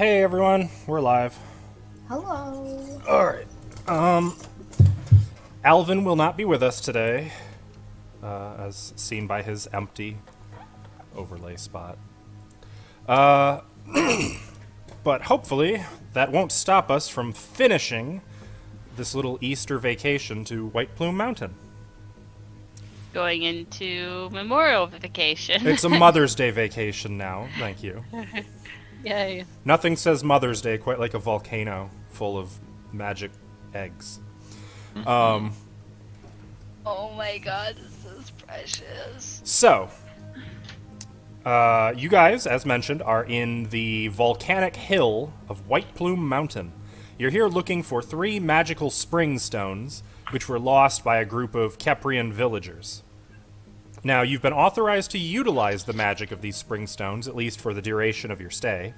Hey everyone, we're live. Hello. Alright. Alvin will not be with us today, as seen by his empty overlay spot. But hopefully that won't stop us from finishing this little Easter vacation to White Plume Mountain. Going into Memorial vacation. It's a Mother's Day vacation now, thank you. Yay. Nothing says Mother's Day quite like a volcano full of magic eggs. Oh my god, this is precious. So, you guys, as mentioned, are in the volcanic hill of White Plume Mountain. You're here looking for 3 magical spring stones, which were lost by a group of Keprian villagers. Now, you've been authorized to utilize the magic of these spring stones, at least for the duration of your stay.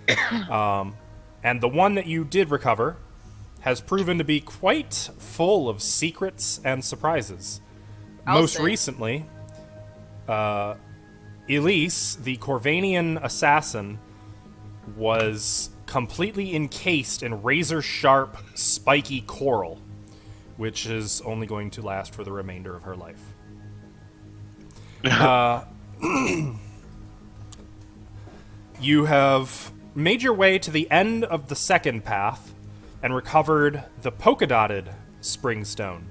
And the one that you did recover has proven to be quite full of secrets and surprises. Most recently, Elise, the Corvanian assassin, was completely encased in razor-sharp, spiky coral, which is only going to last for the remainder of her life. You have made your way to the end of the second path and recovered the polka-dotted spring stone,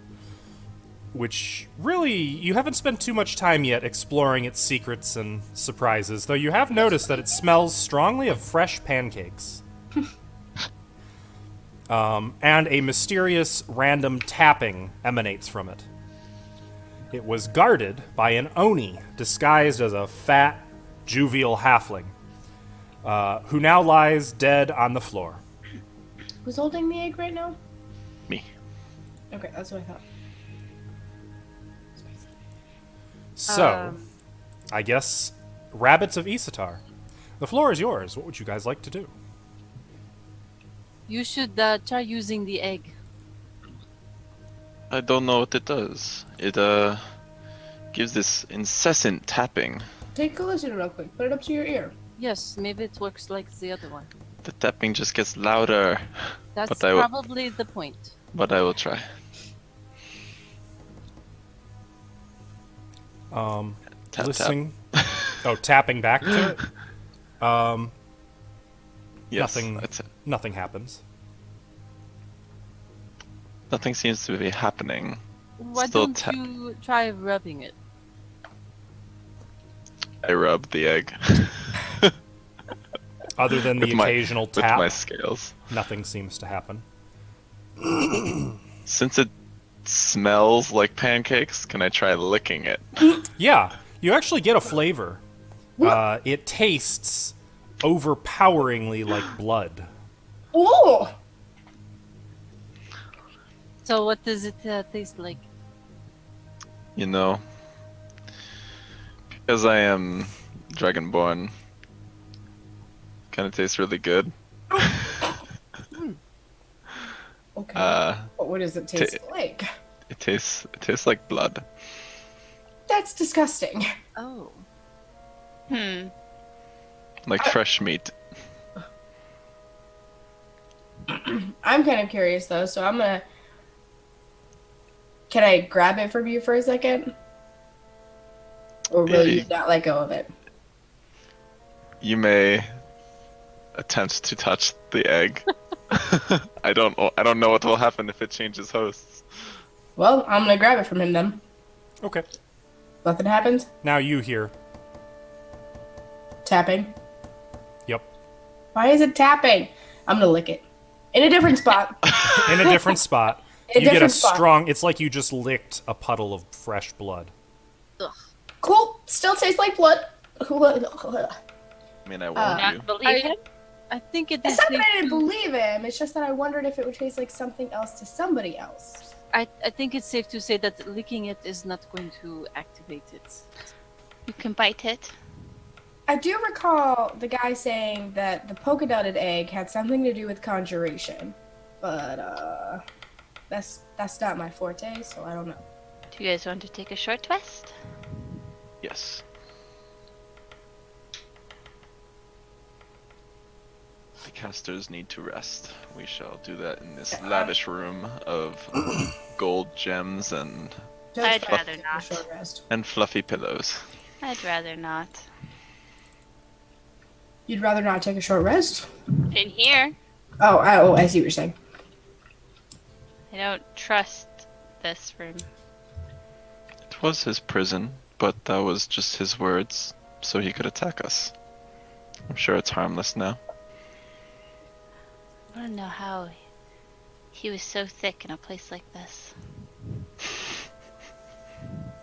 which really, you haven't spent too much time yet exploring its secrets and surprises, though you have noticed that it smells strongly of fresh pancakes. And a mysterious random tapping emanates from it. It was guarded by an Oni disguised as a fat, jovial halfling, who now lies dead on the floor. Who's holding the egg right now? Me. Okay, that's what I thought. So, I guess, Rabbits of Isatar. The floor is yours. What would you guys like to do? You should try using the egg. I don't know what it does. It gives this incessant tapping. Take a listen real quick. Put it up to your ear. Yes, maybe it works like the other one. The tapping just gets louder. That's But I will- probably the point. But I will try. Tap, Listening. Oh, tapping back to it? Yes, Nothing. that's it. Nothing happens. Nothing seems to be happening. Why Still don't tap. you try rubbing it? I rub the egg Other than the With my- occasional with tap, my scales. nothing seems to happen. Since it smells like pancakes, can I try licking it? Yeah, you actually get a flavor. It tastes overpoweringly like blood. Oh! So what does it taste like? You know, because I am dragonborn, kind of tastes really good. Okay. Uh, But what does it taste like? it tastes like blood. That's disgusting. Oh. Like fresh meat. I'm kind of curious though, so I'm gonna. Can I grab it from you for a second? Or will Yeah, you not let go of it? You may attempt to touch the egg. I don't know what will happen if it changes hosts. Well, I'm gonna grab it from him then. Okay. Nothing happens. Now you hear. Tapping. Yep. Why is it tapping? I'm gonna lick it. In a different spot. In a different spot. In a You get a different spot. strong. It's like you just licked a puddle of fresh blood. Ugh. Cool. Still tastes like blood. I mean, I warned you. Not believe him? I think it It's is not safe that I didn't to, believe him. It's just that I wondered if it would taste like something else to somebody else. I think it's safe to say that licking it is not going to activate it. You can bite it. I do recall the guy saying that the polka dotted egg had something to do with conjuration, but that's not my forte, so I don't know. Do you guys want to take a short rest? Yes. casters need to rest. We shall do that in this lavish room of gold gems and I'd fine. rather Take a not. short rest. fluffy pillows. I'd rather not. You'd rather not take a short rest? In here, Oh, I see what you're saying. I don't trust this room. It was his prison, but that was just his words, so he could attack us. I'm sure it's harmless now. I want to know how he was so thick in a place like this.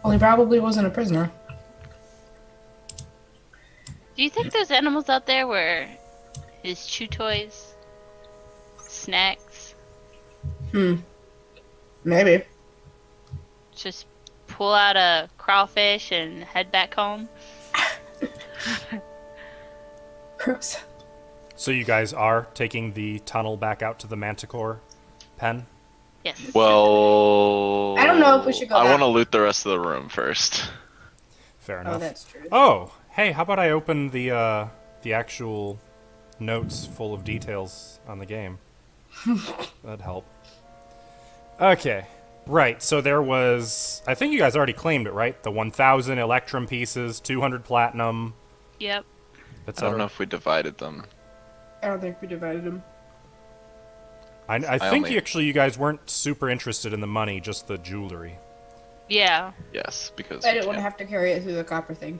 Well, he probably wasn't a prisoner. Do you think those animals out there were his chew toys? Snacks? Maybe. Just pull out a crawfish and head back home? Gross. So you guys are taking the tunnel back out to the Manticore pen? Yes. Well, I don't know if we should go I back. want to loot the rest of the room first. Fair enough. Oh, that's true. Oh, hey, how about I open the actual notes full of details on the game? That'd help. Okay, right. So there was, I think you guys already claimed it, right? The 1,000 Electrum pieces, 200 platinum, Yep. I etc. don't know if we divided them. I don't think we divided them. I think only- actually you guys weren't super interested in the money, just the jewelry. Yeah. Yes, because I we didn't want to can't- have to carry it through the copper thing.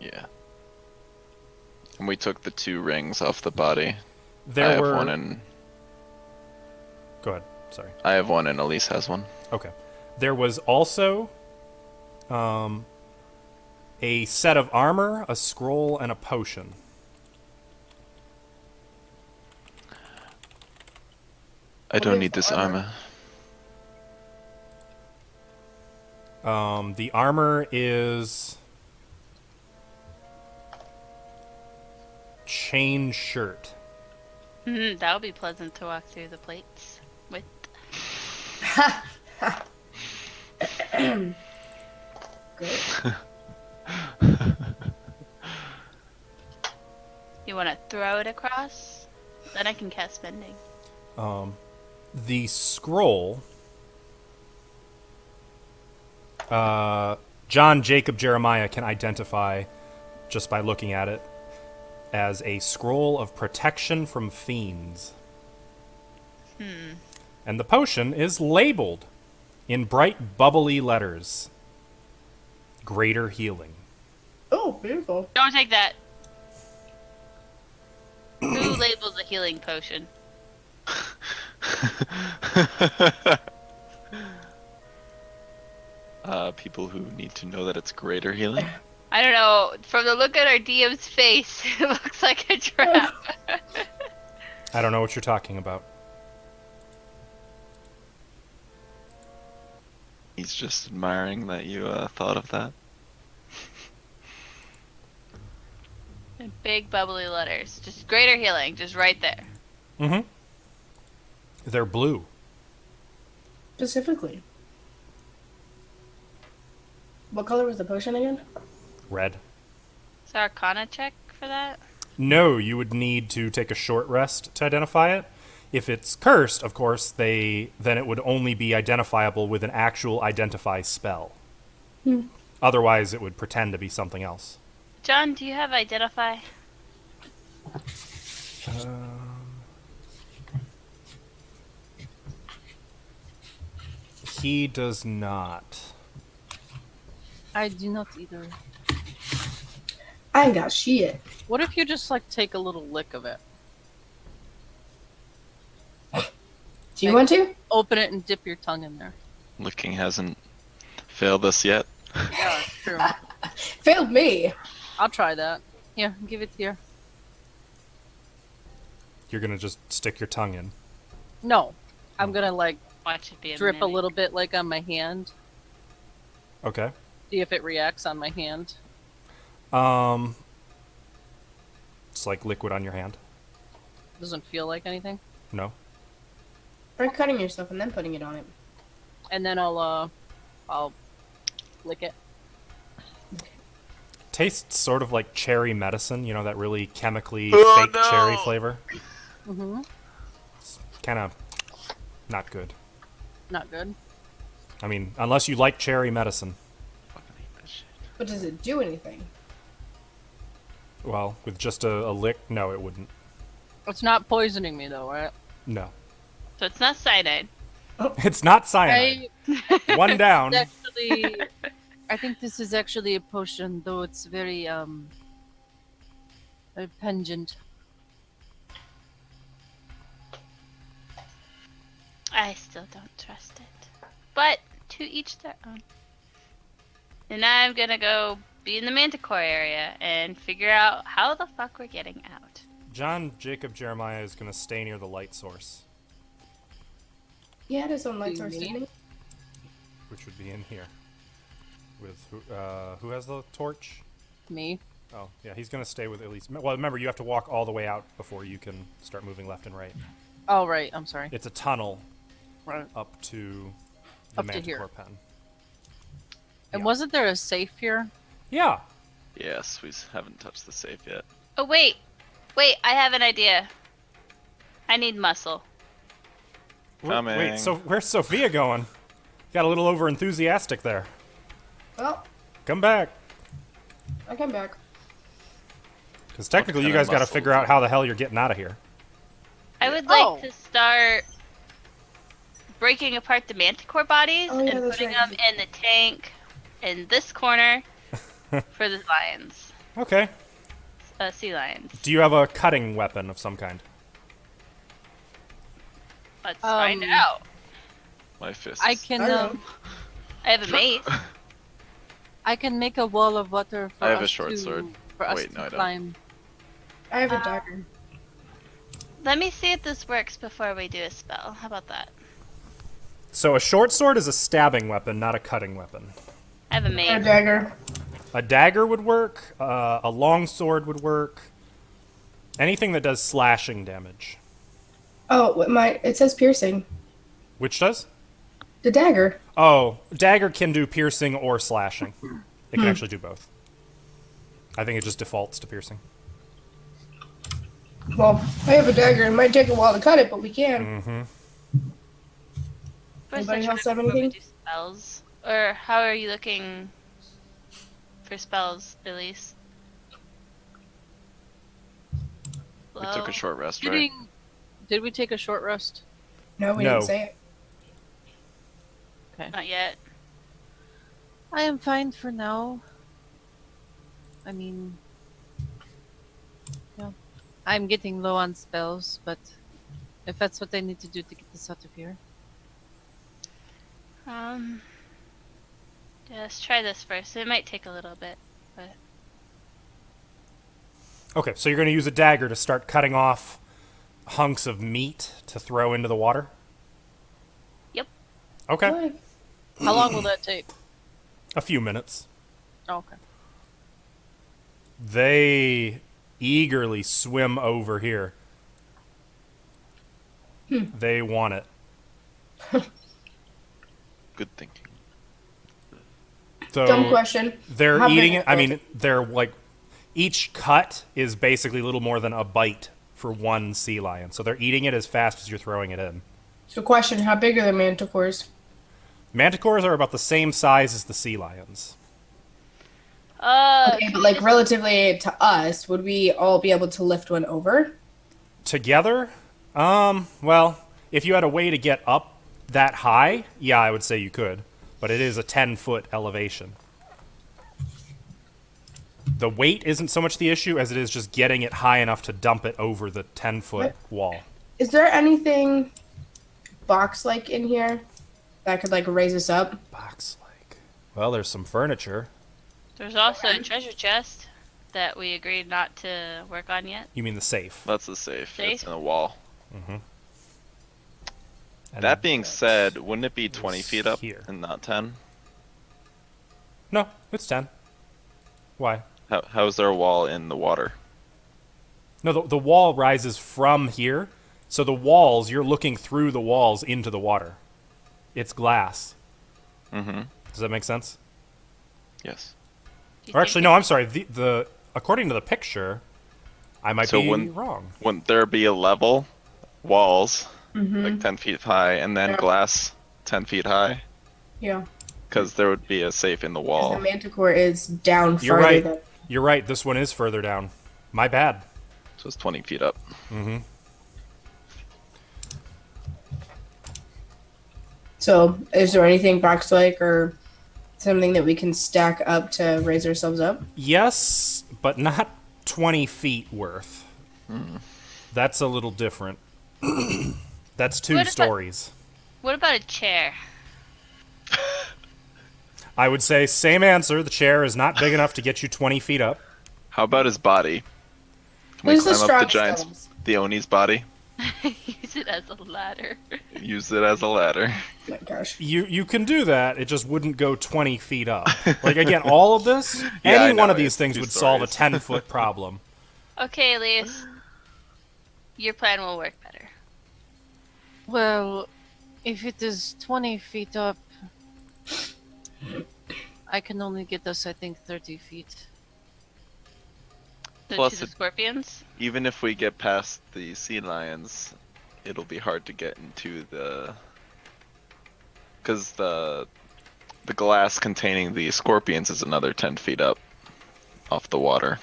Yeah. And we took the 2 rings off the body. There I have were. one and Go ahead. Sorry. I have one and Elise has one. Okay. There was also a set of armor, a scroll, and a potion. I What don't is need the this armor? armor. The armor is chain shirt. That would be pleasant to walk through the plates with. Great. You want to throw it across? Then I can cast bending. The scroll, John Jacob Jeremiah can identify just by looking at it as a scroll of protection from fiends. And the potion is labeled in bright, bubbly letters. Greater healing. Oh, beautiful. Don't take that. Who labels a healing potion? People who need to know that it's greater healing. I don't know. From the look at our DM's face, it looks like a trap. I don't know what you're talking about. He's just admiring that you thought of that. In big bubbly letters. Just greater healing, just right there. Mm-hmm. They're blue. Specifically. What color was the potion again? Red. Is there Arcana check for that? No, you would need to take a short rest to identify it. If it's cursed, of course, then it would only be identifiable with an actual identify spell. Otherwise, it would pretend to be something else. John, do you have identify? He does not. I do not either. I ain't got shit. What if you just like take a little lick of it? Do you want to? Open it and dip your tongue in there. Licking hasn't failed us yet. Yeah, that's true. Failed me. I'll try that. Here, give it here. You're gonna just stick your tongue in. No, I'm gonna like Watch it be a drip a mimic. little bit like on my hand. Okay. See if it reacts on my hand. It's like liquid on your hand. Doesn't feel like anything. No. Or cutting yourself and then putting it on it. And then I'll lick it. Tastes sort of like cherry medicine. You know, that really chemically Oh, fake no. cherry flavor. Mm-hmm. Kind of not good. Not good. I mean, unless you like cherry medicine. Fucking hate that shit. But does it do anything? Well, with just a lick, no, it wouldn't. It's not poisoning me though, right? No. So it's not cyanide. It's not cyanide. One down. Actually, I think this is actually a potion, though it's very pungent. I still don't trust it. But to each their own. And now I'm gonna go be in the Manticore area and figure out how the fuck we're getting out. John Jacob Jeremiah is going to stay near the light source, He had his own light source, Me? didn't he? which would be in here. With who has the torch? Me. Oh, yeah, he's going to stay with at least. Well, remember, you have to walk all the way out before you can start moving left and right. Oh, right. I'm sorry. It's a tunnel Right. up to the Up to here. Manticore pen. And Yeah. wasn't there a safe here? Yeah. Yes, we haven't touched the safe yet. Oh, wait. Wait, I have an idea. I need muscle. Coming. Wait, so where's Sophia going? Got a little over enthusiastic there. Well, Come back. I come back. Because technically, What you kind of guys got to muscle figure do out you- how the hell you're getting out of here. I would Oh. like to start breaking apart the Manticore bodies Oh, yeah, and that's putting right. them in the tank in this corner for the lions. Okay. Sea lions. Do you have a cutting weapon of some kind? Let's find Um, out. My fist. I can I don't know. I have a mace. I can make a wall of water for I have us a short to, sword. for us Wait, to no, I don't. climb. I have a dagger. Let me see if this works before we do a spell. How about that? So a short sword is a stabbing weapon, not a cutting weapon. I have a I have a mace. dagger. A dagger would work. A long sword would work. Anything that does slashing damage. Oh, it says piercing. Which does? The dagger. Oh, dagger can do piercing or slashing. It can actually do both. I think it just defaults to piercing. Well, I have a dagger. It might take a while to cut it, but we can. Mm-hmm. First, Anybody I else try have before we anything? do spells. Or how are you looking for spells, Elise? We took a short rest, right? Shooting. Did we take a short rest? No, we No. didn't say it. Not yet. I am fine for now. I mean, yeah. I'm getting low on spells, but if that's what I need to do to get this out of here. Yeah, let's try this first. It might take a little bit, but Okay, so you're going to use a dagger to start cutting off hunks of meat to throw into the water? Yep. Okay. Why? How long will that take? A few minutes. Oh, okay. They eagerly swim over here. They want it. Good thinking. So Dumb question. they're How eating big it. I is mean, they're like each cut is basically little more than a bite for one sea lion. So they're eating it as fast as you're throwing it in. So, question: how big are the manticores? Manticores are about the same size as the sea lions. Okay, but like relatively to us, would we all be able to lift one over? Together? Well, if you had a way to get up that high, yeah, I would say you could. But it is a 10-foot elevation. The weight isn't so much the issue as it is just getting it high enough to dump it over the 10-foot wall. Is there anything box-like in here that could like raise us up? Box-like. Well, there's some furniture. there's also a treasure chest that we agreed not to work on yet. You mean the safe. That's the safe. It's Safe? in the wall. And That being said, wouldn't it be 20 feet up here. and not 10? No, it's 10. Why? How is there a wall in the water? No, the wall rises from here. So the walls, you're looking through the walls into the water. It's glass. Mm-hmm. Does that make sense? Yes. Do you Or actually, think no, I'm sorry. The according to the picture, I might So be when- wrong. Wouldn't there be a level walls, Mm-hmm. like 10 feet high, and then Yeah. glass 10 feet high, Yeah. because there would be a safe in the Because wall. the manticore is down You're farther right. than. You're right. This one is further down. My bad. So it's 20 feet up. Mm-hmm. So, is there anything box-like or something that we can stack up to raise ourselves up? Yes, but not 20 feet worth. That's a little different. That's two What if I- stories. What about a chair? I would say same answer. The chair is not big enough to get you 20 feet up. How about his body? Can we Who's the climb up the strong giant's, stones? the Oni's body? Use it as a ladder. Use it as a ladder. Oh my gosh. You can do that. It just wouldn't go 20 feet up. Like again, all of this, Yeah, I any one know, of these it's things two would solve a stories. 10-foot problem. Okay, Elias. Your plan will work better. Well, if it is 20 feet up, I can only get us, I think, 30 feet. So Plus to the it- scorpions? Even if we get past the sea lions, it'll be hard to get into the... Because the glass containing the scorpions is another 10 feet up off the water.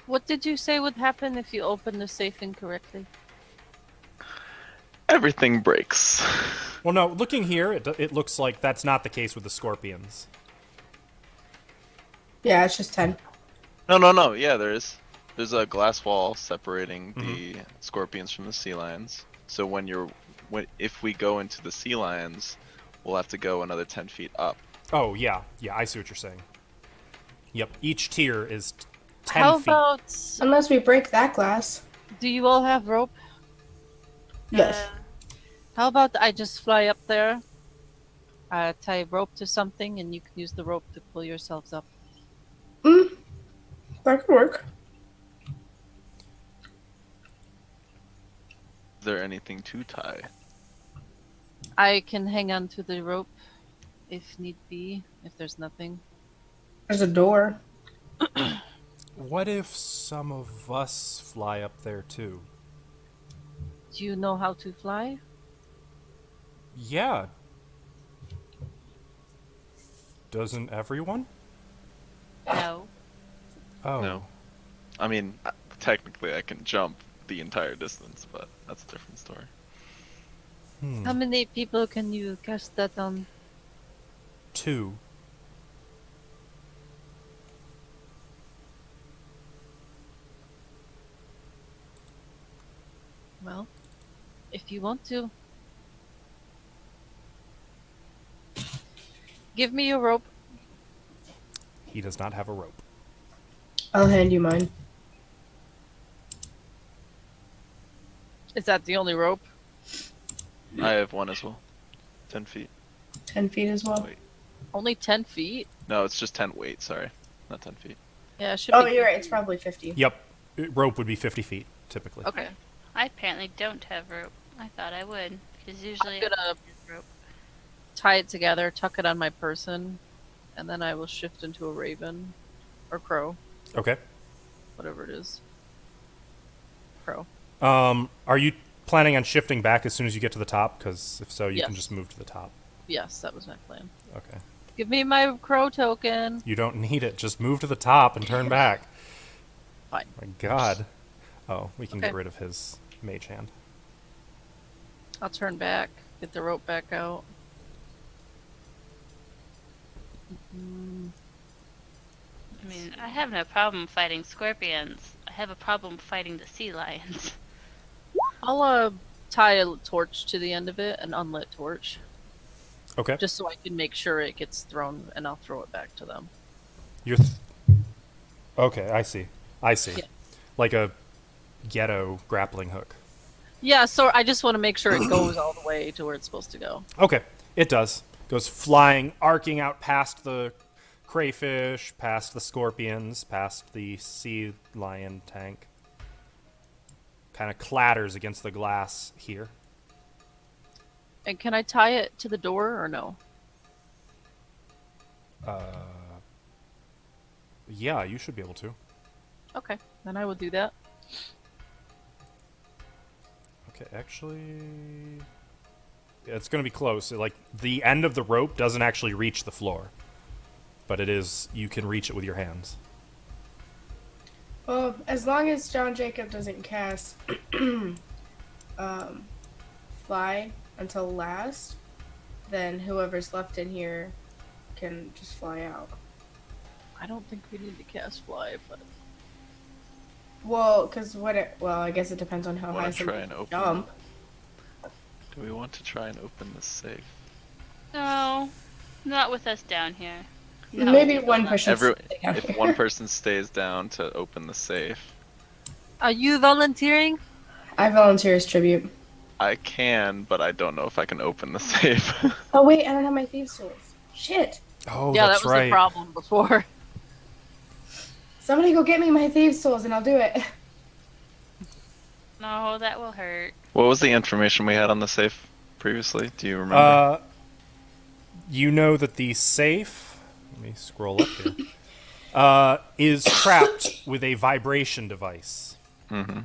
What did you say would happen if you open the safe incorrectly? Everything breaks. Well, no, looking here, it looks like that's not the case with the scorpions. Yeah, it's just 10. No. Yeah, there is. There's a glass wall separating the scorpions from the sea lions. So if we go into the sea lions, we'll have to go another 10 feet up. Oh, yeah. Yeah, I see what you're saying. Yep, each tier is 10 How feet. about... Unless we break that glass. Do you all have rope? Yes. How about I just fly up there, tie rope to something, and you can use the rope to pull yourselves up. That could work. Is there anything to tie? I can hang on to the rope if need be, if there's nothing. There's a door. What if some of us fly up there too? Do you know how to fly? Yeah. Doesn't everyone? No. Oh. No. I mean, technically I can jump the entire distance, but that's a different story. How many people can you cast that on? 2. Well, if you want to. Give me your rope. He does not have a rope. I'll hand you mine. Is that the only rope? I have one as well. 10 feet. 10 feet as well. Wait. Only 10 feet? No, it's just 10 weight, sorry. Not 10 feet. Yeah, it should Oh, be. you're right. It's probably 50. Yep. Rope would be 50 feet, typically. Okay. I apparently don't have rope. I thought I would. Because usually I'm gonna I have rope. tie it together, tuck it on my person, and then I will shift into a raven. Or crow. Okay. Whatever it is. Crow. Are you planning on shifting back as soon as you get to the top? Because if so, you can Yes. just move to the top. Yes, that was my plan. Okay. Give me my crow token. You don't need it. Just move to the top and turn back. Fine. My God. Oh, we can get Okay. rid of his mage hand. I'll turn back, get the rope back out. I mean, I have no problem fighting scorpions. I have a problem fighting the sea lions. I'll tie a torch to the end of it, an unlit torch, Okay. just so I can make sure it gets thrown, and I'll throw it back to them. You're okay, I see. I see. Yeah. Like a ghetto grappling hook. Yeah, so I just want to make sure it goes all the way to where it's supposed to go. Okay, it does. Goes flying, arcing out past the crayfish, past the scorpions, past the sea lion tank. Kind of clatters against the glass here. And can I tie it to the door or no? Yeah, you should be able to. Okay, then I will do that. Okay, actually, yeah, it's going to be close. Like the end of the rope doesn't actually reach the floor, but it is. You can reach it with your hands. Well, as long as John Jacob doesn't cast fly until last, then whoever's left in here can just fly out. I don't think we need to cast fly, but Well, I guess it depends on how Wanna high try somebody and can open jump. Do we want to try and open this safe? No, not with us down here. No. Maybe one person. If one person stays down to open the safe, are you volunteering? I volunteer as tribute. I can, but I don't know if I can open the safe. Oh wait, I don't have my thieves' tools. Shit! Oh, Yeah, that's that was right. the problem before. Somebody go get me my thieves' tools and I'll do it. No, that will hurt. What was the information we had on the safe previously? Do you remember? You know that the safe. Let me scroll up here. Is trapped with a vibration device. Mm-hmm.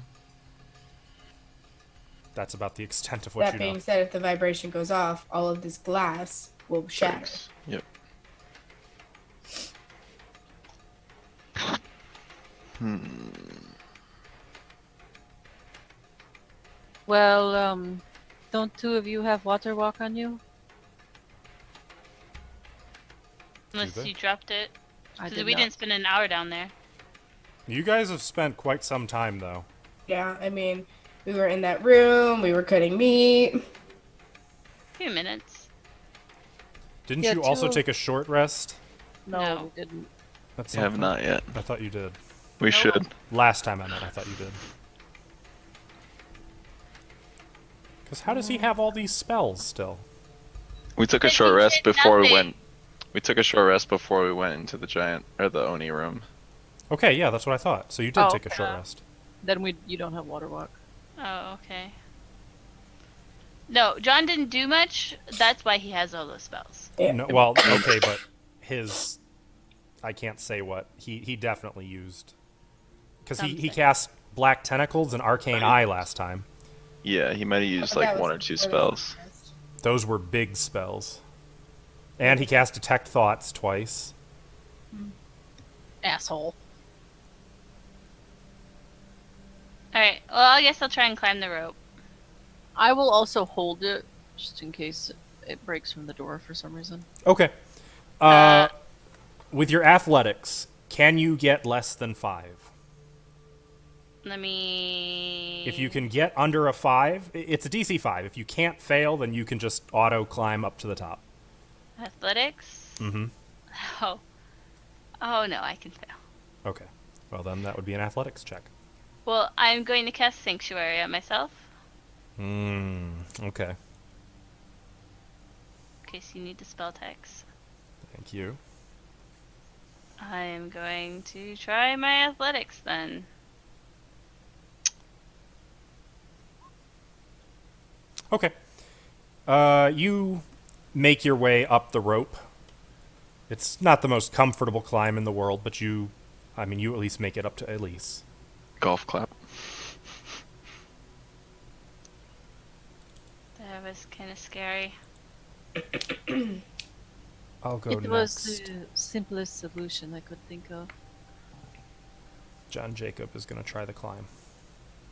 That's about the extent of what That you being know. said, if the vibration goes off, all of this glass will shatter. Yep. Well, don't two of you have water walk on you? Unless they? you dropped it. I Because did we not. didn't spend an hour down there. You guys have spent quite some time, though. Yeah, I mean, we were in that room, we were cutting meat. A few minutes. Didn't Yeah, you also two- take a short rest? No, No. we didn't. That's We have something. not yet. I thought you did. We Nope. should. Last time I met, I thought you did. Because how does he have all these spells still? We took a But short he rest did before we nothing. went. We took a short rest before we went into the giant or the Oni room. Okay, yeah, that's what I thought. So you did Oh, take a short okay. rest. Then you don't have water walk. Oh, okay. No, John didn't do much. That's why he has all those spells. Yeah. No, well, okay, but his... I can't say what. He definitely used... Because he Something. cast Black Tentacles and Arcane Eye last time. Yeah, he might have used But that like was one or two before the long spells. rest. Those were big spells. And he cast Detect Thoughts twice. Asshole. Alright, well, I guess I'll try and climb the rope. I will also hold it, just in case it breaks from the door for some reason. Okay. With your athletics, can you get less than 5? Let me... If you can get under a 5, it's a DC 5. If you can't fail, then you can just auto climb up to the top. Athletics? Mm-hmm. Oh. Oh, no, I can fail. Okay. Well, then that would be an athletics check. Well, I'm going to cast Sanctuary on myself. Okay. In case you need the spell text. Thank you. I am going to try my athletics then. Okay. You make your way up the rope. It's not the most comfortable climb in the world, but you at least make it up to Elise. Golf clap. That was kind of scary. I'll go It next. was the simplest solution I could think of. John Jacob is going to try the climb.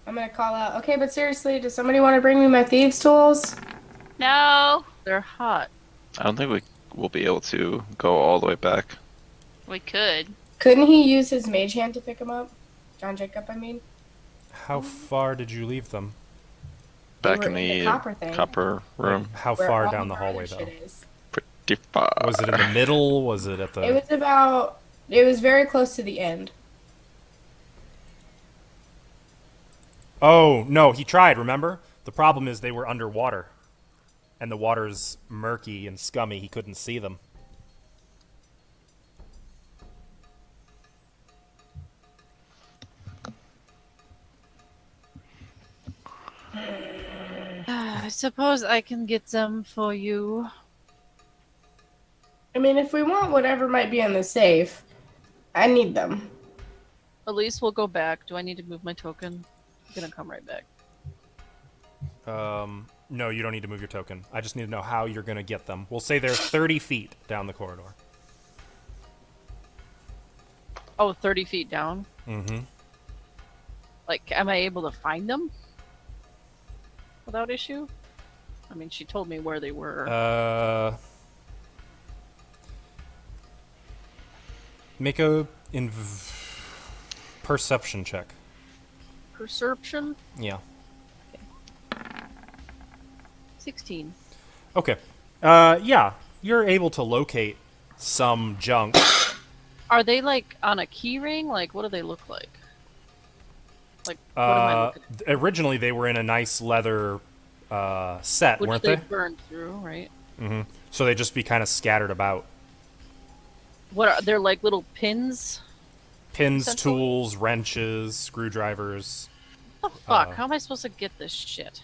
I'm gonna call out, okay, but seriously, does somebody want to bring me my thieves' tools? No! They're hot. I don't think we will be able to go all the way back. We could. Couldn't he use his mage hand to pick them up? John Jacob, I mean. How far did you leave them? Back were in the, copper thing. copper room. How Where far all down the our hallway, other though? shit is. Pretty far. Was it in the middle? Was it at the... It was very close to the end. Oh, no, he tried, remember? The problem is they were underwater. And the water's murky and scummy. He couldn't see them. I suppose I can get them for you. I mean, if we want whatever might be in the safe, I need them. At least we'll go back. Do I need to move my token? I'm gonna come right back. No, you don't need to move your token. I just need to know how you're going to get them. We'll say they're 30 feet down the corridor. Oh, 30 feet down? Mm-hmm. Like, am I able to find them? Without issue? I mean, she told me where they were. Make a perception check. Perception? Yeah. 16. Okay. Yeah, you're able to locate some junk. Are they, like, on a key ring? Like, what do they look like? Like, what am I looking at? Originally, they were in a nice leather set, Which weren't they they? burned through, right? Mm-hmm. So they'd just be kind of scattered about. What are they're like little pins? Pins, Essentially? tools, wrenches, screwdrivers. What the fuck? How am I supposed to get this shit?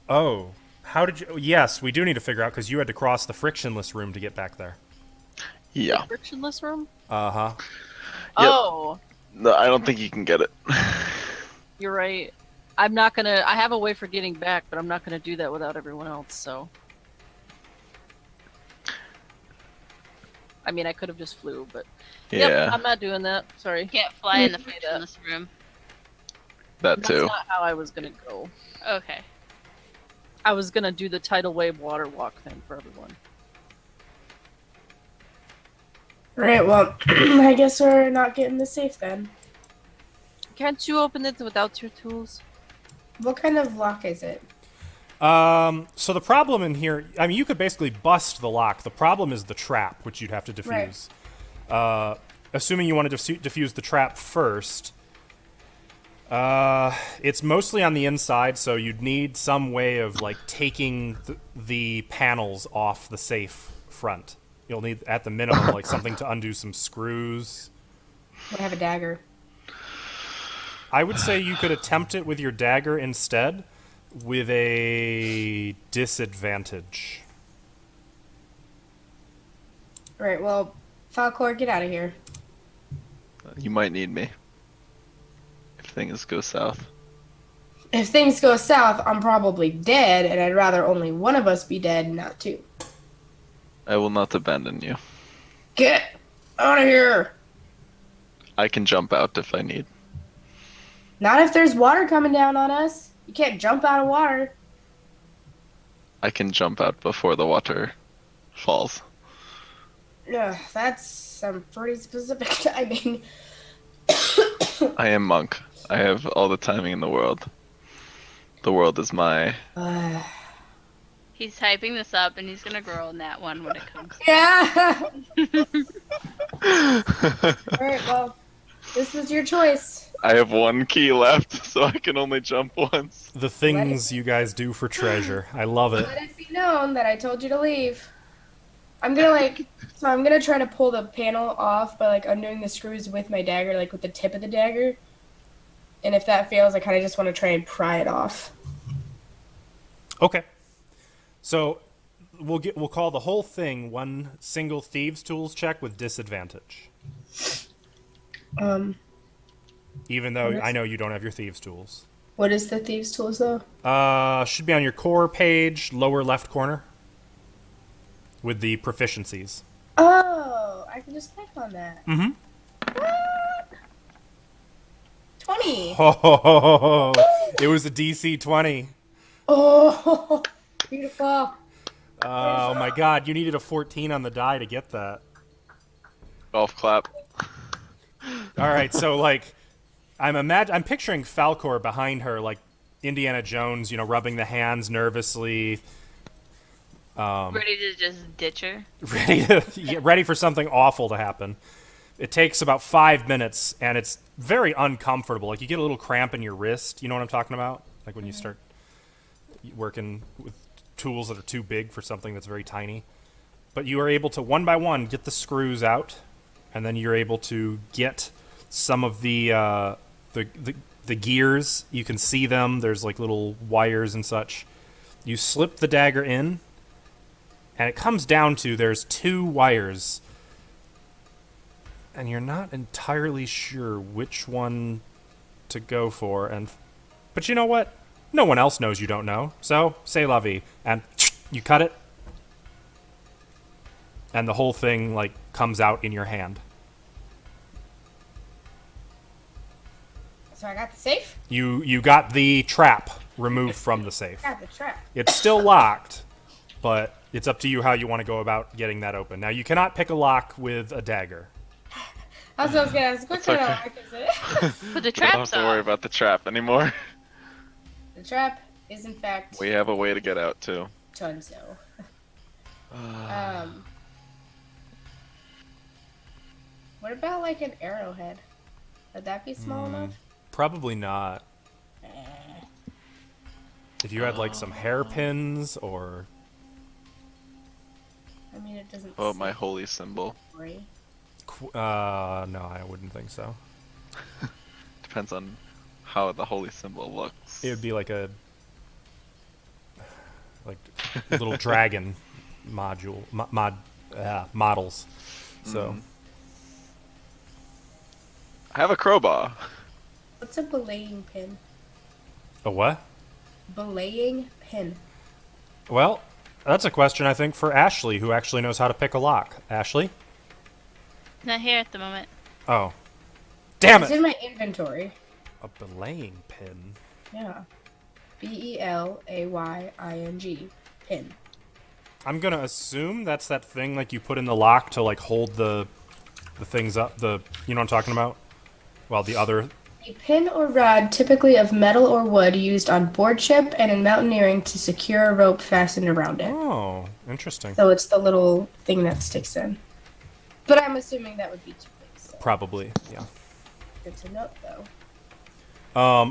Oh, how did you... Yes, we do need to figure out, because you had to cross the frictionless room to get back there. Yeah. Frictionless room? Uh-huh. Yep. Oh, No, I don't think you can get it. you're right. I'm not gonna. I have a way for getting back, but I'm not gonna do that without everyone else. So, I mean, I could have just flew, but Yeah, yep, I'm not doing that. Sorry, You can't fly in the Do that. frictionless room. that That's too. not how I was gonna go. Okay. I was gonna do the tidal wave water walk thing for everyone. Right, well, I guess we're not getting the safe then. Can't you open it without your tools? What kind of lock is it? So the problem in here... I mean, you could basically bust the lock. The problem is the trap, which you'd have to defuse. Assuming you want to defuse the trap first... it's mostly on the inside, so you'd need some way of, like, taking the panels off the safe front. You'll need, at the minimum, like, something to undo some screws. I have a dagger. I would say you could attempt it with your dagger instead, with a disadvantage. Right, well, Falcor, get out of here. You might need me if things go south. If things go south, I'm probably dead, and I'd rather only one of us be dead, not two. I will not abandon you. Get out of here! I can jump out if I need. Not if there's water coming down on us. You can't jump out of water. I can jump out before the water falls. Yeah, that's some pretty specific timing. I am monk. I have all the timing in the world. The world is my... He's typing this up, and he's gonna grow on that one when it comes. Yeah! Alright, well, this was your choice. I have one key left, so I can only jump once. The things you guys do for treasure. I love it. Let it be known that I told you to leave. I'm gonna try to pull the panel off by, like, undoing the screws with my dagger, like, with the tip of the dagger. And if that fails, I kind of just want to try and pry it off. Okay. So we'll call the whole thing one single thieves' tools check with disadvantage. Even though I know you don't have your thieves' tools. What is the thieves' tools, though? Should be on your core page, lower left corner, with the proficiencies. Oh, I can just click on that. Mm-hmm. What? 20. Oh, it was a DC 20. Oh, beautiful. Oh my god, you needed a 14 on the die to get that. Golf clap. Alright, so like, I'm picturing Falcor behind her, like Indiana Jones, you know, rubbing the hands nervously. Ready to just ditch her. Ready for something awful to happen. It takes about 5 minutes, and it's very uncomfortable. Like, you get a little cramp in your wrist. You know what I'm talking about? Like when you start working with tools that are too big for something that's very tiny. But you are able to, one by one, get the screws out, and then you're able to get some of the gears. You can see them. There's like little wires and such. You slip the dagger in, and it comes down to there's 2 wires. and you're not entirely sure which one to go for. But you know what? No one else knows you don't know. So say la vie, and you cut it, and the whole thing like comes out in your hand. So I got the safe? You got the trap removed from the safe. Got the trap. It's still locked, but it's up to you how you want to go about getting that open. Now, you cannot pick a lock with a dagger. That's what I was gonna ask. What kind of okay. lock is it? Put the We don't have traps to worry on. about the trap anymore. The trap is in fact We have a way to get out too. Tunzo. What about like an arrowhead? Would that be small enough? Probably not. If you had like some hairpins or I mean, it doesn't. Oh, say my holy symbol. story. no, I wouldn't think so. Depends on how the holy symbol looks. It would be like a little dragon module models. So I have a crowbar. What's a belaying pin? a what? Belaying pin. Well, that's a question I think for Ashley, who actually knows how to pick a lock. Ashley? Not here at the moment. Oh, damn It's it! in my inventory. A belaying pin. Yeah. Belaying. Pin. I'm gonna assume that's that thing like you put in the lock to like hold the things up. You know what I'm talking about? Well, the other. A pin or rod, typically of metal or wood, used on board ship and in mountaineering to secure a rope fastened around it. Oh, interesting. So it's the little thing that sticks in. But I'm assuming that would be too big. So Probably, yeah. good to know, though.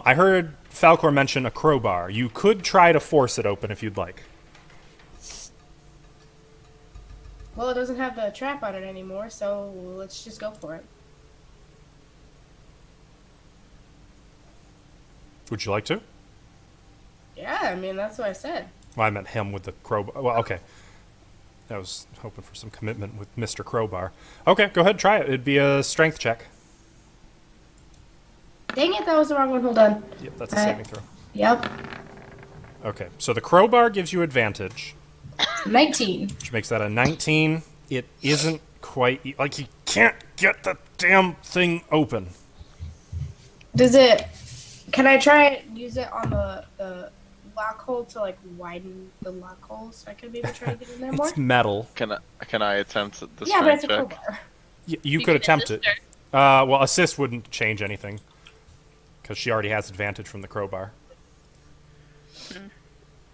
I heard Falcor mention a crowbar. You could try to force it open if you'd like. Well, it doesn't have the trap on it anymore, so let's just go for it. Would you like to? Yeah, I mean, that's what I said. Well, I meant him with the crowbar. Well, okay. I was hoping for some commitment with Mr. Crowbar. Okay, go ahead, try it. It'd be a strength check. Dang it, that was the wrong one. Hold on. Yep, that's a Alright. saving throw. Yep. Okay, so the crowbar gives you advantage, 19. which makes that a 19. It isn't quite... Like, you can't get the damn thing open. Does it... Can I try it, use it on the lock hole to, like, widen the lock hole so I can maybe try to get in there more? It's metal. Can I attempt the Yeah, but it's strength a check? crowbar. You could attempt it. assist Well, assist wouldn't change anything. Because she already has advantage from the crowbar.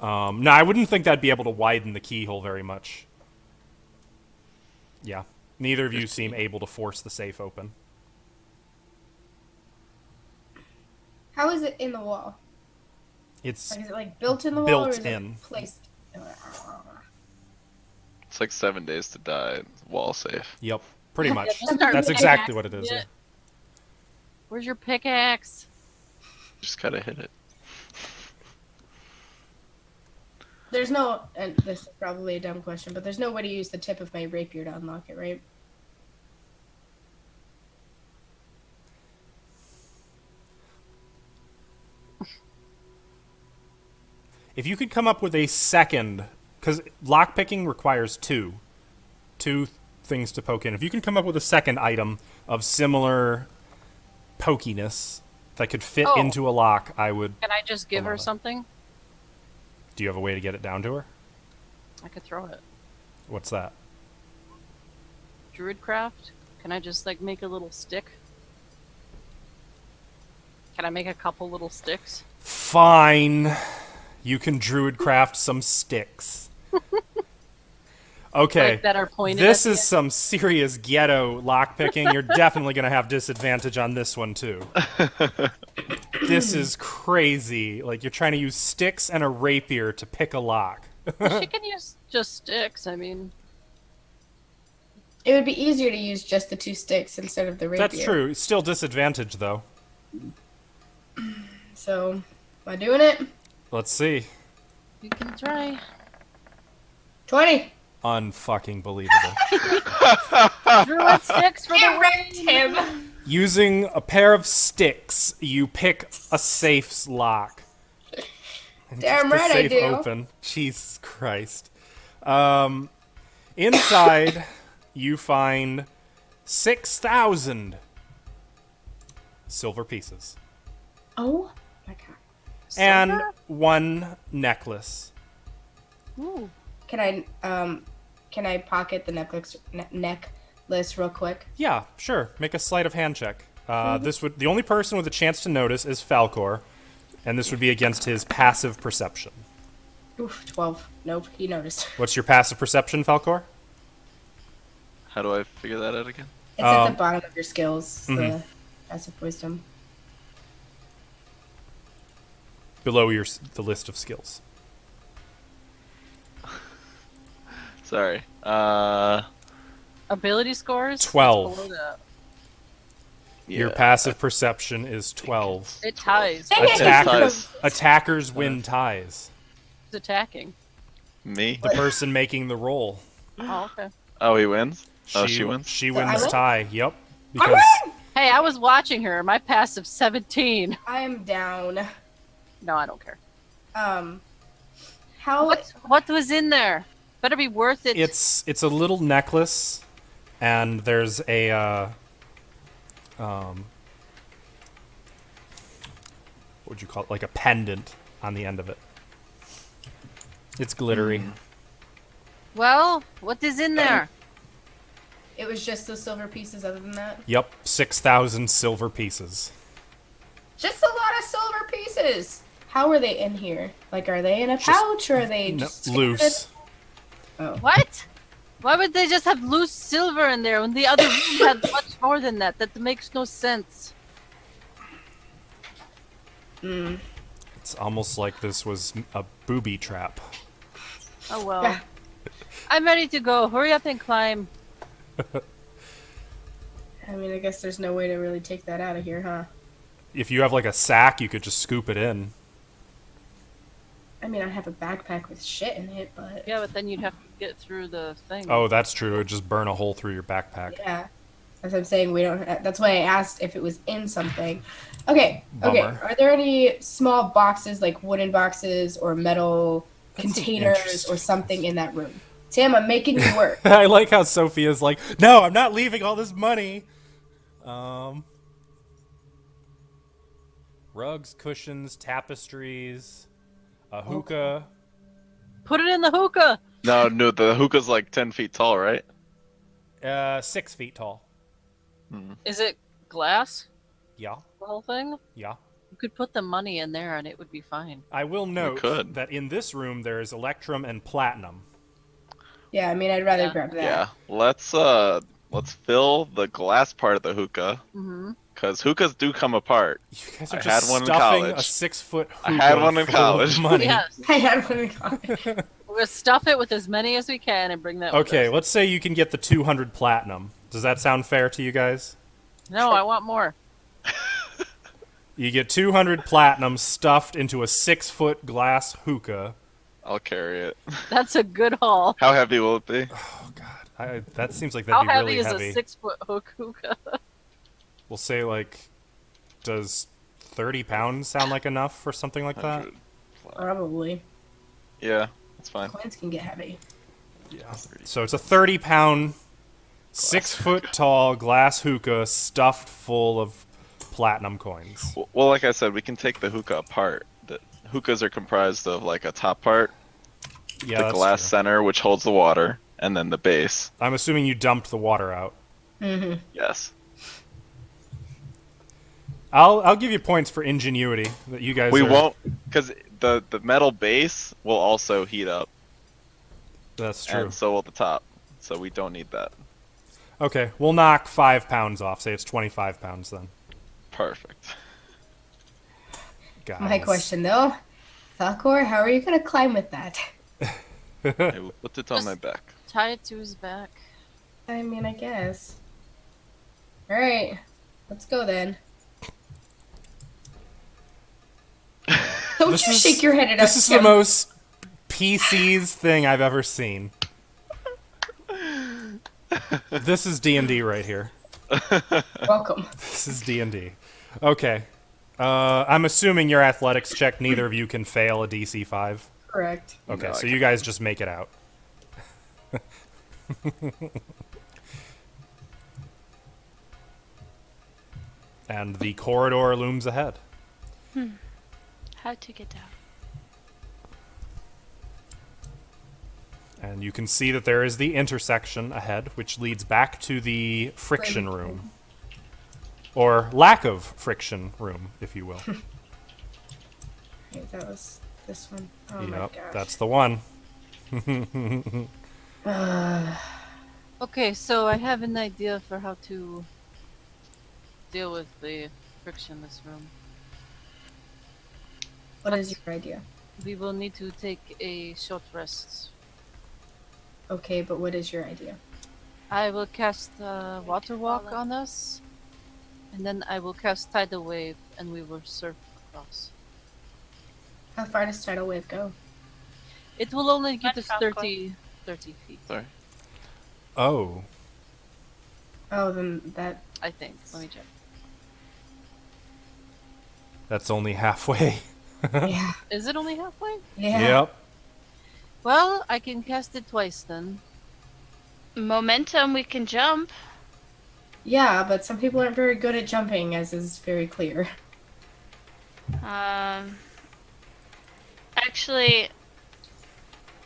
No, I wouldn't think that'd be able to widen the keyhole very much. Yeah. Neither of you seem able to force the safe open. How is it in the wall? It's Like, is it, like, built in the wall, Built or is in. it placed? It's like 7 Days to Die wall safe. Yep, pretty much. just start That's with exactly pickaxe. what it is. Yeah. Where's your pickaxe? Just gotta hit it. There's no, and this is probably a dumb question, but there's no way to use the tip of my rapier to unlock it, right? If you could come up with a second, because lockpicking requires two things to poke in. If you can come up with a second item of similar pokiness that could fit Oh. into a lock, I would. Can I just give love her it. something? Do you have a way to get it down to her? I could throw it. What's that? Druidcraft? Can I just like make a little stick? Can I make a couple little sticks? Fine. You can druidcraft some sticks. Okay. Like that are pointed This at the is some serious ghetto lockpicking. You're definitely going to have disadvantage on this one, too. This is crazy. Like, you're trying to use sticks and a rapier to pick a lock. Well, she can use just sticks. I mean, It would be easier to use just the two sticks instead of the rapier. That's true. It's still disadvantage, though. So, am I doing it? Let's see. you can try. 20. Unfucking believable. Druid sticks for the It wrecked win. him. Using a pair of sticks, you pick a safe's lock. And Damn keep the right I safe do. open. Jesus Christ. Inside, you find 6,000 silver pieces. Oh my god. And Silver? one necklace. Ooh. Can I pocket the necklace real quick? Yeah, sure. Make a sleight of hand check. The only person with a chance to notice is Falcor, and this would be against his passive perception. Oof, 12. Nope, he noticed. What's your passive perception, Falcor? How do I figure that out again? It's at the bottom of your skills, the mhm. passive wisdom. Below the list of skills. Sorry. Ability scores? 12. Below that. Your Yeah. passive perception is 12. It ties. Dang it! Ties. Attackers win ties. It's attacking. Me? The person making the roll. Oh, okay. Oh, he wins? Oh, she wins? She I wins win? tie. Yep. I Because win! Hey, I was watching her. My passive 17. I am down. No, I don't care. How? What was in there? Better be worth it. it's a little necklace, and there's a what would you call it? Like a pendant on the end of it. It's glittery. Well, what is in there? It was just the silver pieces. Other than that, Yep, 6,000 silver pieces. just a lot of silver pieces. How are they in here? Like, are they in a pouch or are they No, just loose. Oh. What? Why would they just have loose silver in there when the other room had much more than that? That makes no sense. Mm. It's almost like this was a booby trap. Oh well. I'm ready to go. Hurry up and climb. I mean, I guess there's no way to really take that out of here, huh? If you have like a sack, you could just scoop it in. I mean, I have a backpack with shit in it, but Yeah, but then you'd have to get through the thing. Oh, that's true. It would just burn a hole through your backpack. yeah. As I'm saying, we don't. That's why I asked if it was in something. Okay. Okay. Bummer. Are there any small boxes, like wooden boxes or metal containers or interesting- something in that room? Sam, I'm making you work. I like how Sophia's like, no, I'm not leaving all this money. Rugs, cushions, tapestries, a hookah. Put it in the hookah. No, the hookah's like 10 feet tall, right? 6 feet tall. Is it glass? Yeah, The whole thing? yeah. You could put the money in there and it would be fine. I will note could. that in this room there is electrum and platinum. Yeah, I mean, I'd rather Yeah. grab that. Yeah. Let's fill the glass part of the hookah, Mm-hmm. because hookahs do come apart. You guys are I just had one in stuffing college. a 6-foot hookah I had one in full college. of money. Yes. I had one in college. We're gonna stuff it with as many as we can and bring that with Okay, us. let's say you can get the 200 platinum. Does that sound fair to you guys? No, I want more. You get 200 platinum stuffed into a 6-foot glass hookah. I'll carry it. That's a good haul. How heavy will it be? Oh god, that seems like How that'd be heavy really is heavy. a 6-foot hookah? We'll say like, does 30 pounds sound like enough for something like that? 100. Probably. Yeah, that's fine. Coins can get heavy. Yeah. So it's a 30-pound, 6-foot tall glass hookah stuffed full of platinum coins. Well, like I said, we can take the hookah apart. The hookahs are comprised of like a top part, Yeah, the that's glass true. center, which holds the water, and then the base. I'm assuming you dumped the water out. Mm-hmm. Yes. I'll give you points for ingenuity that you guys. We are, won't, because the metal base will also heat up, That's true. and so will the top. So we don't need that. Okay, we'll knock 5 pounds off. Say it's 25 pounds then. Perfect. Guys. My question though, Falcor, how are you gonna climb with that? I will put it on my back. Tie it to his back. I mean, I guess. All right, let's go then. Don't This you is- shake your head at us. This is the Tim. most PC's thing I've ever seen. This is D&D right here. Welcome. This is D&D. Okay. I'm assuming your athletics check, neither of you can fail a DC 5. Correct. Okay, No, I so you guys just make it out. And the corridor looms ahead. How to get down? And you can see that there is the intersection ahead, which leads back to the friction room. Or lack of friction room, if you will. Wait, that was this one. Oh my Yep, gosh. that's the one. Okay, so I have an idea for how to deal with the frictionless room. What is your idea? We will need to take a short rest. Okay, but what is your idea? I will cast Water Walk on us, and then I will cast Tidal Wave, and we will surf across. How far does Tidal Wave go? It will only get us Not 30 feet, Sorry. Oh. Oh, then that. I think. Let me check. That's only halfway. Yeah. Is it only halfway? Yeah. Yep. Well, I can cast it twice then. Momentum, we can jump. Yeah, but some people aren't very good at jumping, as is very clear. Actually,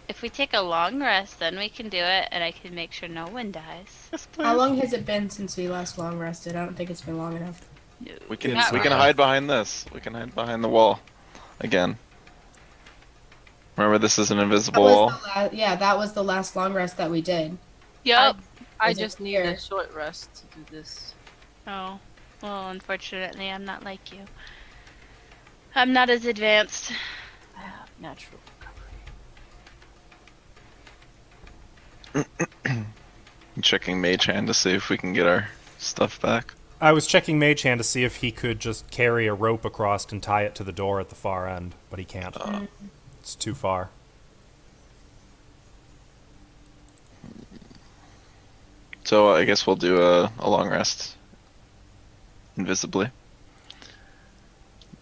if we take a long rest, then we can do it, and I can make sure no one dies. How long has it been since we last long rested? I don't think it's been long enough. No, We can not we can really. hide behind this. We can hide behind the wall. Again. Remember, this is an invisible wall. Yeah, that was the last long rest that we did. Yup. I Is it just need clear? a short rest to do this. Oh, well, unfortunately, I'm not like you. I'm not as advanced. I have natural recovery. Checking Mage Hand to see if we can get our stuff back. I was checking Mage Hand to see if he could just carry a rope across and tie it to the door at the far end, but he can't. It's too far. So I guess we'll do a long rest. Invisibly.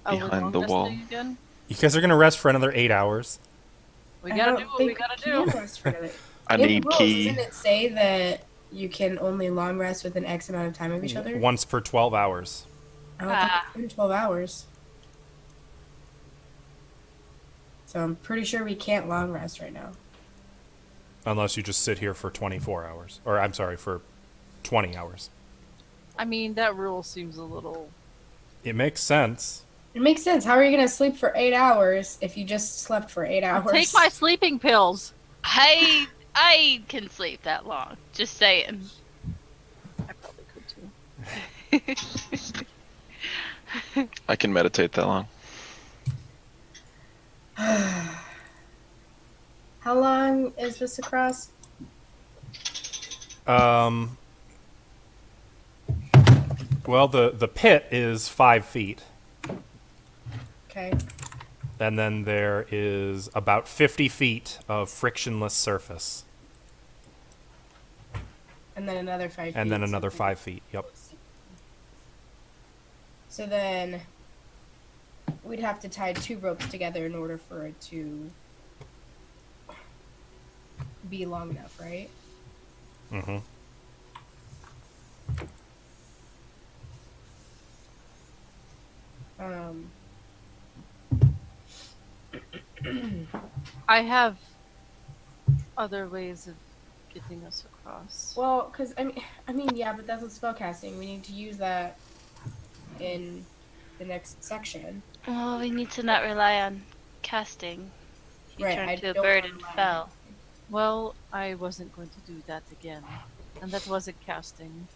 Oh, we're Behind long the resting wall. Again? You guys are going to rest for another 8 hours. We I gotta don't do what we think gotta can do. rest for another- I In the need rules, key. Doesn't it say that you can only long rest within X amount of time of each other? Once per 12 hours. I don't think it's been 12 hours. So I'm pretty sure we can't long rest right now. Unless you just sit here for 24 hours. Or, I'm sorry, for 20 hours. I mean, that rule seems a little. It makes sense. It makes sense. How are you going to sleep for 8 hours if you just slept for 8 hours? Take my sleeping pills. I can sleep that long. Just saying. I probably could too. I can meditate that long. How long is this across? Well, the pit is 5 feet. Okay. And then there is about 50 feet of frictionless surface. And then another 5 feet. And then another so- 5 feet. Yep. So then we'd have to tie 2 ropes together in order for it to be long enough, right? Mm-hmm. I have other ways of getting us across. Well, because I mean, yeah, but that's with spellcasting. We need to use that in the next section. Well, we need to not rely on casting. He Right, turned I to a don't bird wanna and rely on fell. Well, I wasn't going to do that again. And that wasn't casting.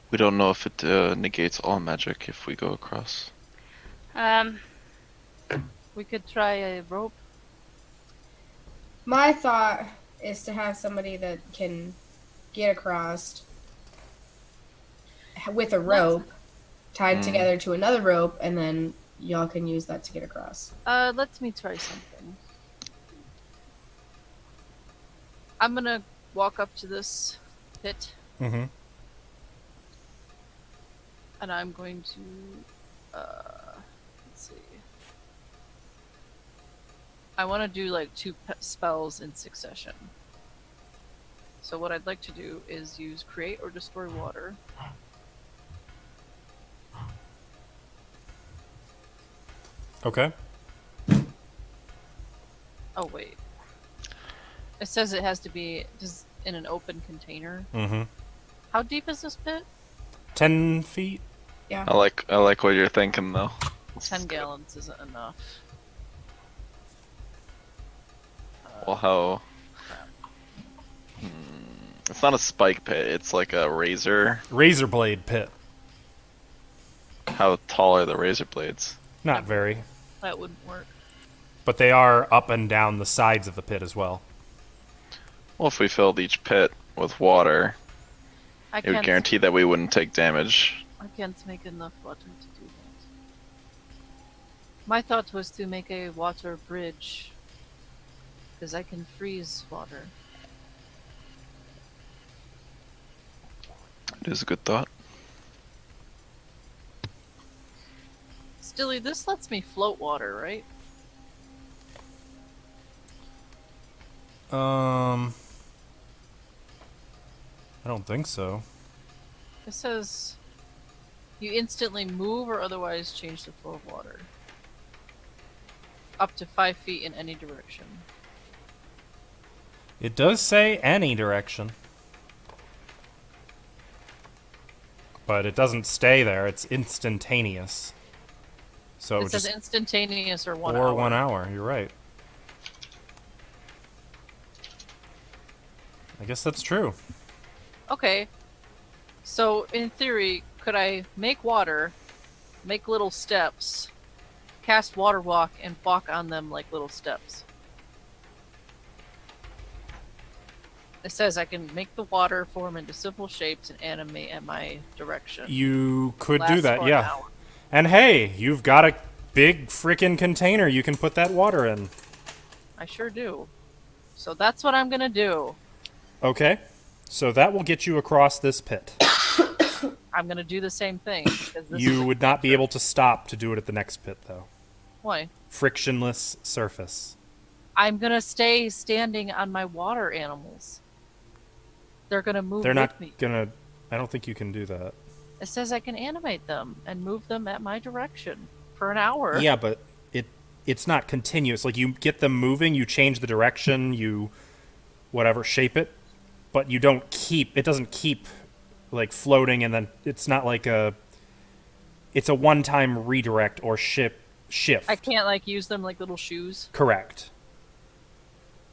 We don't know if it negates all magic if we go across. We could try a rope. My thought is to have somebody that can get across with a rope tied together to another rope, and then y'all can use that to get across. Let me try something. I'm gonna walk up to this pit, Mm-hmm. and I'm going to, let's see. I want to do like 2 spells in succession. So what I'd like to do is use Create or Destroy Water. Okay. Oh wait. It says it has to be just in an open container. Mm-hmm. How deep is this pit? 10 feet? Yeah. I like what you're thinking though. 10 gallons isn't enough. Well, how? It's not a spike pit. It's like a razor. Razor blade pit. How tall are the razor blades? Not very. That wouldn't work. But they are up and down the sides of the pit as well. Well, if we filled each pit with water, I it would can't. guarantee that we wouldn't take damage. I can't make enough water to do that. My thought was to make a water bridge, because I can freeze water. It is a good thought. Stilly, this lets me float water, right? I don't think so. It says you instantly move or otherwise change the flow of water. Up to 5 feet in any direction. It does say any direction. But it doesn't stay there. It's instantaneous. So It says just instantaneous or 1 or hour. 1 hour. You're right. I guess that's true. Okay. So, in theory, could I make water, make little steps, cast water walk, and walk on them like little steps? It says I can make the water form into simple shapes and animate at my direction. You could do Lasts that, for an yeah. hour. And hey, you've got a big frickin' container you can put that water in. I sure do. So that's what I'm gonna do. Okay. So that will get you across this pit. I'm gonna do the same thing. Because this You is would not be able to stop to do it at the next pit, though. Why? Frictionless surface. I'm gonna stay standing on my water animals. They're gonna move They're with not me. gonna... I don't think you can do that. It says I can animate them and move them at my direction for an hour. Yeah, but it's not continuous. Like, you get them moving, you change the direction, you... whatever, shape it. But you don't keep... It doesn't keep, like, floating, and then it's not like a... It's a one-time redirect or shift. I can't like use them like little shoes. Correct.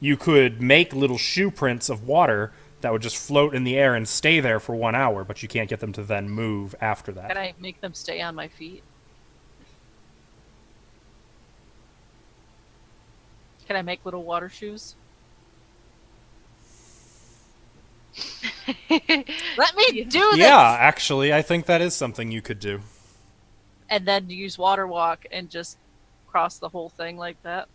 You could make little shoe prints of water that would just float in the air and stay there for 1 hour, but you can't get them to then move after that. Can I make them stay on my feet? Can I make little water shoes? Let me do this! Yeah, actually, I think that is something you could do. And then use water walk and just cross the whole thing like that.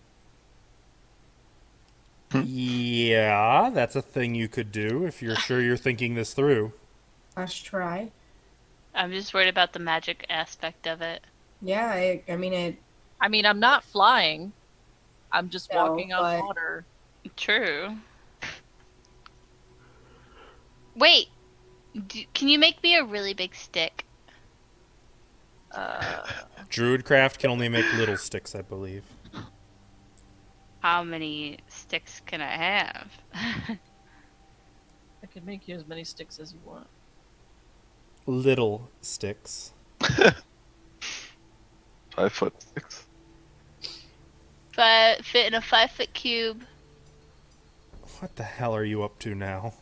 Yeah, that's a thing you could do if you're sure you're thinking this through. Let's try. I'm just worried about the magic aspect of it. Yeah, I mean, I mean, I'm not flying. I'm just No, walking on but- water. True. Wait, can you make me a really big stick? Druidcraft can only make little sticks, I believe. How many sticks can I have? I can make you as many sticks as you want. Little sticks. 5'6". Fit in a 5-foot cube. What the hell are you up to now?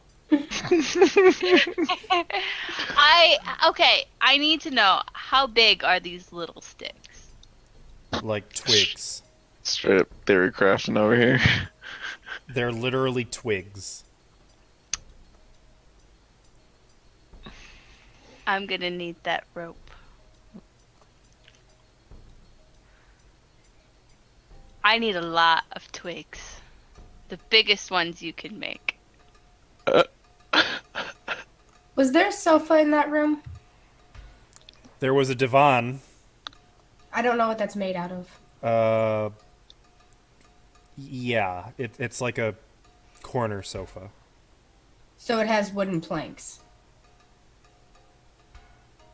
I need to know, how big are these little sticks? Like twigs. Straight up theory crafting over here. They're literally twigs. I'm gonna need that rope. I need a lot of twigs. The biggest ones you can make. Was there a sofa in that room? There was a divan. I don't know what that's made out of. Yeah, it's like a corner sofa. So it has wooden planks.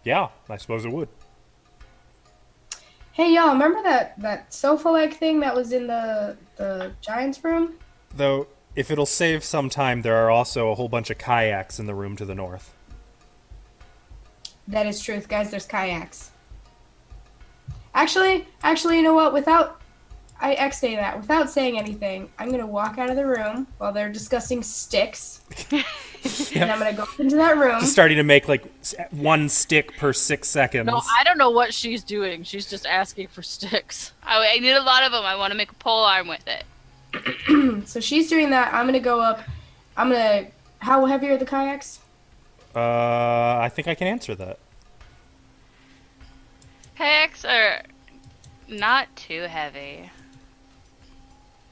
Yeah, I suppose it would. Hey y'all, remember that sofa-like thing that was in the giant's room? Though, if it'll save some time, there are also a whole bunch of kayaks in the room to the north. That is truth, guys. There's kayaks. Actually, you know what? I X-day that. Without saying anything, I'm gonna walk out of the room while they're discussing sticks, and I'm gonna go into that room. Just starting to make like one stick per 6 seconds. No, I don't know what she's doing. She's just asking for sticks. I need a lot of them. I want to make a pole arm with it. So she's doing that. I'm gonna go up. How heavy are the kayaks? I think I can answer that. Kayaks are not too heavy.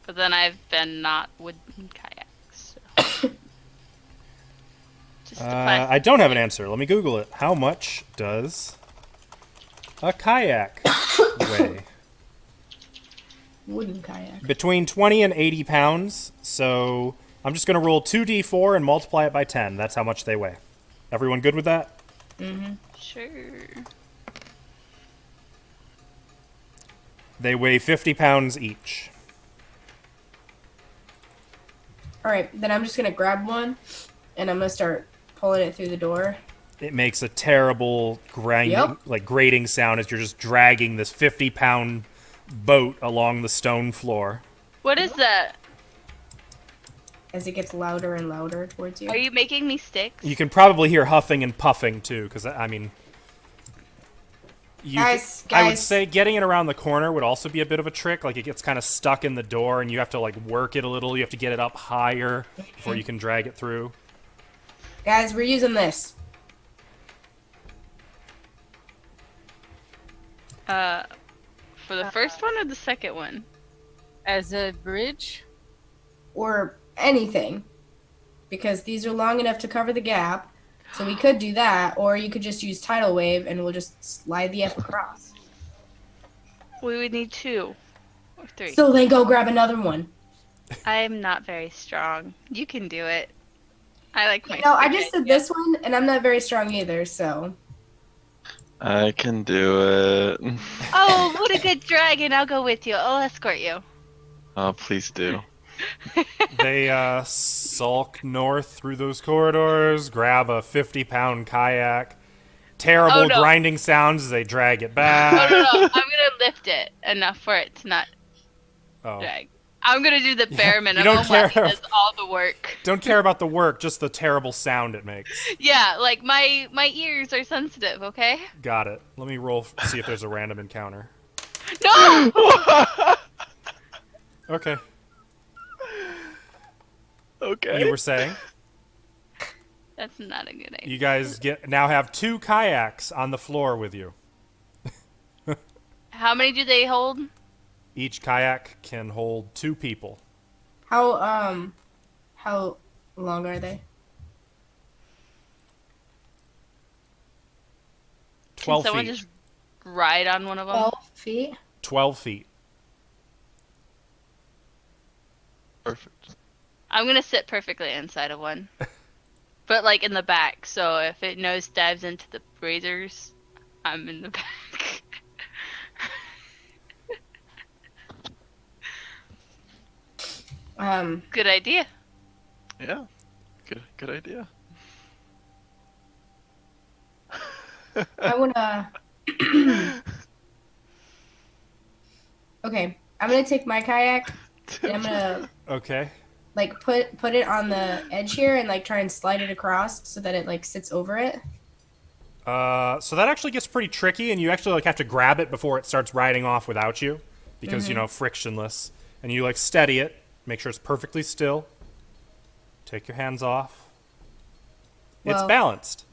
But then I've been not wooden kayaks. So. Just a plastic. I don't have an answer. Let me Google it. How much does a kayak weigh? Wooden kayak. Between 20 and 80 pounds. So I'm just going to roll 2d4 and multiply it by 10. That's how much they weigh. Everyone good with that? Sure. They weigh 50 pounds each. All right, then I'm just gonna grab one, and I'm gonna start pulling it through the door. It makes a terrible grinding, Yep. grating sound as you're just dragging this 50-pound boat along the stone floor. What is that? As it gets louder and louder towards you. Are you making me sticks? You can probably hear huffing and puffing too, because I mean, Guys, I would guys. say getting it around the corner would also be a bit of a trick. Like it gets kind of stuck in the door, and you have to like work it a little. You have to get it up higher before you can drag it through. Guys, we're using this. For the first one or the second one? As a bridge? Or anything. Because these are long enough to cover the gap. So we could do that, or you could just use tidal wave and we'll just slide the F across. We would need 2 or 3. So then go grab another one. I'm not very strong. You can do it. I like my. No, I stick just did idea. this one, and I'm not very strong either, so. I can do it. Oh, what a good dragon! I'll go with you. I'll escort you. Oh, please do. They sulk north through those corridors, grab a 50-pound kayak. Terrible Oh, no. grinding sounds as they drag it Oh back. no, I'm gonna lift it enough for it to not Oh. drag. I'm gonna do the bare You minimum don't while he care. does all the work. Don't care about the work, just the terrible sound it makes. Yeah, like my ears are sensitive. Okay. Got it. Let me roll, see if there's a random encounter. No. Okay. Okay. You were saying? That's not a good idea. You guys now have 2 kayaks on the floor with you. How many do they hold? Each kayak can hold 2 people. How long are they? 12 Can someone feet. just ride on one of them? 12 feet? 12 feet. Perfect. I'm gonna sit perfectly inside of one, but like in the back. So if it nose dives into the razors, I'm in the back. Good idea. Yeah. Good idea. I wanna. Okay, I'm gonna take my kayak and I'm gonna Okay. like put it on the edge here and like try and slide it across so that it like sits over it. So that actually gets pretty tricky, and you actually like have to grab it before it starts riding off without you, because you know, frictionless. And you like steady it, make sure it's perfectly still. Take your hands off. It's Well- balanced.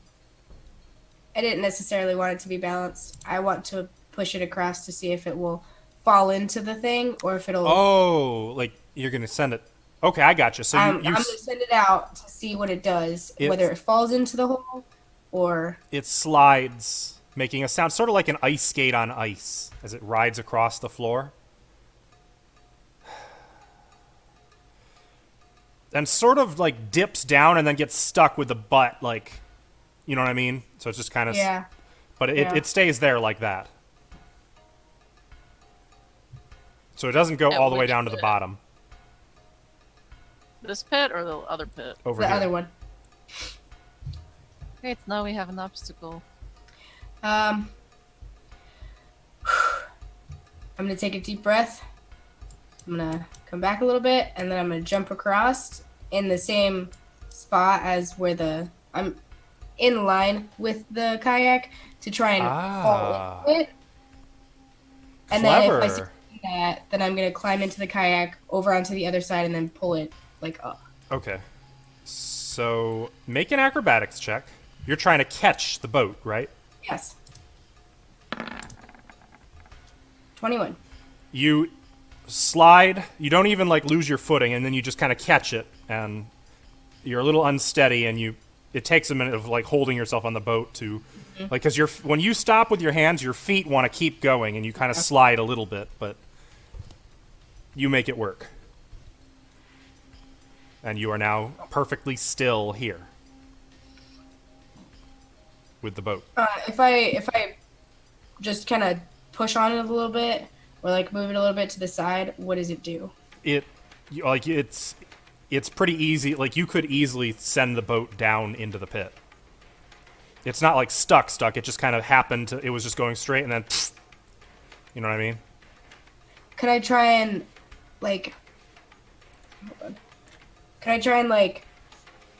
I didn't necessarily want it to be balanced. I want to push it across to see if it will fall into the thing or if it'll. Oh, like you're gonna send it Okay, I gotcha. So I'm gonna send it out to see what it does, whether it falls into the hole or it slides, making a sound sort of like an ice skate on ice as it rides across the floor. And sort of like dips down and then gets stuck with the butt, like, you know what I mean? So it's just kind of, yeah. but yeah. it stays there like that. So it doesn't go At all the way which down to the pit? bottom. This pit or the other pit? Over The here. other one. Great, now we have an obstacle. I'm gonna take a deep breath. I'm gonna come back a little bit, and then I'm gonna jump across in the same spot as where I'm in line with the kayak to try and fall into it. And then if I Clever. succeed in that, then I'm gonna climb into the kayak over onto the other side and then pull it like up. Okay. So make an acrobatics check. You're trying to catch the boat, right? Yes. 21. You slide, you don't even like lose your footing, and then you just kind of catch it, and you're a little unsteady, and it takes a minute of like holding yourself on the boat to like, because when you stop with your hands, your feet want to keep going, and you kind of slide a little bit, but you make it work. And you are now perfectly still here with the boat. If I just kind of push on it a little bit or like move it a little bit to the side, what does it do? It's pretty easy. Like, you could easily send the boat down into the pit. It's not like stuck. It just kind of happened to, it was just going straight and then, you know what I mean? Could I try and like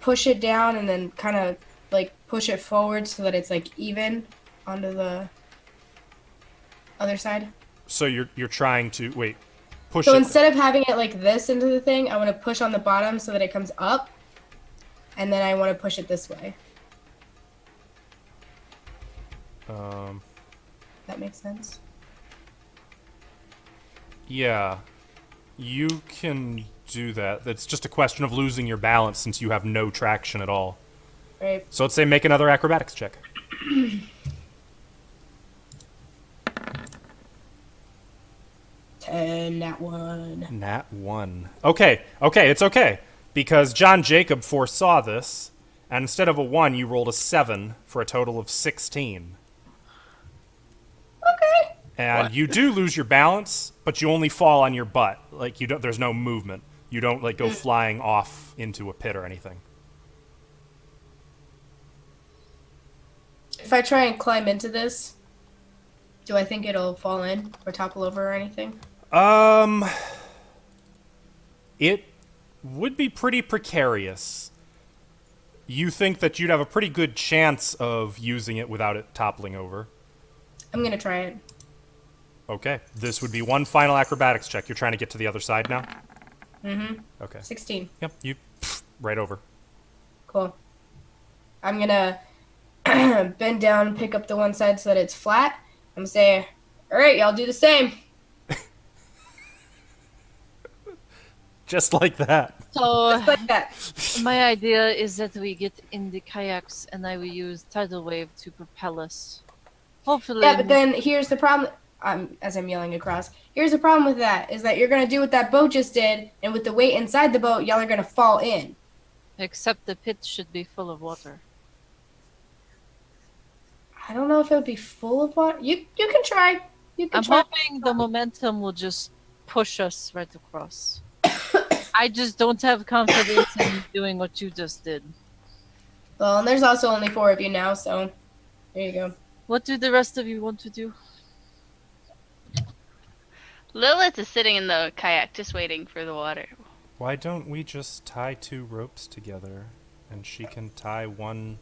push it down and then kind of like push it forward so that it's like even onto the other side? So you're trying to push So it. instead of having it like this into the thing, I want to push on the bottom so that it comes up, and then I want to push it this way. That makes sense. Yeah, you can do that. It's just a question of losing your balance since you have no traction at all. Right. So let's say make another acrobatics check. Nat 1. Nat 1. Okay, it's okay. Because John Jacob foresaw this, and instead of a 1, you rolled a 7 for a total of 16. Okay. And you do lose your balance, but you only fall on your butt. Like, there's no movement. You don't like go flying off into a pit or anything. If I try and climb into this, do I think it'll fall in or topple over or anything? It would be pretty precarious. You think that you'd have a pretty good chance of using it without it toppling over. I'm gonna try it. Okay, this would be one final acrobatics check. You're trying to get to the other side now? Mm-hmm. Okay. 16. Yep, right over. Cool. I'm gonna bend down, pick up the one side so that it's flat. I'm gonna say, all right, y'all do the same. Just like that. So, Just like that. my idea is that we get in the kayaks and I will use tidal wave to propel us. Hopefully. Yeah, but then here's the problem. As I'm yelling across, here's the problem with that, is that you're gonna do what that boat just did, and with the weight inside the boat, y'all are gonna fall in. Except the pit should be full of water. I don't know if it would be full of water. You can try. You can I'm try. hoping the momentum will just push us right across. I just don't have confidence in doing what you just did. Well, and there's also only 4 of you now, so there you go. What do the rest of you want to do? Lilith is sitting in the kayak just waiting for the water. Why don't we just tie 2 ropes together, and she can tie one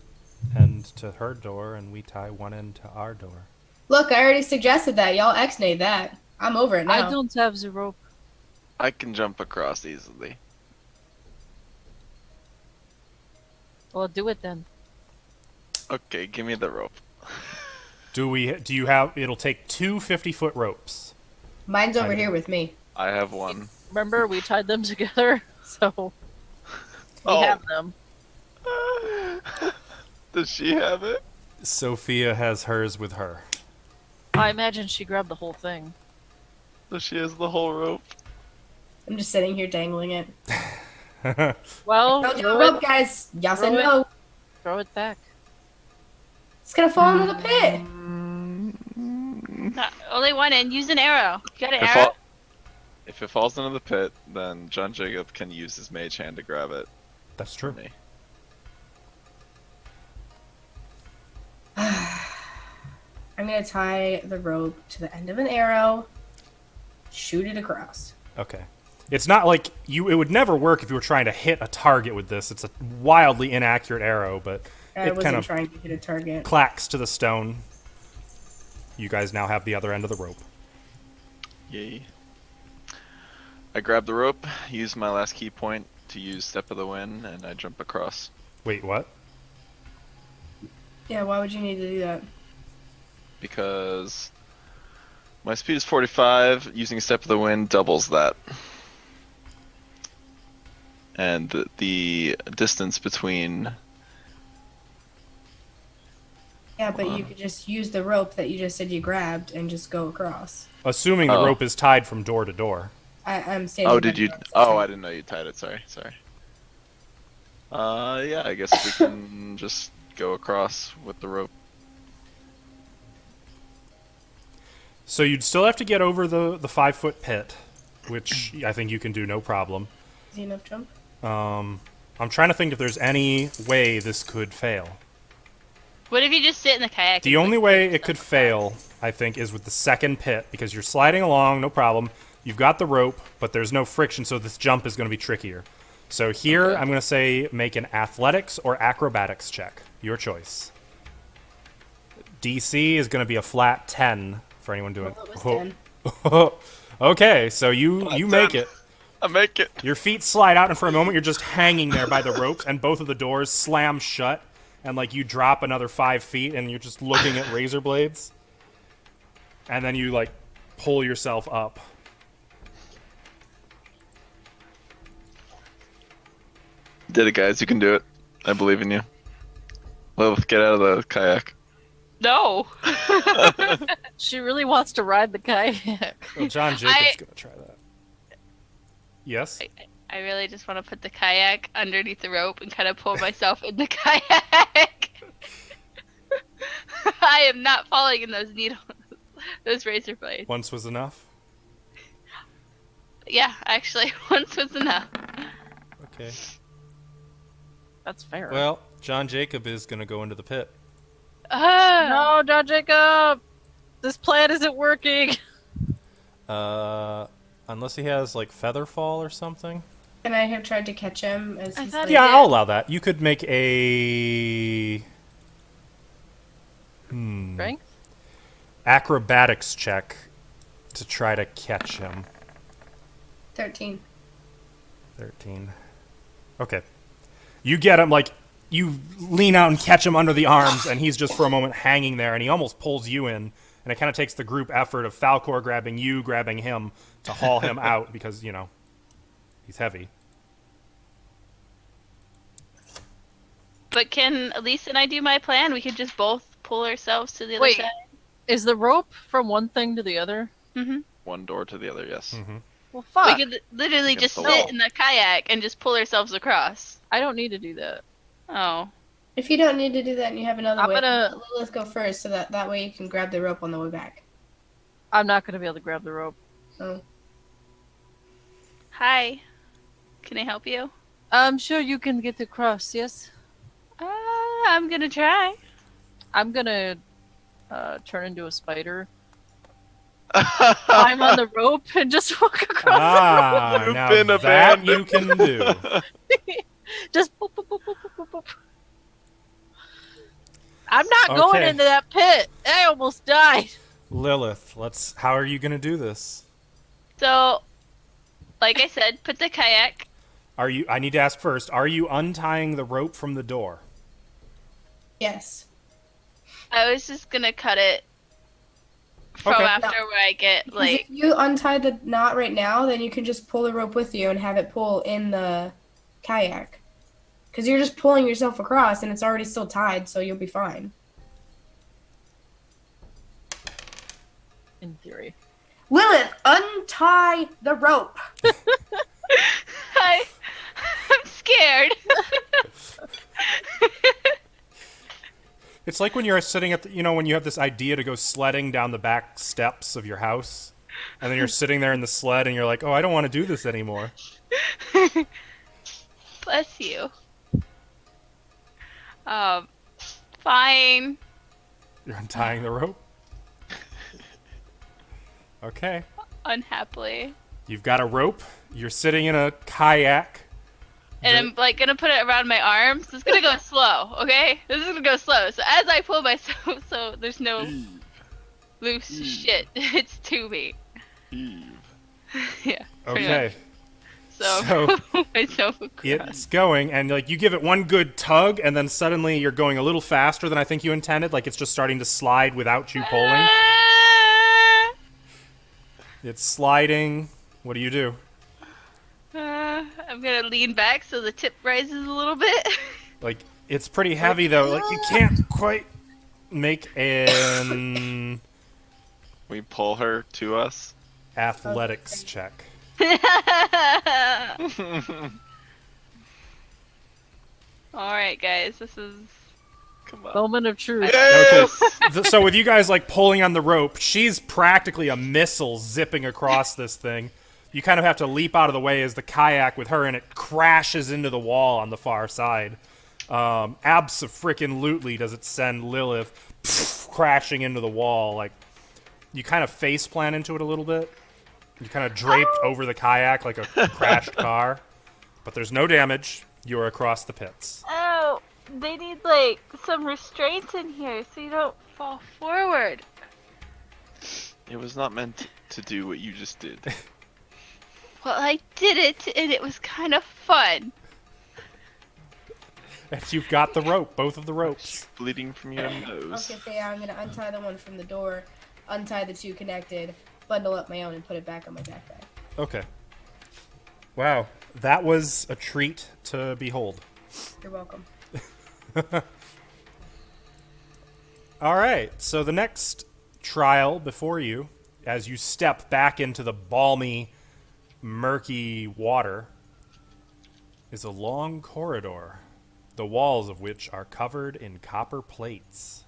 end to her door, and we tie one end to our door? Look, I already suggested that. Y'all ex-nayed that. I'm over it now. I don't have the rope. I can jump across easily. Well, do it then. Okay, give me the rope. Do you have, it'll take 2 50-foot ropes. Mine's over here with me. I have one. Remember, we tied them together? So we Oh. have them. Does she have it? Sophia has hers with her. I imagine she grabbed the whole thing. So she has the whole rope. I'm just sitting here dangling it. Well, Don't throw rope, it, guys. Y'all said throw it. no. throw it back. It's gonna fall into the pit. Only one, and use an arrow. You got an If, arrow? if it falls into the pit, then John Jacob can use his mage hand to grab it. That's For true. me. I'm gonna tie the rope to the end of an arrow, shoot it across. Okay. It's not like it would never work if you were trying to hit a target with this. It's a wildly inaccurate arrow, but I it wasn't kind of trying to hit a target. clacks to the stone. You guys now have the other end of the rope. Yay. I grab the rope, use my last key point to use Step of the Wind, and I jump across. Wait, what? Yeah, why would you need to do that? Because my speed is 45, using Step of the Wind doubles that. And the distance between... Yeah, but you could just use the rope that you just said you grabbed and just go across. Assuming the Oh. rope is tied from door to door. I'm standing. Oh, by did the you? rope, so Oh, I- I didn't know you tied it. Sorry. Yeah, I guess we can just go across with the rope. So you'd still have to get over the 5-foot pit, which I think you can do no problem. Easy enough jump. I'm trying to think if there's any way this could fail. What if you just sit in the kayak? The and, only like, way push it could stuff fail, across? I think, is with the second pit, because you're sliding along, no problem. You've got the rope, but there's no friction, so this jump is going to be trickier. So here, I'm going to say make an athletics or acrobatics check. Your choice. DC is going to be a flat 10 for anyone doing Well, it was 10. Okay, so you make it. I make it. Your feet slide out, and for a moment, you're just hanging there by the ropes, and both of the doors slam shut, and like you drop another 5 feet, and you're just looking at razor blades, and then you like pull yourself up. Did it, guys. You can do it. I believe in you. Lilith, get out of the kayak. No. She really wants to ride the kayak. Well, John Jacob's gonna try that. Yes. I really just want to put the kayak underneath the rope and kind of pull myself in the kayak. I am not falling in those needles, those razor blades. Once was enough. Yeah, actually, once was enough. Okay. That's fair. Well, John Jacob is gonna go into the pit. No, John Jacob! This plan isn't working! Unless he has like feather fall or something. And I have tried to catch him as I he's thought like, he Yeah, did. I'll allow that. You could make a Strength? acrobatics check to try to catch him. 13. 13. Okay. You get him, like, you lean out and catch him under the arms, and he's just for a moment hanging there, and he almost pulls you in, and it kind of takes the group effort of Falcor grabbing you, grabbing him, to haul him out, because, you know, he's heavy. But can Elise and I do my plan? We could just both pull ourselves to the other Wait. side. Is the rope from one thing to the other? Mm-hmm. One door to the other, yes. Well, We fuck. could literally You can just pull sit it. in the kayak and just pull ourselves across. I don't need to do that. Oh. If you don't need to do that and you have another I'm way, gonna- let Lilith go first so that way you can grab the rope on the way back. I'm not gonna be able to grab the rope. Oh. Hi. Can I help you? I'm sure you can get across, yes? I'm gonna try. I'm gonna turn into a spider, climb on the rope, and just walk across. Ah, You've now been that abandoned. you can do. Just boop, boop, boop, boop, boop, boop, boop. I'm not going Okay. into that pit. I almost died. Lilith, how are you going to do this? So, like I said, put the kayak. I need to ask first, are you untying the rope from the door? Yes. I was just gonna cut it from Okay. after where I get Because like. if you untie the knot right now, then you can just pull the rope with you and have it pull in the kayak. Because you're just pulling yourself across and it's already still tied, so you'll be fine. In theory. Lilith, untie the rope. I'm scared. It's like when you're sitting at the, when you have this idea to go sledding down the back steps of your house, and then you're sitting there in the sled and you're like, oh, I don't want to do this anymore. Bless you. Fine. You're untying the rope? Okay. Unhappily. You've got a rope. You're sitting in a kayak. And I'm like gonna put it around my arms. It's gonna go slow, okay? This is gonna go slow. So as I pull myself, so there's no loose shit. It's to me. Yeah. pretty Okay. much. So, So, pull myself across. It's going, and like you give it one good tug, and then suddenly you're going a little faster than I think you intended. Like it's just starting to slide without you pulling. Ah! It's sliding. What do you do? I'm gonna lean back so the tip rises a little bit. Like it's pretty heavy though. Like you can't quite make an We pull her to us. athletics check. Alright, guys, this is. Come on. Moment of truth. Yes! So with you guys like pulling on the rope, she's practically a missile zipping across this thing. You kind of have to leap out of the way as the kayak with her in it crashes into the wall on the far side. Abso-freaking-lutely does it send Lilith crashing into the wall. Like you kind of face plant into it a little bit. You kind of draped over the kayak like a crashed car, but there's no damage. You are across the pits. Oh, they need like some restraints in here so you don't fall forward. It was not meant to do what you just did. Well, I did it, and it was kind of fun. And you've got the rope, both of the ropes. Bleeding from your nose. Okay, so yeah, I'm gonna untie the one from the door, untie the two connected, bundle up my own, and put it back on my backpack. Okay. Wow, that was a treat to behold. You're welcome. All right, so the next trial before you, as you step back into the balmy, murky water, is a long corridor, the walls of which are covered in copper plates.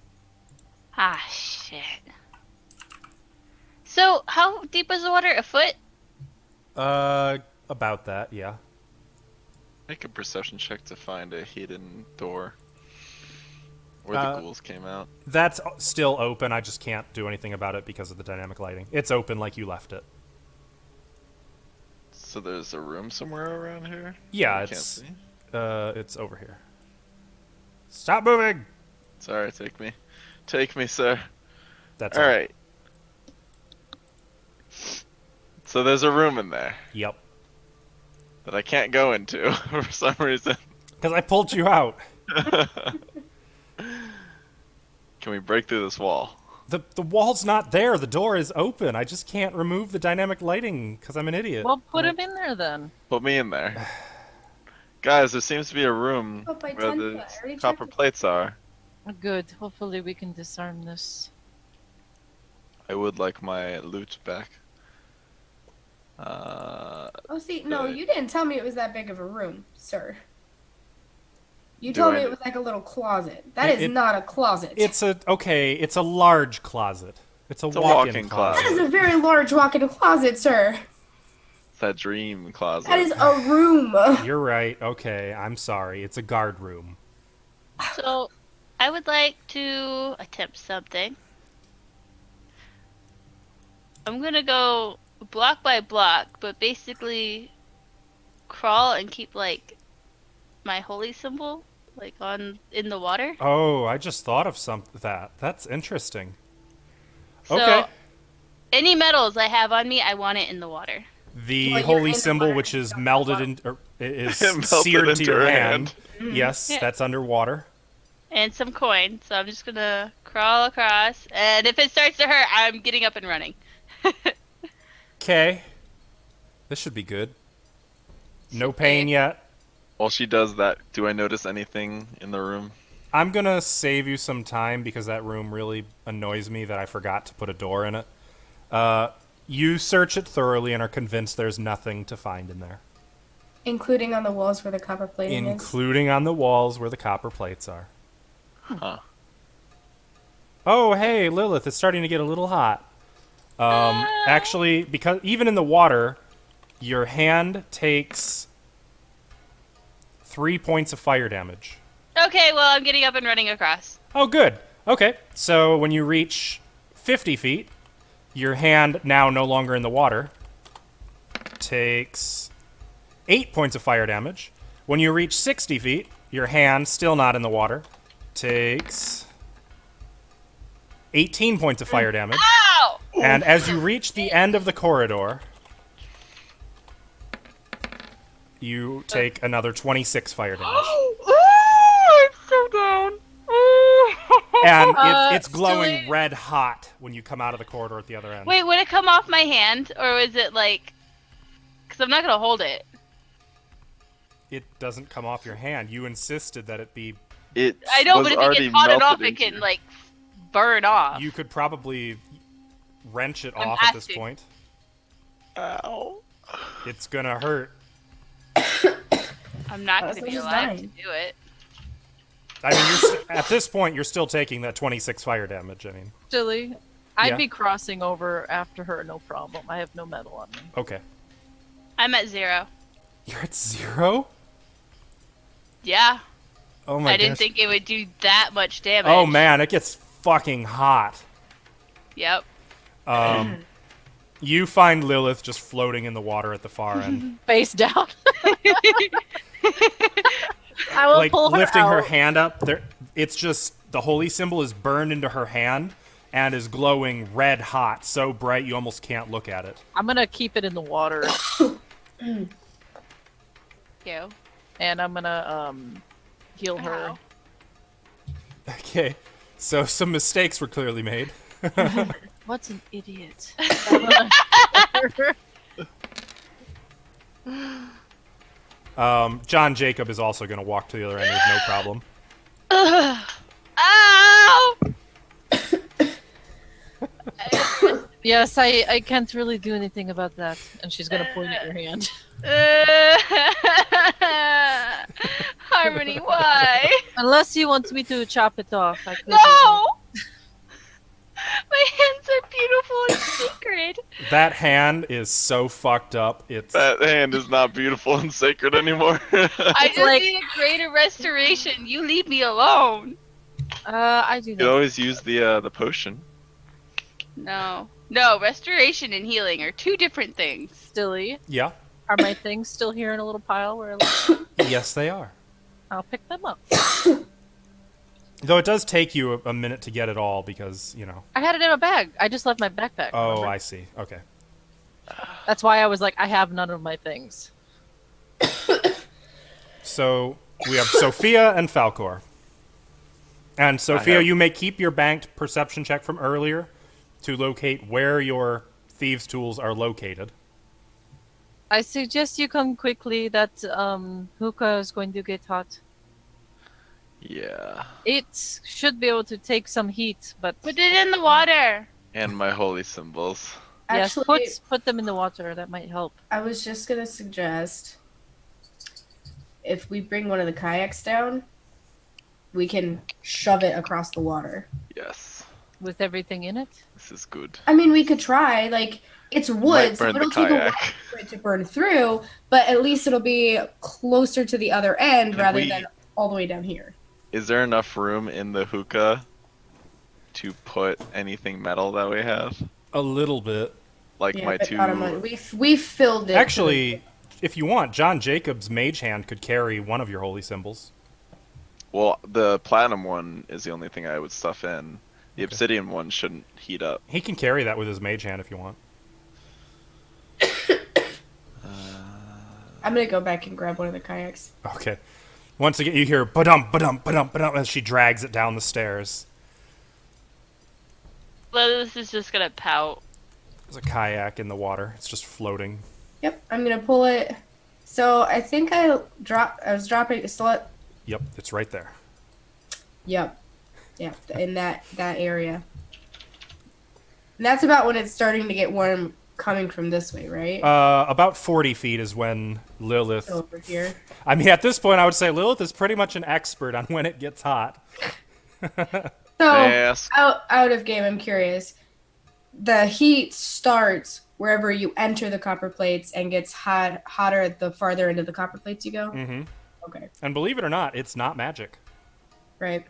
Ah, shit. So, how deep is the water? A foot? About that, yeah. Make a perception check to find a hidden door. Where the ghouls came out. That's still open, I just can't do anything about it because of the dynamic lighting. It's open like you left it. So there's a room somewhere around here? Yeah, I can't it's see. it's over here. Stop moving! Sorry, take me. Take me, sir. That's all. Alright. So there's a room in there Yep. that I can't go into for some reason. Because I pulled you out. Can we break through this wall? The wall's not there. The door is open. I just can't remove the dynamic lighting because I'm an idiot. Well, put him in there then. Put me in there. Guys, there seems to be a room Oh, by where 10 the foot. I already copper checked it. plates are. Good. Hopefully we can disarm this. I would like my loot back. Oh, see, no, the- you didn't tell me it was that big of a room, sir. You Do told I- me it was like a little closet. That is It- not a closet. It's a large closet. It's a It's a walk-in walk-in closet. That is a very large walk-in closet, sir. It's that dream closet. That is a room. You're right. Okay, I'm sorry. It's a guard room. So, I would like to attempt something. I'm gonna go block by block, but basically crawl and keep like my holy symbol like in the water. Oh, I just thought of that. That's interesting. So, Okay. any metals I have on me, I want it in the water. The Well, you're holy in the symbol, water which and is you don't melded have in, or is Melted seared to into your her hand. hand. Yes, Yeah. that's underwater. and some coin. So I'm just gonna crawl across, and if it starts to hurt, I'm getting up and running. Okay. This should be good. No pain yet. While she does that, do I notice anything in the room? I'm gonna save you some time because that room really annoys me that I forgot to put a door in it. You search it thoroughly and are convinced there's nothing to find in there. Including on the walls where the copper plating is. Including on the walls where the copper plates are. Huh. Oh, hey, Lilith, it's starting to get a little hot. Actually, because even in the water, your hand takes 3 points of fire damage. Okay, well, I'm getting up and running across. Oh, good. Okay, so when you reach 50 feet, your hand, now no longer in the water, takes 8 points of fire damage. When you reach 60 feet, your hand, still not in the water, takes 18 points of fire damage. Ow! And as you reach the end of the corridor, you take another 26 fire damage. I'm so down. And it's glowing Silly. red hot when you come out of the corridor at the other end. Wait, would it come off my hand, or was it like? Because I'm not gonna hold it. It doesn't come off your hand. You insisted that it be... It I know, was but if it already gets hot enough, melted it into can you. like burn off. You could probably wrench it I'm off at this asking. point. Ow. It's gonna hurt. I'm not Oh, gonna so be he's alive dying. to do it. I mean, you're at this point, you're still taking that 26 fire damage. I mean, Silly. I'd Yeah. be crossing over after her, no problem. I have no metal on me. okay. I'm at 0. You're at 0? Yeah, Oh my I didn't gosh. think it would do that much damage. Oh man, it gets fucking hot. Yep. You find Lilith just floating in the water at the far end. Face down. I will Like pull her lifting out. her hand up. There, it's just the holy symbol is burned into her hand and is glowing red hot, so bright you almost can't look at it. I'm gonna keep it in the water, You. and I'm gonna heal her. Ow. Okay, so some mistakes were clearly made. What's an idiot? John Jacob is also going to walk to the other end with no problem. Ow! Yes, I can't really do anything about that. And she's gonna point at your hand. Harmony, why? Unless you want me to chop it off. I could. No! My hands are beautiful and sacred. That hand is so fucked up. It's That hand is not beautiful and sacred anymore. I just like- need a greater restoration. You leave me alone. I do You that. could always use the potion. No. No, restoration and healing are two different things. Stilly. yeah. Are my things still here in a little pile where I left them? Yes, they are. I'll pick them up. Though it does take you a minute to get it all because I had it in a bag. I just left my backpack. Oh, remember? I see. Okay. That's why I was like, I have none of my things. So we have Sophia and Falcor. And Sophia, have- you may keep your banked perception check from earlier to locate where your thieves' tools are located. I suggest you come quickly. That hookah is going to get hot. Yeah. It should be able to take some heat, but Put it in the water. And my holy symbols. yes, Actually, put them in the water. That might help. I was just gonna suggest if we bring one of the kayaks down, we can shove it across the water. Yes. With everything in it. This is good. I mean, we could try. Like, it's Might wood, so burn the it'll take a while kayak. for it to burn through, but at least it'll be closer to the other end Can rather we- than all the way down here. Is there enough room in the hookah to put anything metal that we have? A little bit. Like Yeah, my but two. not a mon- we filled it. Actually, if you want, John Jacob's mage hand could carry one of your holy symbols. Well, the platinum one is the only thing I would stuff in. The Okay. obsidian one shouldn't heat up. He can carry that with his mage hand if you want. I'm gonna go back and grab one of the kayaks. Okay. Once again, you hear ba-dum, ba-dum, ba-dum, ba-dum as she drags it down the stairs. Lilith is just gonna pout. There's a kayak in the water. It's just floating. Yep, I'm gonna pull it. So I think I was dropping. Yep, it's right there. Yep. Yeah, in that area. And that's about when it's starting to get warm coming from this way, right? About 40 feet is when Lilith... Over here. I mean, at this point, I would say Lilith is pretty much an expert on when it gets hot. So, Yes. out of game, I'm curious. The heat starts wherever you enter the copper plates and gets hotter at the farther end of the copper plates you go? Mm-hmm. Okay, And believe it or not, it's not magic. right.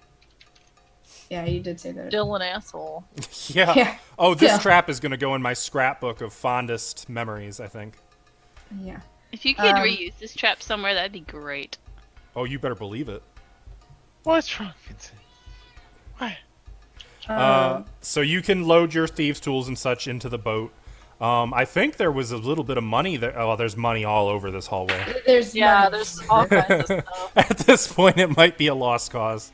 Yeah, you did say that. Still an asshole. Yeah. Yeah. Oh, this Yeah. trap is going to go in my scrapbook of fondest memories, I think. Yeah. If you could reuse this trap somewhere, that'd be great. Oh, you better believe it. What's wrong, Vincent? Why? So you can load your thieves' tools and such into the boat. I think there was a little bit of money there. Oh, there's money all over this hallway. There's Yeah, money. there's all kinds of stuff. At this point, it might be a lost cause.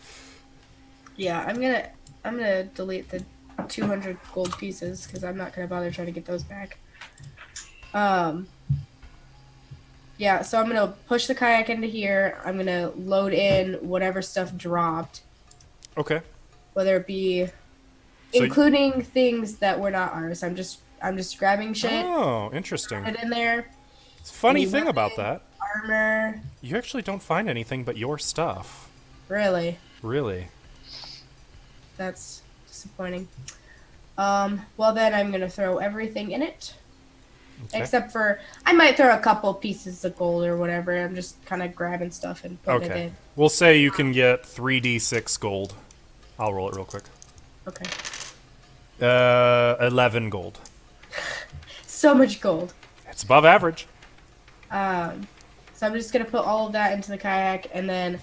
Yeah, I'm gonna delete the 200 gold pieces because I'm not gonna bother trying to get those back. Yeah, so I'm gonna push the kayak into here. I'm gonna load in whatever stuff dropped, Okay. whether it be So- including things that were not ours. I'm just grabbing shit, Oh, interesting. put it in there. It's a funny Any thing about weapon? that. Armor, You actually don't find anything but your stuff. really. Really. That's disappointing. Well then I'm gonna throw everything in it. Okay. Except for, I might throw a couple pieces of gold or whatever. I'm just kind of grabbing stuff and putting it Okay. in. We'll say you can get 3d6 gold. I'll roll it real quick. Okay. 11 gold. So much gold. It's above average. So I'm just gonna put all of that into the kayak, and then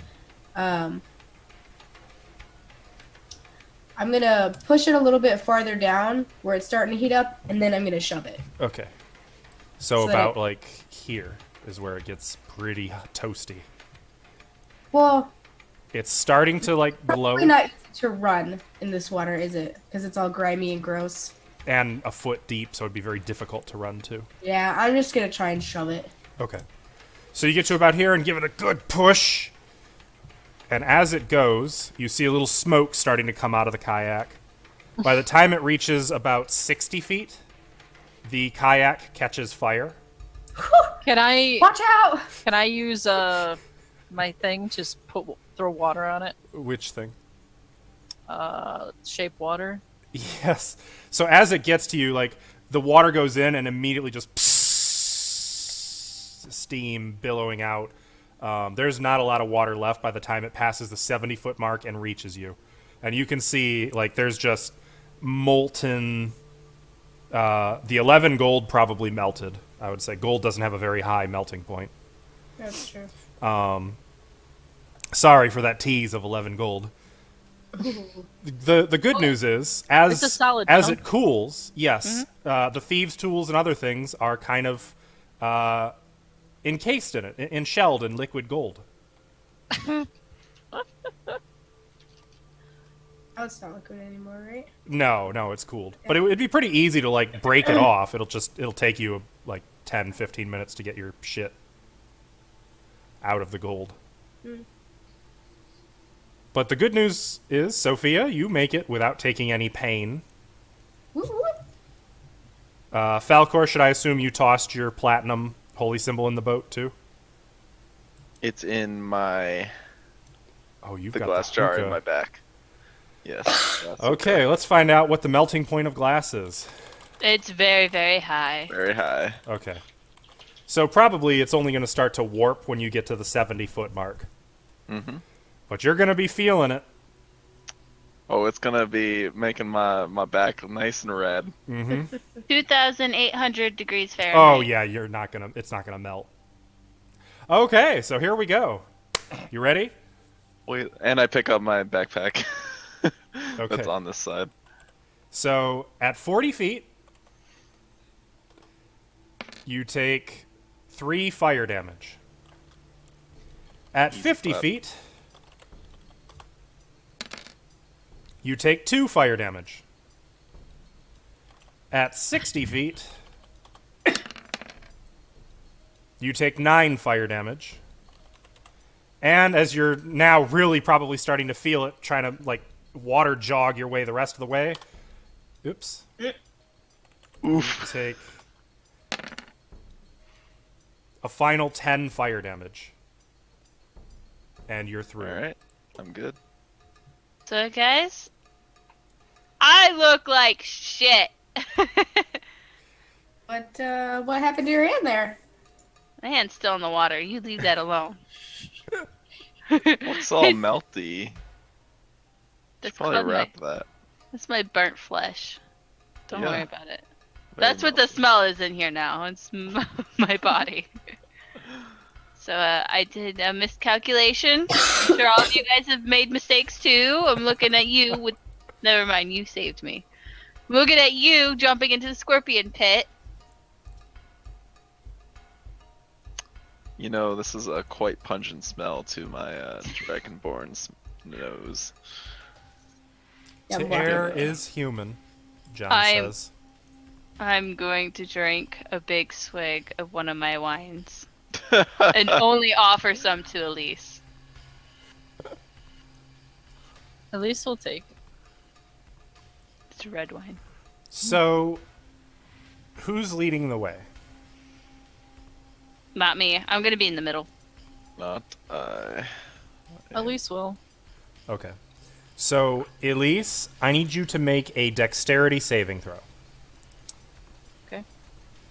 I'm gonna push it a little bit farther down where it's starting to heat up, and then I'm gonna shove it. Okay. So So that about like here is where it gets pretty toasty. Well, It's starting to like glow, probably not easy to run in this water, is it? Because it's all grimy and gross. and a foot deep, so it'd be very difficult to run to. Yeah, I'm just gonna try and shove it. Okay. So you get to about here and give it a good push. And as it goes, you see a little smoke starting to come out of the kayak. By the time it reaches about 60 feet, the kayak catches fire. Can I Watch out! use my thing to just throw water on it? Which thing? Shape water. Yes. So as it gets to you, like, the water goes in and immediately just steam billowing out. There's not a lot of water left by the time it passes the 70-foot mark and reaches you. And you can see, like, there's just molten... the 11 gold probably melted, I would say. Gold doesn't have a very high melting point. That's true. Sorry for that tease of 11 gold. The good news is, It's a solid as chunk. it cools, yes, the thieves' tools and other things are kind of encased in it, enshelled in liquid gold. Oh, it's not liquid anymore, right? No, it's cooled. But it'd be pretty easy to, like, break it off. It'll take you, like, 10, 15 minutes to get your shit out of the gold. But the good news is, Sophia, you make it without taking any pain. Whoop, whoop. Falcor, should I assume you tossed your platinum holy symbol in the boat, too? It's in my Oh, you've the got glass the jar in hookah. my back. Yes. that's Okay, let's find out what the melting point of glass is. It's very, very high. Very high. Okay. So probably it's only going to start to warp when you get to the 70-foot mark. Mm-hmm. But you're going to be feeling it. Oh, it's gonna be making my back nice and red. Mm-hmm. 2,800 degrees Fahrenheit. Oh, yeah, it's not going to melt. Okay, so here we go. You ready? Wait, and I pick up my backpack. Okay. That's on this side. So at 40 feet, you take 3 fire damage. At Easy 50 clap. feet, you take 2 fire damage. At 60 feet, you take 9 fire damage. And as you're now really probably starting to feel it, trying to, like, water jog your way the rest of the way, oops, Oof. take a final 10 fire damage. And you're through. Alright, I'm good. So, guys, I look like shit. What happened to your hand there? My hand's still in the water. You leave that alone. It's all melty. That's Probably called wrap that. that's my burnt flesh. Don't Yeah. worry about it. Very That's what the melty. smell is in here now. It's my body. So I did a miscalculation. I'm sure all of you guys have made mistakes too. I'm looking at you with. Never mind, you saved me. I'm looking at you jumping into the scorpion pit. You know, this is a quite pungent smell to my dragonborn's nose. Yeah, To I'm err walking. is human, John I'm- says. I'm going to drink a big swig of one of my wines and only offer some to Elise. At least we'll take it. It's red wine. So, who's leading the way? Not me. I'm gonna be in the middle. Not At least we'll. Okay. So, Elise, I need you to make a dexterity saving throw,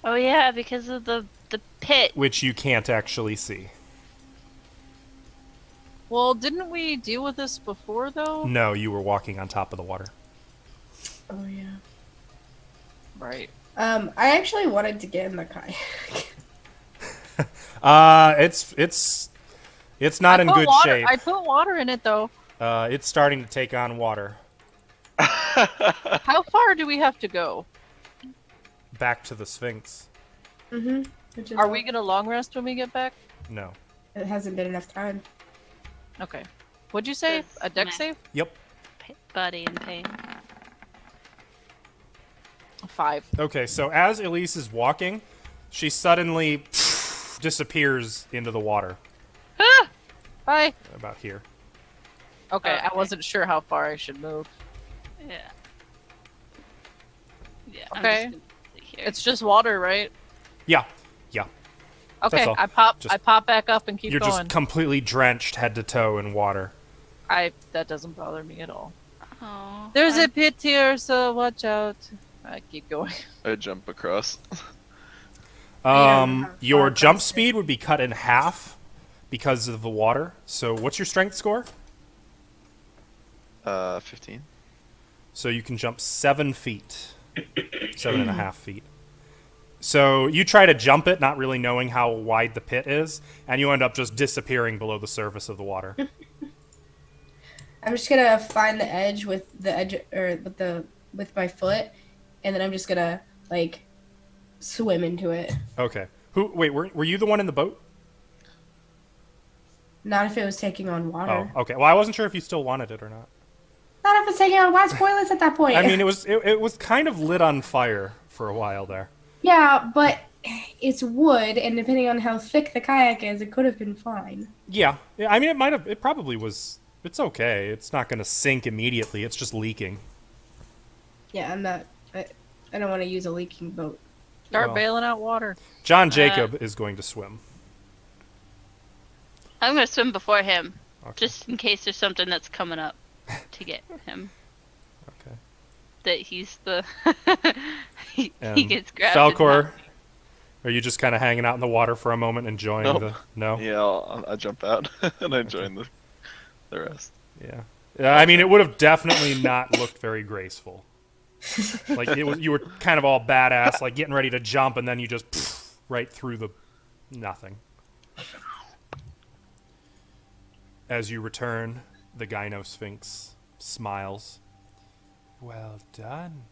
Oh yeah, because of the pit. which you can't actually see. Well, didn't we deal with this before though? No, you were walking on top of the water. Oh yeah. Right. I actually wanted to get in the kayak. It's not in good shape. I put water in it though. It's starting to take on water. How far do we have to go? Back to the Sphinx. Which is Are we gonna long rest when we get back? No. It hasn't been enough time. Okay. What'd you say? That's A deck my- save? Yep. Body in pain. 5. Okay, so as Elise is walking, she suddenly disappears into the water. Ah! Bye. About here. Okay, I Okay. wasn't sure how far I should move. Yeah. Yeah. Okay. I'm just gonna sit here. It's just water, right? Yeah. Okay, all. I pop Just- back up and keep You're going. just completely drenched head to toe in water. That doesn't bother me at all. Aw, There's a I'm- pit here, so watch out. I keep going. I jump across. Your jump speed would be cut in half because of the water. So what's your strength score? 15. So you can jump 7 feet. 7.5 feet. So you try to jump it, not really knowing how wide the pit is, and you end up just disappearing below the surface of the water. I'm just gonna find the edge with my foot, and then I'm just gonna like swim into it. Okay. Wait, were you the one in the boat? Not if it was taking on water. Oh, okay. Well, I wasn't sure if you still wanted it or not. Not if it's taking on water. Spoilers at that point. I mean, it was kind of lit on fire for a while there. yeah, but it's wood, and depending on how thick the kayak is, it could have been fine. Yeah. I mean, it probably was. It's okay. It's not going to sink immediately. It's just leaking. Yeah, I'm not. I don't want to use a leaking boat. Start Well. bailing out water. John Jacob is going to swim. I'm gonna swim before him, Okay. just in case there's something that's coming up to get him. Okay. That he's the he And gets grabbed. and Falcor, held. are you just kind of hanging out in the water for a moment, enjoying Nope. the? No. Yeah, I'll jump out and I join the rest. Yeah. I mean, it would have definitely not looked very graceful. Like you were kind of all badass, like getting ready to jump, and then you just right through the nothing. As you return, the Gyno Sphinx smiles. Well done.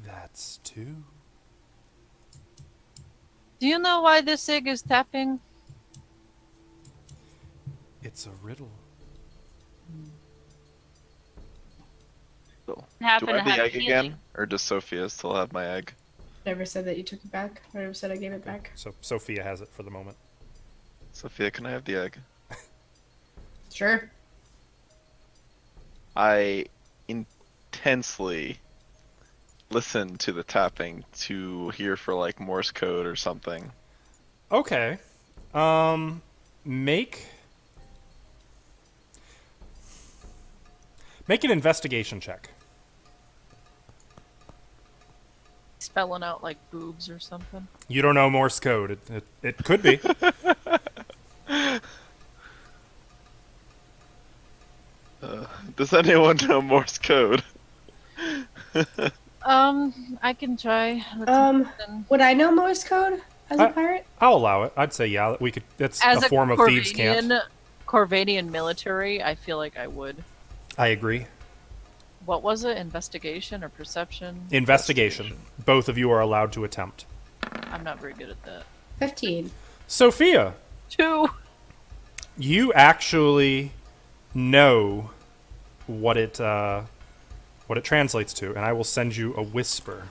That's 2. Do you know why this egg is tapping? It's a riddle. So, Happen do I to have the have egg healing. again, or does Sophia still have my egg? Never said that you took it back. I never said I gave it back. So Sophia has it for the moment. Sophia, can I have the egg? Sure. I intensely listen to the tapping to hear for like Morse code or something. Okay. Make an investigation check. Spelling out like boobs or something. You don't know Morse code. It could be. Does anyone know Morse code? I can try. Would I know Morse code as a pirate? I'll allow it. I'd say yeah. We could. It's As a form of thieves' cant. Corvanian military, I feel like I would. I agree. What was it? Investigation or perception? Investigation. Both of you are allowed to attempt. I'm not very good at that. 15. Sophia, 2. you actually know what it translates to, and I will send you a whisper.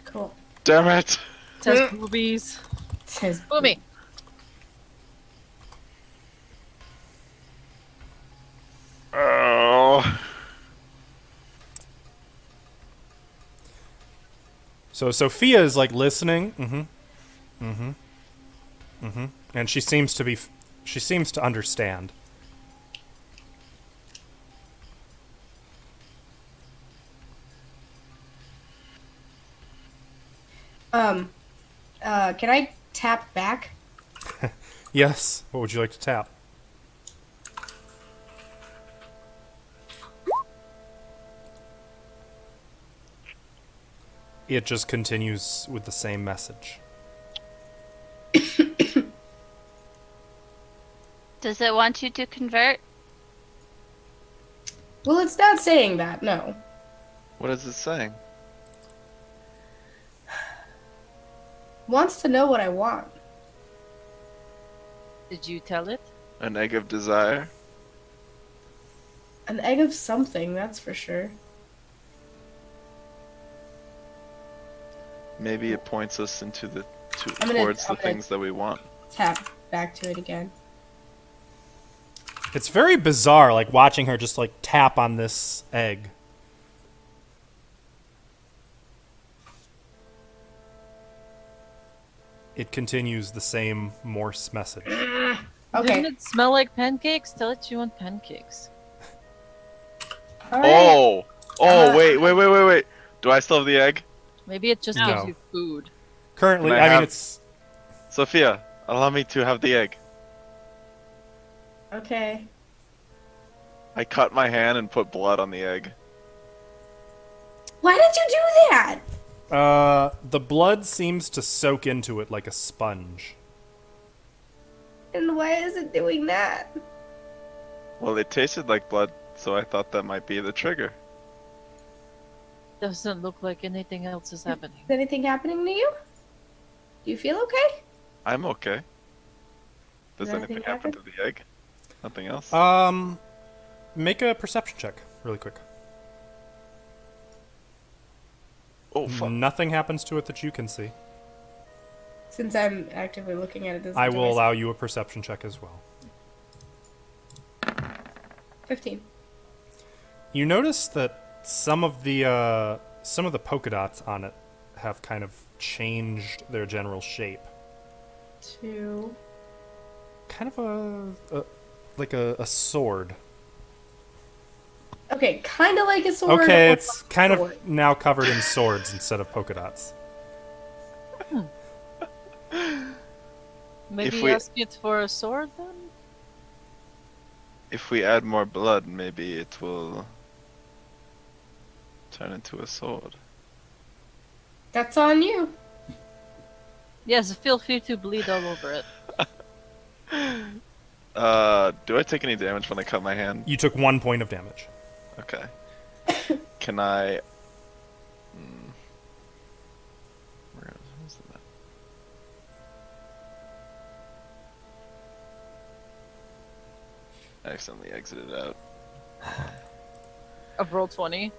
Cool. Damn it! Says boobies. Says Boomy. Oh. So Sophia is like listening, and she seems to understand. Can I tap back? Yes. What would you like to tap? It just continues with the same message. Does it want you to convert? Well, it's not saying that, no. What is it saying? Wants to know what I want. Did you tell it? An egg of desire? An egg of something, that's for sure. Maybe it points us into the I'm gonna- towards I'm the gonna- things that we want. Tap back to it again. It's very bizarre, like watching her just like tap on this egg. It continues the same Morse message. Okay. Didn't it smell like pancakes? Tell it you want pancakes. All right. Oh! Oh, Uh, wait. Do I still have the egg? Maybe it just No. gives you food. Currently, Can I mean, have- it's Sophia, allow me to have the egg. Okay. I cut my hand and put blood on the egg. Why did you do that? the blood seems to soak into it like a sponge. And why is it doing that? Well, it tasted like blood, so I thought that might be the trigger. Doesn't look like anything else is happening. Is anything happening to you? Do you feel okay? I'm okay. Does Does anything anything happen to the egg? Nothing else? Make a perception check, really quick. Oh, fuck. Nothing happens to it that you can see. Since I'm actively looking at it, I will allow you a perception check as well. 15. You notice that some of the polka dots on it have kind of changed their general shape. 2. Kind of like a sword. Okay, kind of like a sword. Okay, or it's like a kind sword. of now covered in swords instead of polka dots. Maybe If we- ask it for a sword then? If we add more blood, maybe it will turn into a sword. That's on you. Yes, feel free to bleed all over it. Do I take any damage when I cut my hand? You took 1 point of damage. Okay. Can I... where's the map? accidentally exited out. Of roll 20.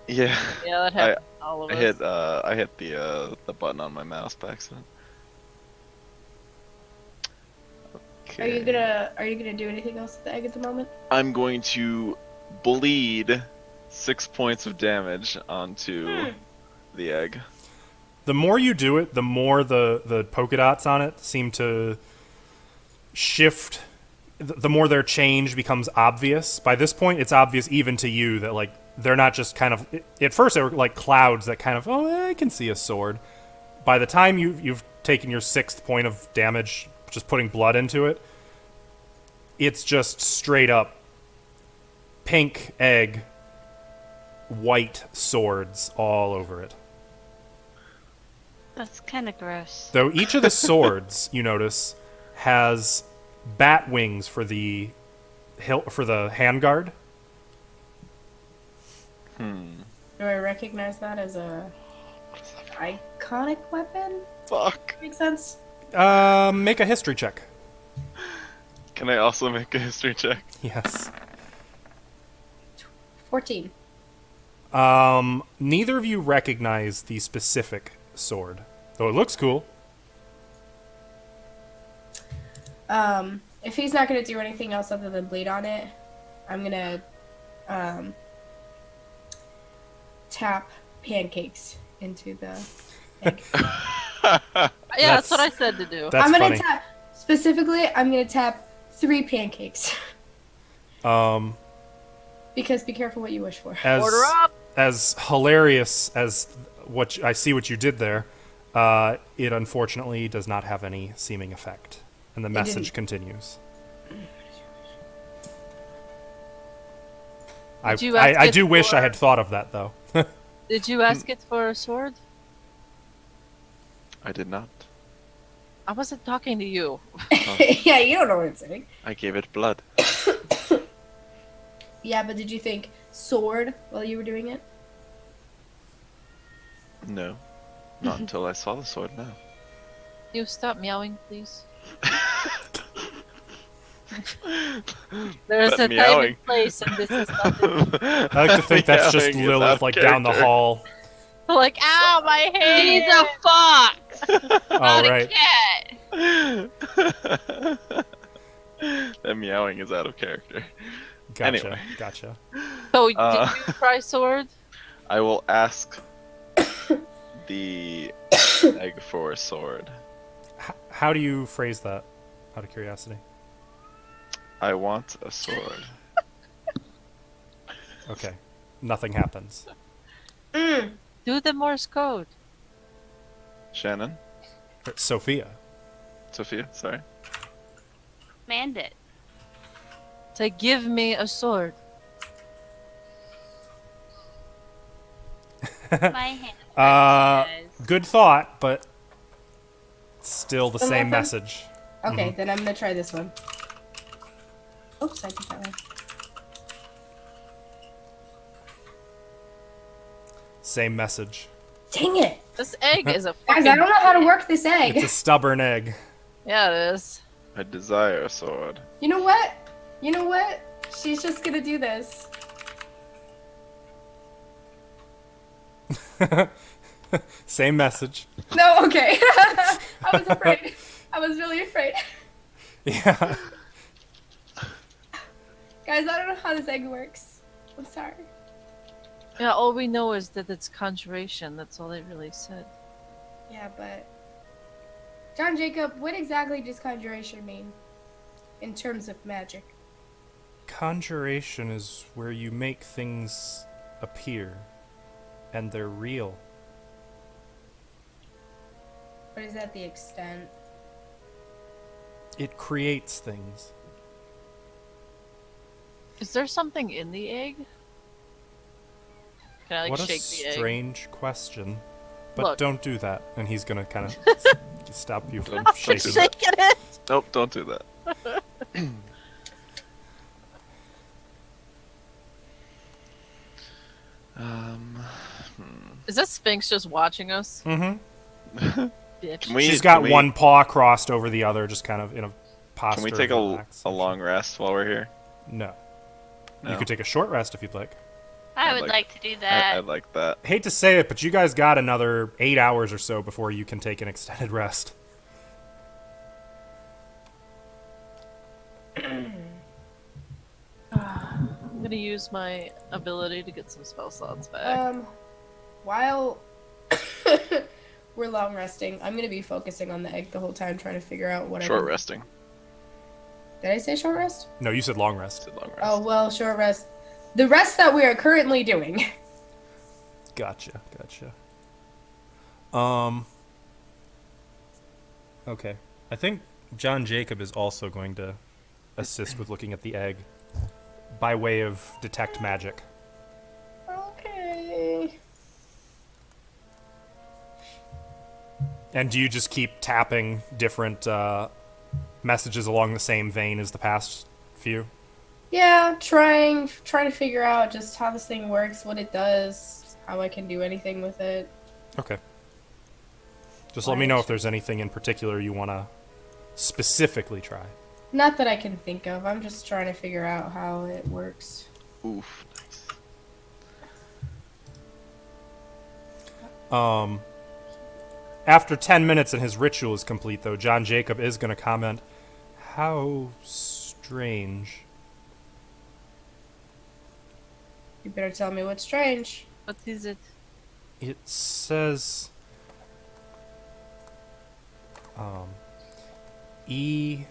Yeah. Yeah, that happened. To all of us. I hit the button on my mouse by accident. Are you Okay. gonna do anything else with the egg at the moment? I'm going to bleed 6 points of damage onto the egg. The more you do it, the more the polka dots on it seem to shift. The more their change becomes obvious. By this point, it's obvious even to you that like they're not just kind of. At first, they were like clouds that kind of. Oh, I can see a sword. By the time you've taken your 6th point of damage, just putting blood into it, it's just straight up pink egg, white swords all over it. That's kind of gross. Though each of the swords, you notice, has bat wings for the handguard. Do I recognize that as a iconic weapon? Fuck. Makes sense. Make a history check. Can I also make a history check? Yes. 14. Neither of you recognize the specific sword, though it looks cool. If he's not gonna do anything else other than bleed on it, I'm gonna tap pancakes into the egg. Yeah, that's what I said to do. That's I'm gonna funny. I'm gonna tap 3 pancakes. Because be careful what you wish for. Order up! As hilarious as I see what you did there, it unfortunately does not have any seeming effect, and the message didn't. continues. Did you ask I it do wish I for- had thought of that though. Did you ask it for a sword? I did not. I wasn't talking to you. Yeah, you don't know what I'm saying. I gave it blood. Yeah, but did you think sword while you were doing it? No. Not until I saw the sword now. You stop meowing, please. There's That a time meowing. and place, and this is nothing. I like to think that's just Meowing is out Lilith of like down the character. hall. Like, ow, my head! He's a fox, All not a right. cat. That meowing is out of character. Gotcha. Anyway. Gotcha. So, did Uh, you try sword? I will ask the egg for a sword. How do you phrase that? Out of curiosity. I want a sword. Okay. Nothing happens. Do the Morse code. Shannon? Sophia. Sophia? Sorry. Command it. Say, give me a sword. My hand. Good thought, but still the Still same nothing? message. Okay, then I'm gonna try this one. Oops, I did that one. Same message. Dang it! This egg is a Guys, fucking... I don't know how to work this egg. It's a stubborn egg. Yeah, it is. I desire a sword. You know what? You know what? She's just gonna do this. Same message. No, okay. I was afraid. I was really afraid. Yeah. Guys, I don't know how this egg works. I'm sorry. Yeah, all we know is that it's conjuration. That's all they really said. Yeah, but... John Jacob, what exactly does conjuration mean? In terms of magic. Conjuration is where you make things appear, and they're real. But is that the extent? It creates things. Is there something in the egg? Can I, like, What a shake the egg? strange question. But Look. don't do that, and he's gonna kind of stop you from Don't shaking. do that. Shaking it! Nope, don't do that. Is that Sphinx just watching us? Mm-hmm. Bitch. Can we, She's got can we- one paw crossed over the other, just kind of in a posture. Can we take of a relaxation. long rest while we're here? No. No. You could take a short rest if you'd like. I I'd would like- like to do that. I like that. Hate to say it, but you guys got another 8 hours or so before you can take an extended rest. I'm gonna use my ability to get some spell slots back. While we're long resting, I'm gonna be focusing on the egg the whole time, trying to figure out what Short I can... resting. Did I say short rest? No, you said long rest. Said long rest. Oh well, short rest. The rest that we are currently doing. Gotcha. Okay. I think John Jacob is also going to assist with looking at the egg by way of detect magic. Okay. And do you just keep tapping different messages along the same vein as the past few? Yeah, trying to figure out just how this thing works, what it does, how I can do anything with it. Okay. Just let me know if there's anything in particular you want to specifically try. Not that I can think of. I'm just trying to figure out how it works. Oof. Nice. After 10 minutes and his ritual is complete, though, John Jacob is going to comment, "How strange." You better tell me what's strange. What is it? It says EX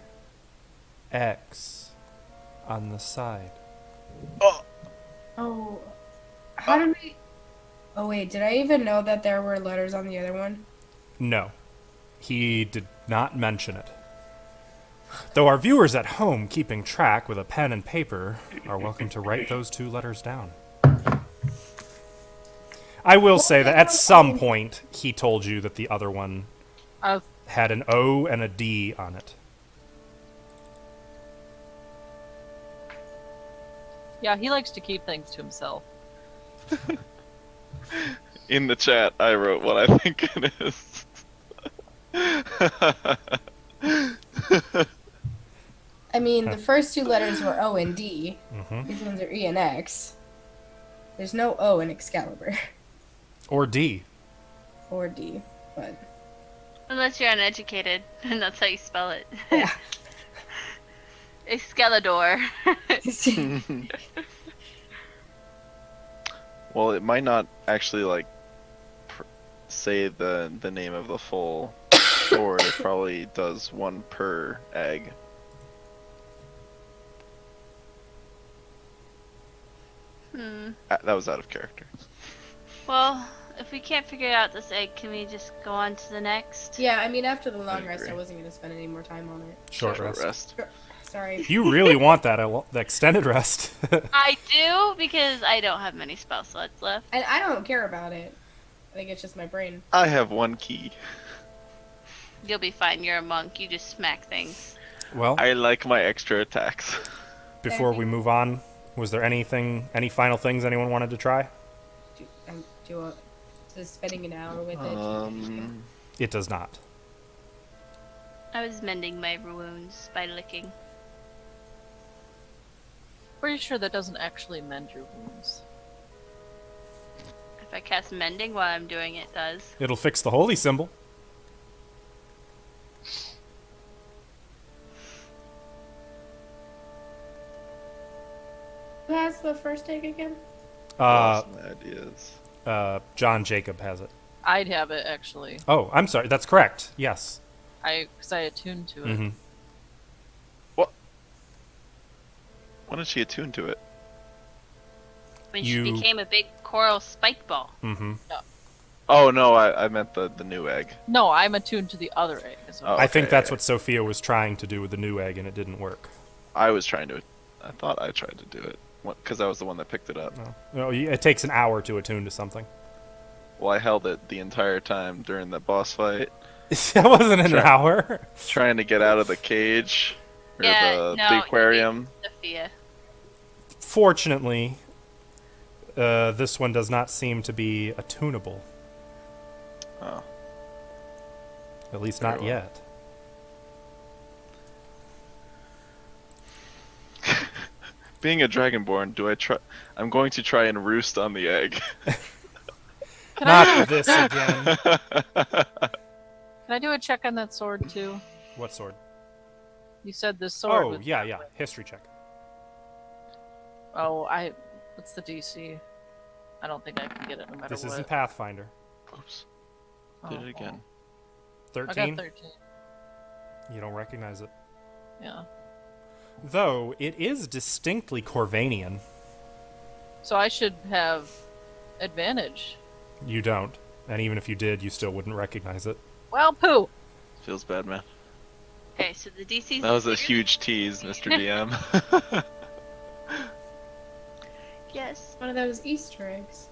on the side. Oh, how did we... Oh wait, did I even know that there were letters on the other one? No, he did not mention it. Though our viewers at home keeping track with a pen and paper are welcome to write those 2 letters down. I will say that at some point he told you that the other one had an O and a D on it. Yeah, he likes to keep things to himself. In the chat, I wrote what I think it is. I mean, the first 2 letters were O and D. Mm-hmm. These ones are E and X. There's no O in Excalibur. Or D. Or D, but... Unless you're uneducated, and that's how you spell it. Yeah. Excalador. Well, it might not actually like say the name of the full sword. It probably does 1 per egg. That was out of character. Well, if we can't figure out this egg, can we just go on to the next? Yeah, I mean, after the long rest, agree. I wasn't going to spend any more time on it. Short rest. Sorry. You really want that the extended rest. I do, because I don't have many spell slots left. And I don't care about it. I think it's just my brain. I have 1 key. You'll be fine, you're a monk, you just smack things. Well, I like my extra attacks. before we move on, was there any final things anyone wanted to try? Does spending an hour with it? It does not. I was mending my wounds by licking. Pretty sure that doesn't actually mend your wounds. If I cast mending while I'm doing it, it does. It'll fix the holy symbol. Who has the first egg again? Uh, Some ideas. John Jacob has it. I'd have it actually. Oh, I'm sorry. That's correct. Yes. Because I attuned to it. Mm-hmm. When did she attune to it? When You- she became a big coral spike ball. Mm-hmm. Oh no, I meant the new egg. No, I'm attuned to the other egg. Is what Oh. I think Okay, that's okay. what Sophia was trying to do with the new egg, and it didn't work. I thought I tried to do it because I was the one that picked it up. No, it takes an hour to attune to something. Well, I held it the entire time during the boss fight, That wasn't an Sure. hour. trying to get out of the cage or Yeah, the no, aquarium. Sophia. Fortunately, this one does not seem to be attunable. Oh, At least Very not well. yet. Being a dragonborn, I'm going to try and roost on the egg. Can I Not this again. Can I do a check on that sword too? What sword? You said this sword. Oh, with- yeah. History check. Oh, what's the DC? I don't think I can get it no matter This what. isn't Pathfinder. Oops. Oh, Did it again. 13? I got 13. You don't recognize it. Yeah. Though, it is distinctly Corvanian. So I should have advantage. You don't. And even if you did, you still wouldn't recognize it. Well, poo. Feels bad, man. Okay, so the DC's That was a bigger- huge tease, Mr. DM. Yes. One of those Easter eggs.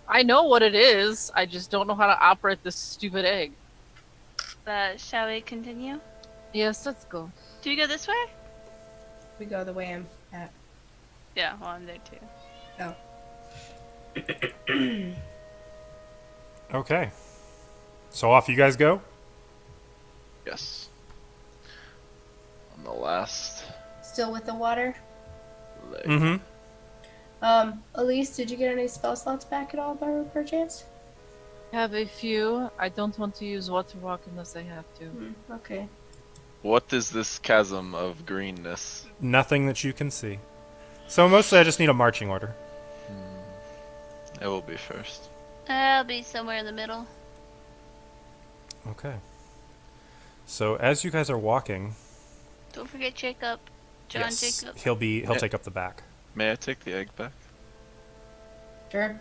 I know what it is. I just don't know how to operate this stupid egg. Shall we continue? Yes, let's go. Do we go this way? We go the way I'm at. Yeah, well, I'm there too. Oh. Okay. So off you guys go? Yes. On the last Still with the water. leg. Mm-hmm. Elise, did you get any spell slots back at all by perchance? Have a few. I don't want to use water walk unless I have to. Okay. What is this chasm of greenness? Nothing that you can see. So mostly I just need a marching order. I will be first. I'll be somewhere in the middle. Okay. So as you guys are walking, Don't forget Jacob. John yes, Jacob. he'll Yeah. take up the back. May I take the egg back? Sure.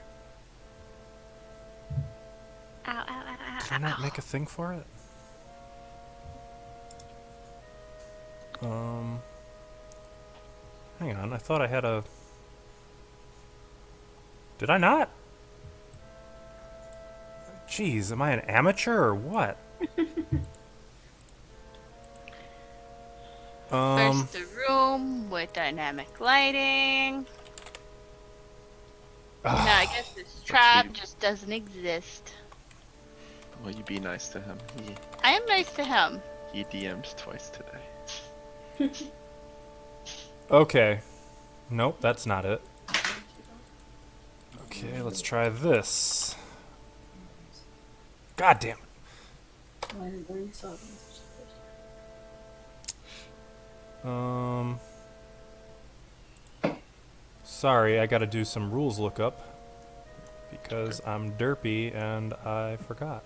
Ow, ow, ow, ow, Can I ow, not ow. make a thing for it? Hang on, I thought I had a... Did I not? Jeez, am I an amateur or what? First the room with dynamic lighting. No, I guess this trap you. just doesn't exist. Will you be nice to him? I am nice to him. He DM'd twice today. Okay. Nope, that's not it. Okay, let's try this. God damn it. Sorry, I gotta do some rules lookup. Because I'm derpy and I forgot.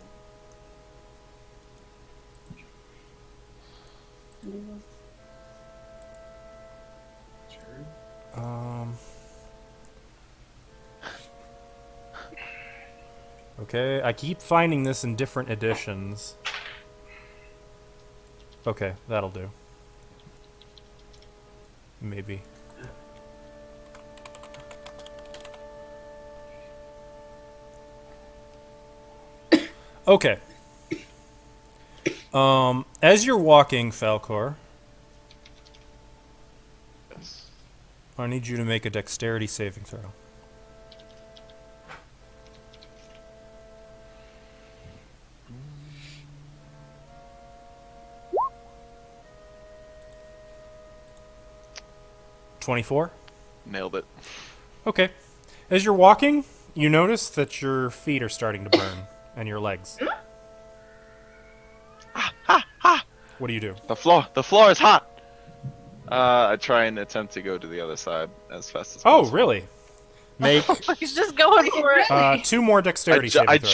Okay, I keep finding this in different editions. Okay, that'll do. Maybe. Okay. As you're walking, Falcor, Yes. I need you to make a dexterity saving throw. $24? Nailed it. Okay. As you're walking, you notice that your feet are starting to burn, and your legs. What do you do? The floor is hot! I try and attempt to go to the other side as fast as Oh, possible. really? Make He's just going for it. 2 more dexterity saving I throws.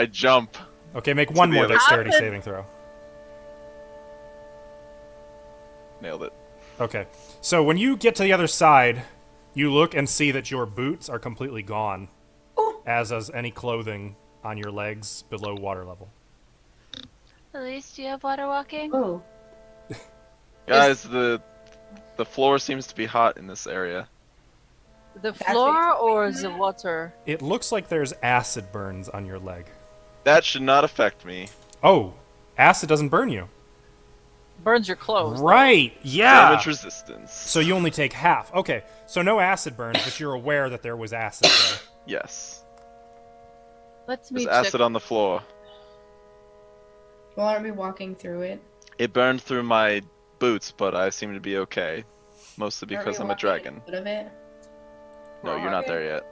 jump. Okay, make 1 the more other dexterity side. saving throw. Nailed it. Okay. So when you get to the other side, you look and see that your boots are completely gone, as is any clothing on your legs below water level. At least you have water walking. Oh. Guys, the floor seems to be hot in this area. The That's floor or explaining the that. water? It looks like there's acid burns on your leg. That should not affect me. Oh, acid doesn't burn you. Burns your clothes. Right, yeah. Damage resistance. So you only take half. Okay, so no acid burns, but you're aware that there was acid there. Yes. Let me There's check. acid on the floor. Well, aren't we walking through it? It burned through my boots, but I seem to be okay. Mostly Aren't because we I'm a walking dragon. foot of it? No, you're not there yet.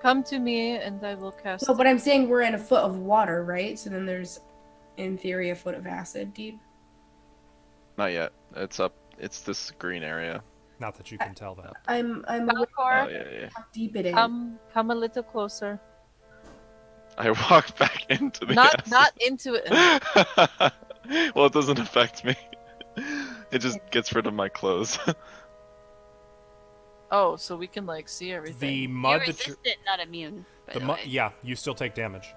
Come to me, and I will cast. No, but I'm saying we're in a foot of water, right? So then there's, in theory, a foot of acid deep. Not yet. It's up. It's this green area. Not that you can tell that. I'm aware Oh Falcor, yeah. how deep it is. come a little closer. I walked back into the Not acid. not into it. Well, it doesn't affect me. It just gets rid of my clothes. Oh, so we can like see everything. The You're mud that you're, resistant, not immune. By the way. yeah, you still take damage.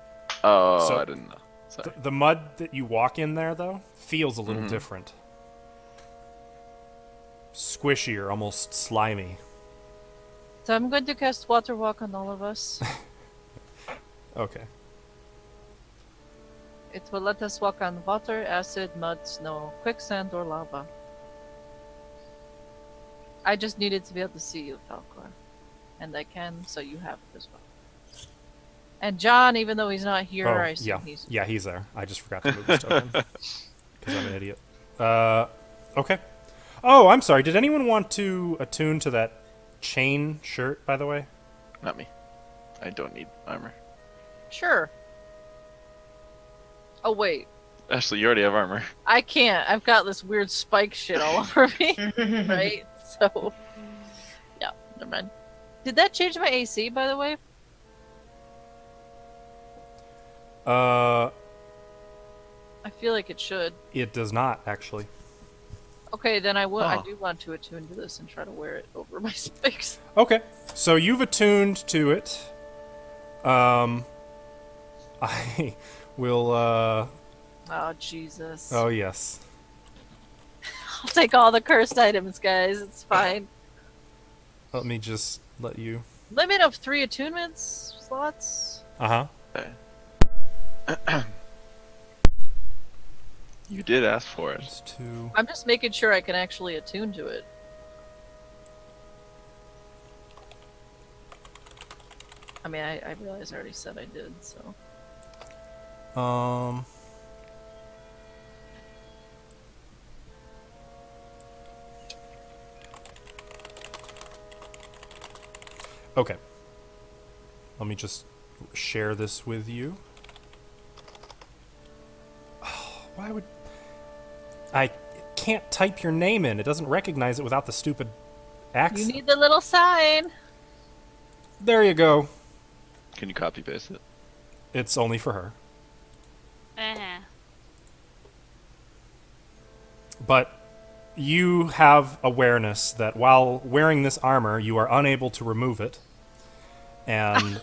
Oh, So- I didn't know. Sorry. The mud that you walk in there, though, feels a little different. Squishier, almost slimy. So I'm going to cast Water Walk on all of us. Okay. It will let us walk on water, acid, mud, snow, quicksand, or lava. I just needed to be able to see you, Falcor. And I can, so you have it as well. And John, even though he's not here, I assume yeah, he's there. I just forgot to move his token because I'm an idiot. Okay. Oh, I'm sorry. Did anyone want to attune to that chain shirt, by the way? Not me. I don't need armor. Sure. Oh, wait. Ashley, you already have armor. I can't. I've got this weird spike shit all over me. Right? So, yeah, never mind. Did that change my AC, by the way? Uh, I feel like it should. it does not actually. Okay, then I Oh. do want to attune to this and try to wear it over my spikes. Okay, so you've attuned to it. I will. Oh, Jesus. Oh yes. I'll take all the cursed items, guys. It's fine. Let me just let you. Limit of 3 attunements slots. Uh huh. Okay. You did ask for it. It's 2. I'm just making sure I can actually attune to it. I mean, I realize I already said I did, so. Okay. Let me just share this with you. Oh, why would I can't type your name in? It doesn't recognize it without the stupid You accent. need the little sign. There you go. Can you copy paste it? It's only for her. Uh-huh. But you have awareness that while wearing this armor, you are unable to remove it. And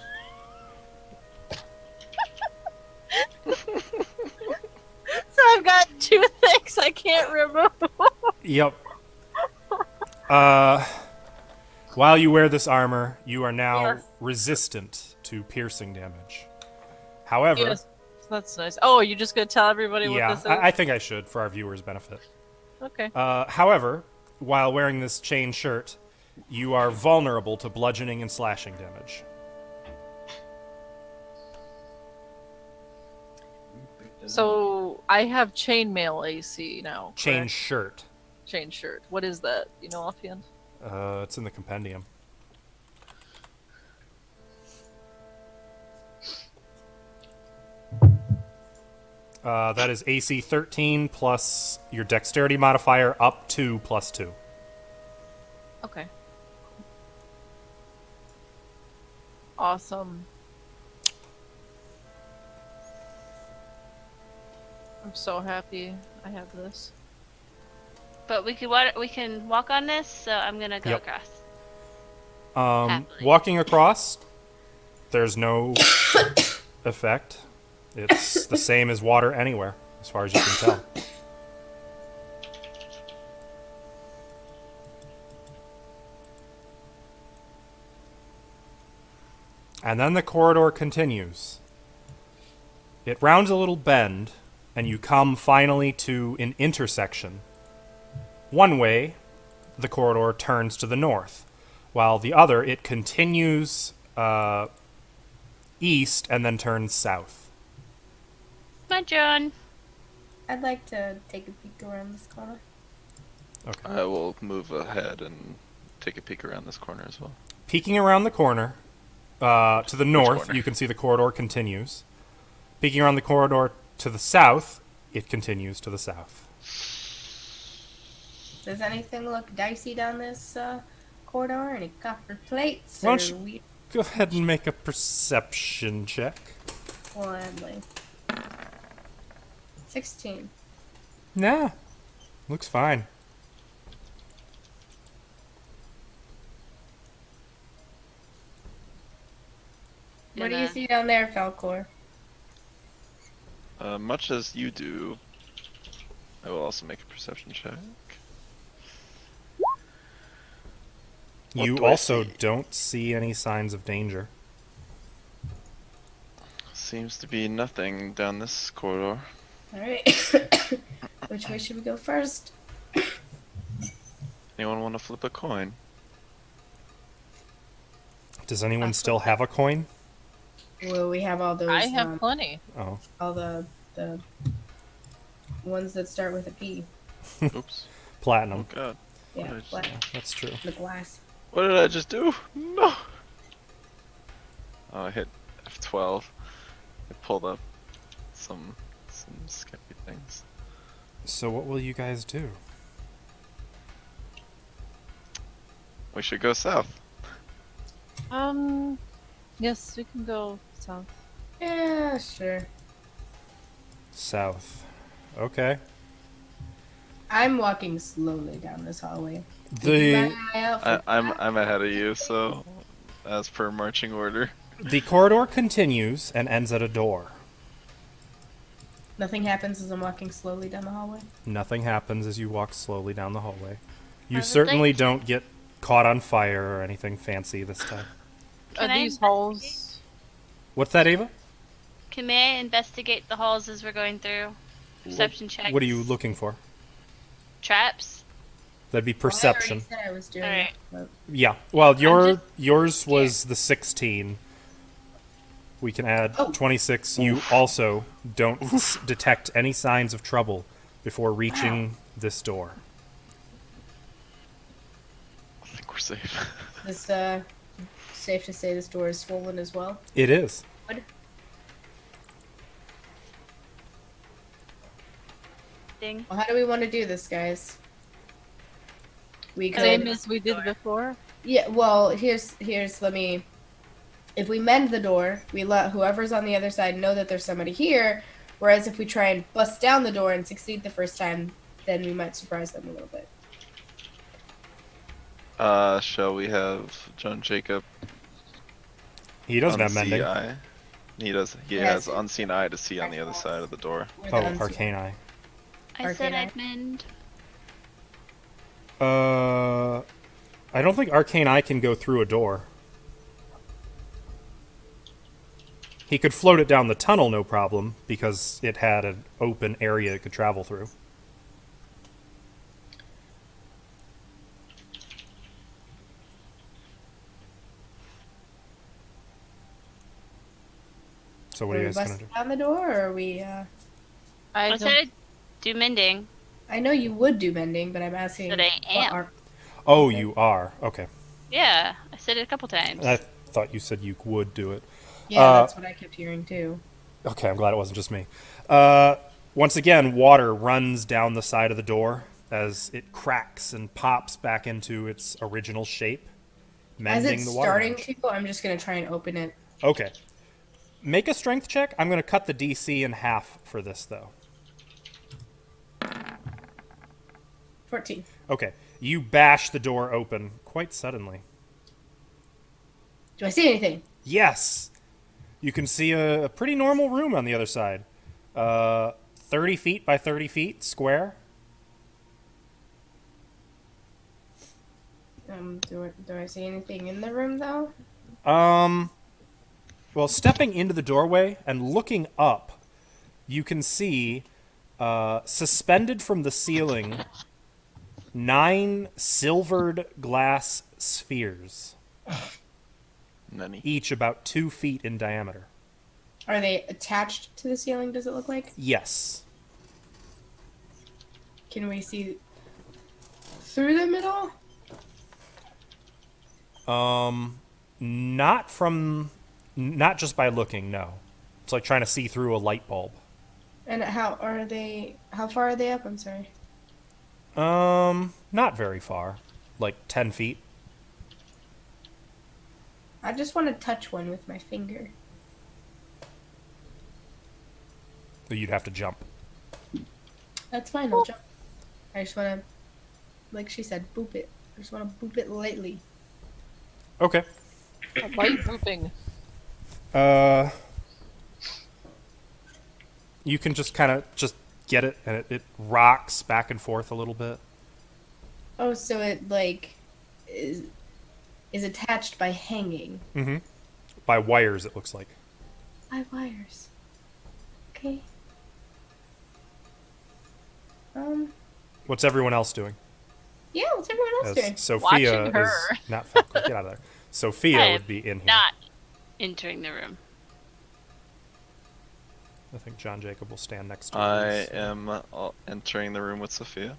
So I've got 2 things I can't remove. yep. While you wear this armor, you are now Yes. resistant to piercing damage. However, Yes, that's nice. Oh, you're just gonna tell everybody what yeah, this is? I think I should for our viewers' benefit. Okay. However, while wearing this chain shirt, you are vulnerable to bludgeoning and slashing damage. So I have chainmail AC now. Chain correct? shirt. Chain shirt. What is that? You know offhand? It's in the compendium. That is AC 13 plus your dexterity modifier up to +2. Okay. Awesome. I'm so happy I have this. But we can walk on this, so I'm gonna go Yep. across. Happily. Walking across, there's no effect. It's the same as water anywhere, as far as you can tell. And then the corridor continues. It rounds a little bend, and you come finally to an intersection. One way, the corridor turns to the north, while the other, it continues east and then turns south. Come on, John. I'd like to take a peek around this corner. Okay. I will move ahead and take a peek around this corner as well. Peeking around the corner, to the north, corner? you can see the corridor continues. Peeking around the corridor to the south, it continues to the south. Does anything look dicey down this corridor? Any copper plates Why or don't you- weird? Go ahead and make a perception check. Gladly. 16. Nah, looks fine. What do you see down there, Falcor? Much as you do, I will also make a perception check. What You do I also see? don't see any signs of danger. Seems to be nothing down this corridor. Alright. Which way should we go first? Anyone want to flip a coin? Does anyone still have a coin? Well, we have all those. I have plenty. Oh, all the ones that start with a P. Oops. platinum. Oh god. Yeah, What black, That's true. the glass. What did I just do? No! Oh, I hit F12. I pulled up some scary things. So what will you guys do? We should go south. Yes, we can go south. Yeah, sure. South. Okay. I'm walking slowly down this hallway. Keep The my eye out for I'm ahead of you, so as per marching order. the corridor continues and ends at a door. Nothing happens as I'm walking slowly down the hallway. Nothing happens as you walk slowly down the hallway. You would certainly like- don't get caught on fire or anything fancy this time. Can Are I these halls? What's that, Ava? May I investigate the halls as we're going through? Perception checks. What are you looking for? Traps? That'd be Well, perception. I already said I was doing Alright. it, but Yeah. Well, just yours was the 16. We can add Oh. 26. You also don't detect any signs of trouble before reaching this door. I think we're safe. Is safe to say this door is swollen as well? It is. What? Ding. Well, how do we want to do this, guys? We Same could. as we did before. Yeah. Well, here's. Let me. If we mend the door, we let whoever's on the other side know that there's somebody here. Whereas if we try and bust down the door and succeed the first time, then we might surprise them a little bit. Shall we have John Jacob He doesn't have unsee mending. eye? He does. He Yes. has unseen eye to see on the other side of the door. Or Oh, the unseen- arcane eye. I said Arcane I'd mend. I don't think arcane eye can go through a door. He could float it down the tunnel, no problem, because it had an open area it could travel through. So what are Are you we guys gonna busting do? down the door, or are we? I I said I'd do mending. I know you would do mending, but I'm asking. But I what am. are- Oh, you are. Okay. Yeah, I said it a couple times. I thought you said you would do it. Yeah, that's what I kept hearing too. Okay, I'm glad it wasn't just me. Once again, water runs down the side of the door as it cracks and pops back into its original shape, As mending it's the water. starting damage. to, I'm just gonna try and open it. Okay. Make a strength check. I'm going to cut the DC in half for this, though. 14. Okay. You bash the door open quite suddenly. Do I see anything? Yes! You can see a pretty normal room on the other side. 30 feet by 30 feet, square. Do I see anything in the room though? Well, stepping into the doorway and looking up, you can see, suspended from the ceiling, 9 silvered glass spheres, Nani? each about 2 feet in diameter. Are they attached to the ceiling? Does it look like? Yes. Can we see through them at all? Not just by looking, no. It's like trying to see through a light bulb. And how far are they up? I'm sorry. Not very far. Like 10 feet. I just want to touch one with my finger. But you'd have to jump. That's fine, I'll jump. I just want to, like she said, boop it. I just want to boop it lightly. Okay. Light pooping. You can just kind of just get it, and it rocks back and forth a little bit. Oh, so it, like, is attached by hanging. Mm-hmm. By wires, it looks like. By wires. Okay. What's everyone else doing? Yeah, what's everyone else doing? As Sophia Watching her. is not Falco. Get out of there. Sophia I would am be in here. Not entering the room. I think John Jacob will stand next to I her. am entering the room with Sophia.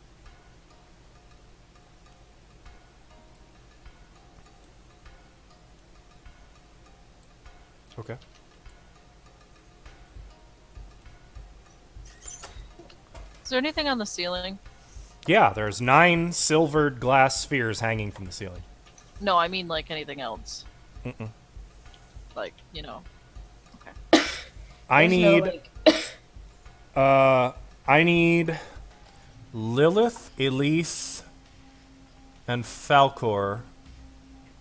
Okay. Is there anything on the ceiling? Yeah, there's 9 silvered glass spheres hanging from the ceiling. No, I mean like anything else. Mm-mm. Like, you know. I There's no, need like, I need Lilith, Elise, and Falcor.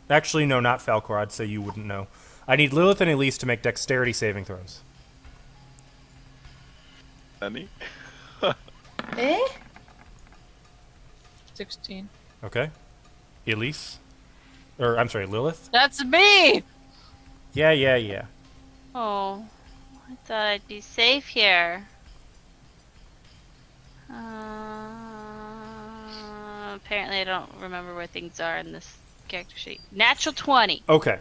Actually, no, not Falcor. I'd say you wouldn't know. I need Lilith and Elise to make dexterity saving throws. Any? eh? 16. Okay. Elise? Or, I'm sorry, Lilith? That's me! Yeah. Oh, I thought I'd be safe here. Apparently I don't remember where things are in this character sheet. Natural 20. Okay.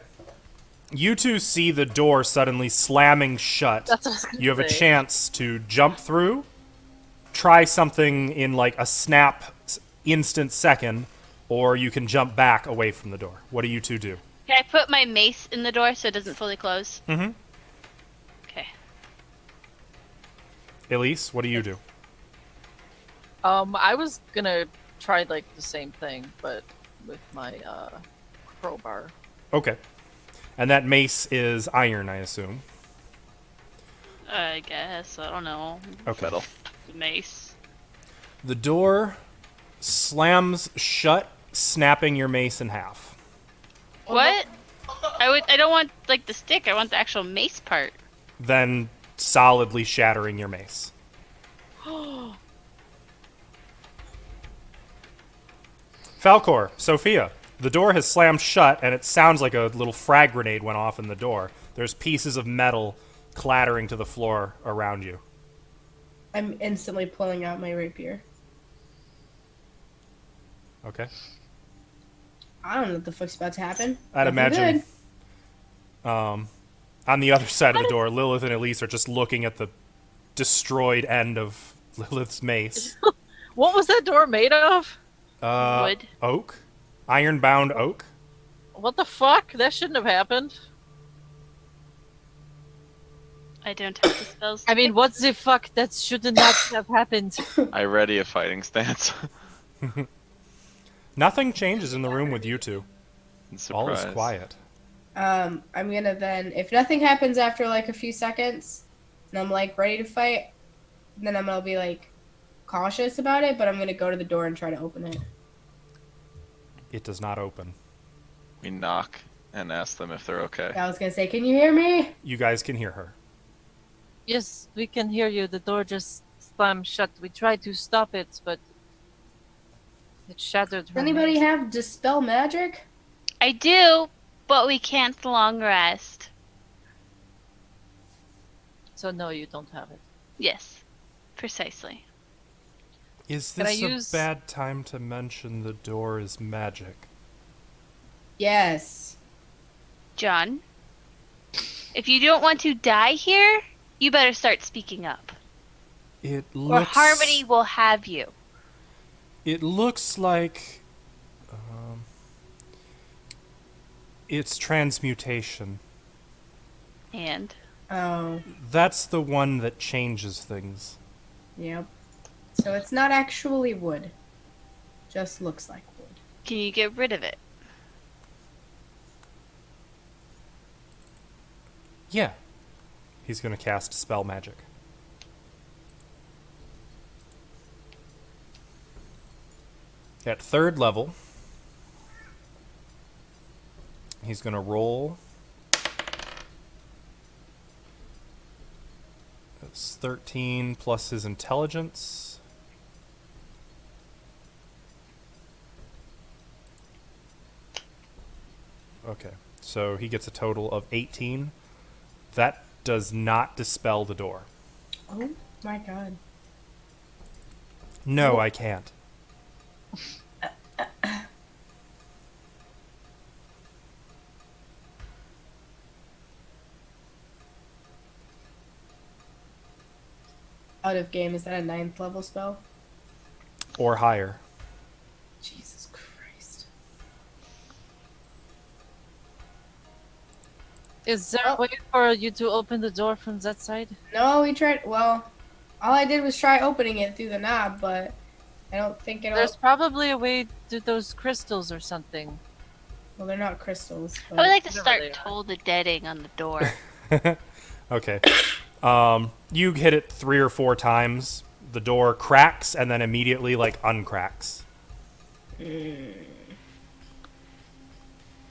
You two see the door suddenly slamming shut. That's what I was gonna You have a say. chance to jump through, try something in like a snap instant second, or you can jump back away from the door. What do you two do? Can I put my mace in the door so it doesn't fully close? Mm-hmm. Okay. Elise, what do you do? I was gonna try like the same thing, but with my crowbar. Okay. And that mace is iron, I assume. I guess. I don't know. Okay. Metal. The mace. The door slams shut, snapping your mace in half. What? I don't want like the stick. I want the actual mace part. Then solidly shattering your mace. Falcor, Sophia, the door has slammed shut, and it sounds like a little frag grenade went off in the door. There's pieces of metal clattering to the floor around you. I'm instantly pulling out my rapier. Okay. I don't know what the fuck's about to happen. I'd Nothing imagine. good. On the other side of the door, Lilith and Elise are just looking at the destroyed end of Lilith's mace. What was that door made of? Wood. Oak? Iron-bound oak? What the fuck? That shouldn't have happened. I don't have the spells. I mean, what the fuck? That should not have happened. I ready a fighting stance. Nothing changes in the room with you two. All is Surprise. quiet. I'm gonna then, if nothing happens after like a few seconds, and I'm like ready to fight, then I'm gonna be like cautious about it, but I'm gonna go to the door and try to open it. It does not open. We knock and ask them if they're okay. I was gonna say, can you hear me? You guys can hear her. Yes, we can hear you. The door just slammed shut. We tried to stop it, but it shattered. Does anybody have dispel magic? I do, but we can't long rest. So no, you don't have it. Yes, precisely. Is Can I this a use- bad time to mention the door is magic? Yes. John, if you don't want to die here, you better start speaking up. It Or looks... Harmony will have you. It looks like it's transmutation. And Oh, That's the one that changes things. yep. So it's not actually wood. Just looks like wood. can you get rid of it? Yeah. He's going to cast spell magic. At 3rd level, he's going to roll. That's 13 plus his intelligence. Okay, so he gets a total of 18. That does not dispel the door. Oh my god. No, I can't. Out of game, is that a 9th level spell? Or higher. Jesus Christ. Is there a way for you to open the door from that side? No, we tried. Well, all I did was try opening it through the knob, but I don't think it'll. There's probably a way to those crystals or something. Well, they're not crystals. I would like to Whatever start they are. toll the deading on the door. Okay. You hit it 3 or 4 times. The door cracks and then immediately, like, uncracks. We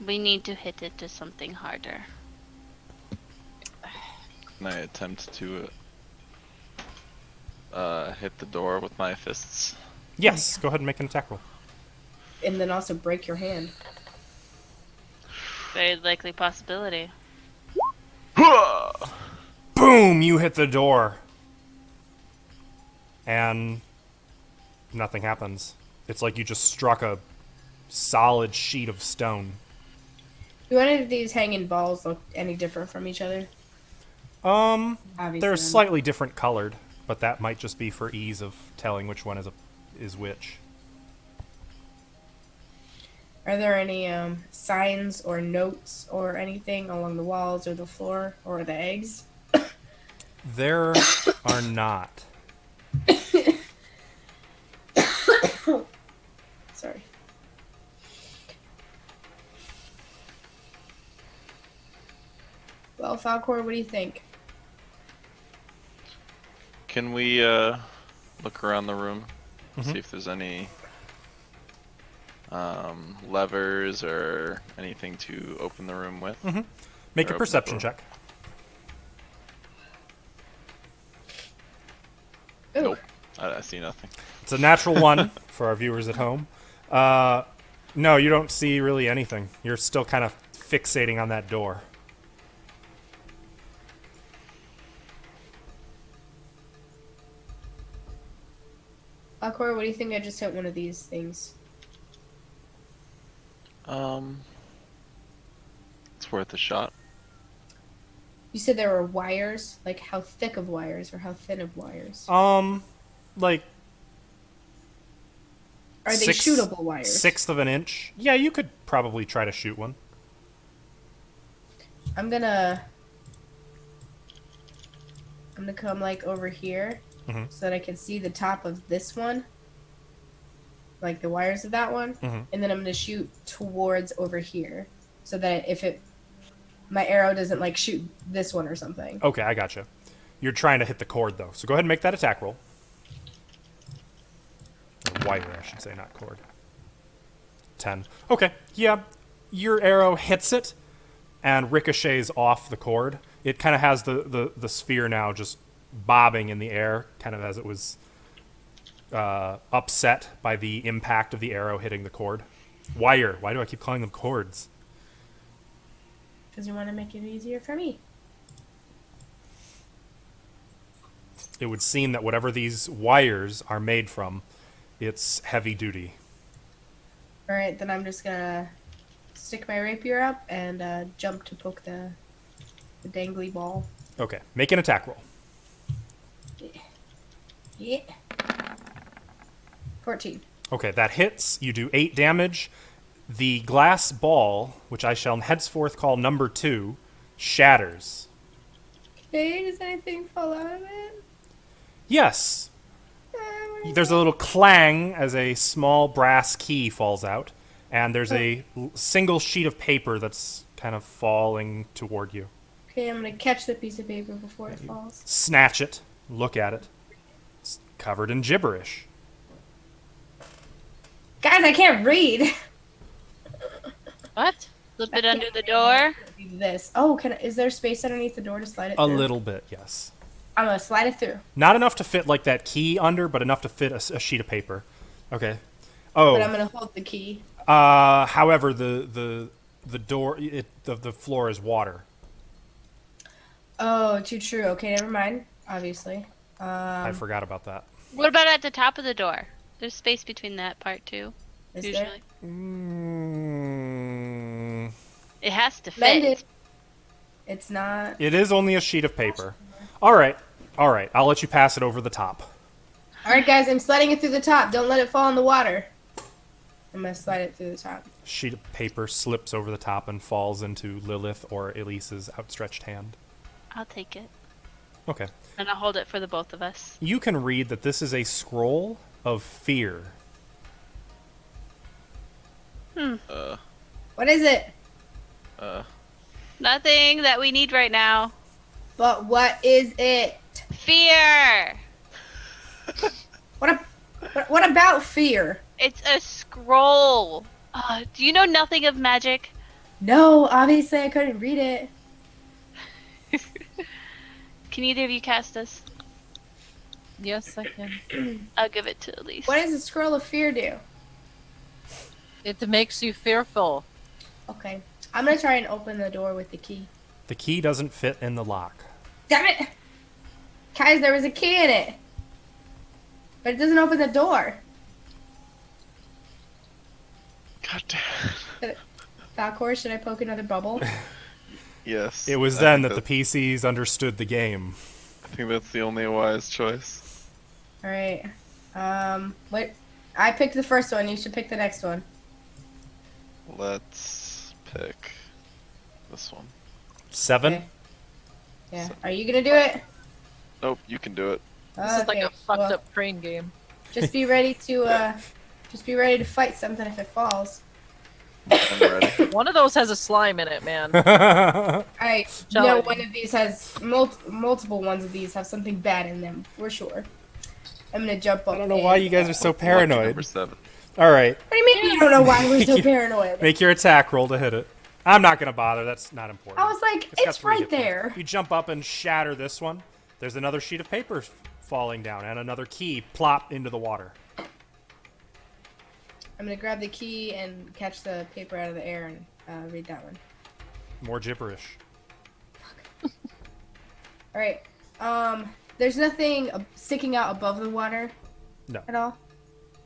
need to hit it to something harder. Can I attempt to hit the door with my fists? Yes, go ahead and make an attack roll. And then also break your hand. Very likely possibility. Boom! You hit the door. And nothing happens. It's like you just struck a solid sheet of stone. Do any of these hanging balls look any different from each other? Obviously, They're I'm- slightly different colored, but that might just be for ease of telling which one is which. Are there any signs or notes or anything along the walls or the floor or the eggs? There are not. Sorry. Well, Falcor, what do you think? Can we look around the room, see if there's any levers or anything to open the room with? Make Or a open perception the door. check. Ooh. Nope. I see nothing. It's a natural 1 for our viewers at home. No, you don't see really anything. You're still kind of fixating on that door. Falcor, what do you think? I just hit one of these things. It's worth a shot. You said there were wires. Like, how thick of wires or how thin of wires? Like Are they six- shootable wires? 1/6 of an inch. Yeah, you could probably try to shoot one. I'm gonna come like over here Mhm. so that I can see the top of this one, like the wires of that one, Mhm. and then I'm gonna shoot towards over here so that if my arrow doesn't like shoot this one or something. Okay, I gotcha. You're trying to hit the cord though, so go ahead and make that attack roll. Or wire, I should say, not cord. 10. Okay, yeah. Your arrow hits it and ricochets off the cord. It kind of has the sphere now just bobbing in the air, kind of as it was upset by the impact of the arrow hitting the cord. Wire. Why do I keep calling them cords? Because you want to make it easier for me. It would seem that whatever these wires are made from, it's heavy duty. All right, then I'm just gonna stick my rapier up and jump to poke the dangly ball. Okay, make an attack roll. Yeah. 14. Okay, that hits. You do 8 damage. The glass ball, which I shall henceforth call number 2, shatters. Okay, does anything fall out of it? Yes. There's a little clang as a small brass key falls out, and there's a single sheet of paper that's kind of falling toward you. Okay, I'm gonna catch the piece of paper before it falls. Snatch it, look at it. It's covered in gibberish. Guys, I can't read. What? Slip it under the door. This. Oh, is there space underneath the door to slide it A through? little bit, yes. I'm gonna slide it through. Not enough to fit like that key under, but enough to fit a sheet of paper. Okay. Oh. But I'm gonna hold the key. However, the door, the floor is water. Oh, too true. Okay, never mind. Obviously. I forgot about that. What about at the top of the door? There's space between that part too. Is Usually, Mm, it has to Mend fit. it. It's not. it is only a sheet of paper. All right. I'll let you pass it over the top. All right, guys, I'm sliding it through the top. Don't let it fall in the water. I'm gonna slide it through the top. Sheet of paper slips over the top and falls into Lilith or Elise's outstretched hand. I'll take it, Okay. and I'll hold it for the both of us. You can read that this is a scroll of fear. What is it? Nothing that we need right now. But what is it? Fear. What about fear? It's a scroll. Do you know nothing of magic? No, obviously I couldn't read it. Can either of you cast this? Yes, I can. I'll give it to Elise. What does the scroll of fear do? It makes you fearful. Okay, I'm gonna try and open the door with the key. The key doesn't fit in the lock. Damn it! Guys, there was a key in it. But it doesn't open the door. God damn. Falcor, should I poke another bubble? Yes. It was I then think that the PCs understood the game. I think that's the only wise choice. Alright. What? I picked the first one, you should pick the next one. Let's pick this one. 7? Okay. Yeah. Are you gonna do it? Nope, you can do it. This is like a fucked up crane game. Just be ready to fight something if it falls. I'm ready. One of those has a slime in it, man. I know Shall I? one of these has multiple ones of these have something bad in them for sure. I'm gonna jump up. I don't know why you guys are so Lucky paranoid. Number 7. All right. What do you mean you don't know why we're so paranoid? Make your attack roll to hit it. I'm not going to bother. That's not important. I was like, got it's 3 right hit points. there. You jump up and shatter this one. There's another sheet of paper falling down and another key plop into the water. I'm gonna grab the key and catch the paper out of the air and read that one. More gibberish. All right. There's nothing sticking out above the water. No. At all.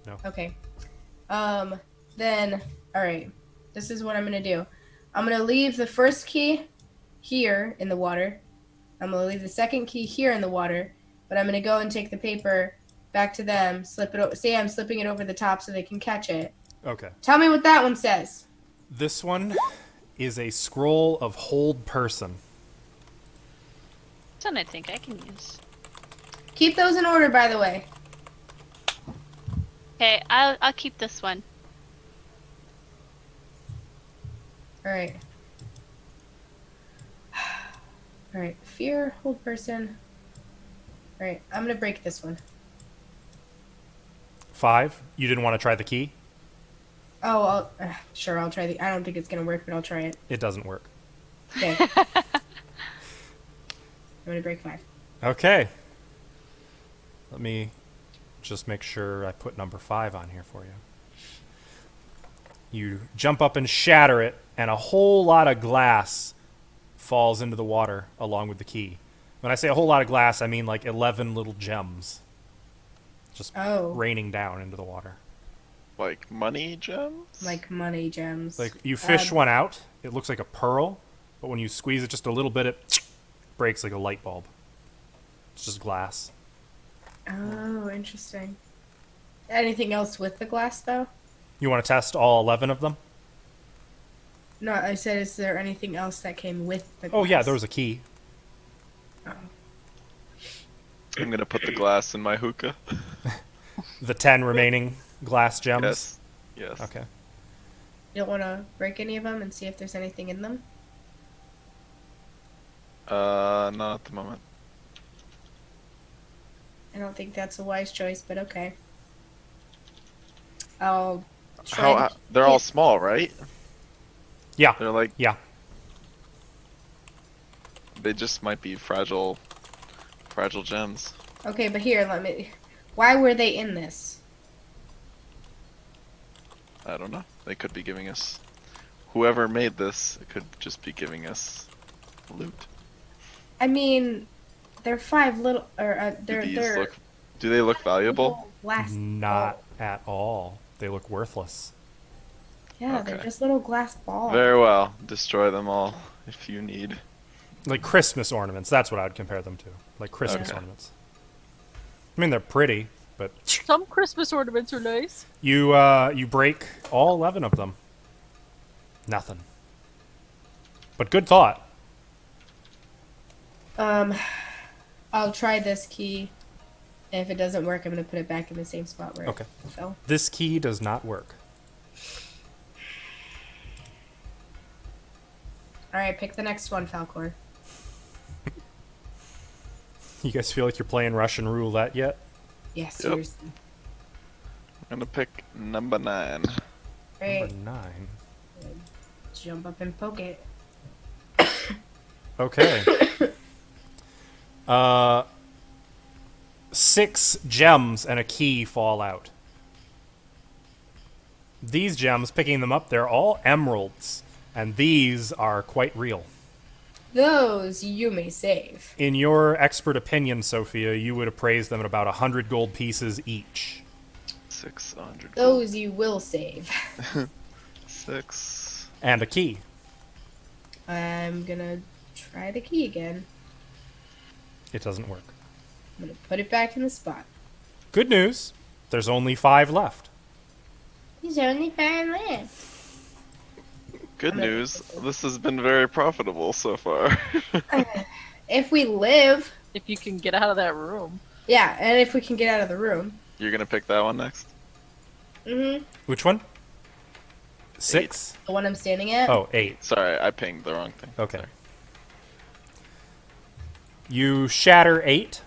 No. Okay. Then, all right. This is what I'm gonna do. I'm gonna leave the first key here in the water. I'm gonna leave the second key here in the water, but I'm gonna go and take the paper back to them. Say I'm slipping it over the top so they can catch it. Okay. Tell me what that one says. This one is a scroll of hold person. That's one I think I can use. Keep those in order, by the way. Okay, I'll keep this one. All right. All right. Fear, hold person. All right. I'm gonna break this one. 5. You didn't want to try the key? Oh, sure. I'll try the. I don't think it's gonna work, but I'll try it. It doesn't work. Okay. I'm gonna break 5. Okay. Let me just make sure I put number 5 on here for you. You jump up and shatter it, and a whole lot of glass falls into the water along with the key. When I say a whole lot of glass, I mean like 11 little gems just Oh. raining down into the water. Like money gems? Like money gems. Like you fish one out, it looks like a pearl, but when you squeeze it just a little bit, it breaks like a light bulb. It's just glass. Oh, interesting. Anything else with the glass, though? You want to test all 11 of them? No, I said, is there anything else that came with the glass? Oh, yeah, there was a key. Oh. I'm gonna put the glass in my hookah. The 10 remaining glass gems? Yes. Yes. Okay. You don't want to break any of them and see if there's anything in them? Not at the moment. I don't think that's a wise choice, but okay. I'll try. How? They're all small, right? Yeah. They're like Yeah. they just might be fragile gems. Okay, but here, let me. Why were they in this? I don't know. They could be giving us. Whoever made this could just be giving us loot. I mean, they're 5 little, or they're. Do they look valuable? little glass. Not at all. They look worthless. Yeah, they're Okay. just little glass balls. Very well. Destroy them all if you need. Like Christmas ornaments. That's what I would compare them to. Like Christmas Okay. ornaments. I mean, they're pretty, but Some Christmas ornaments are nice. you break all 11 of them. Nothing. But good thought. I'll try this key. And if it doesn't work, I'm gonna put it back in the same spot where Okay. it fell. This key does not work. Alright, pick the next one, Falcor. You guys feel like you're playing Russian roulette yet? Yeah, seriously. I'm gonna pick number 9. Right. Number 9. Jump up and poke it. Okay. 6 gems and a key fall out. These gems, picking them up, they're all emeralds, and these are quite real. Those you may save. In your expert opinion, Sophia, you would appraise them at about 100 gold pieces each. 600. Those you will save. 6. And a key. I'm gonna try the key again. It doesn't work. I'm gonna put it back in the spot. Good news. There's only 5 left. There's only 5 left. Good news. This has been very profitable so far. If we live. If you can get out of that room. Yeah, and if we can get out of the room. You're gonna pick that one next? Mm-hmm. Which one? 6? The one I'm standing at? Oh, 8. Sorry, I pinged the wrong thing. Okay. Sorry. You shatter 8,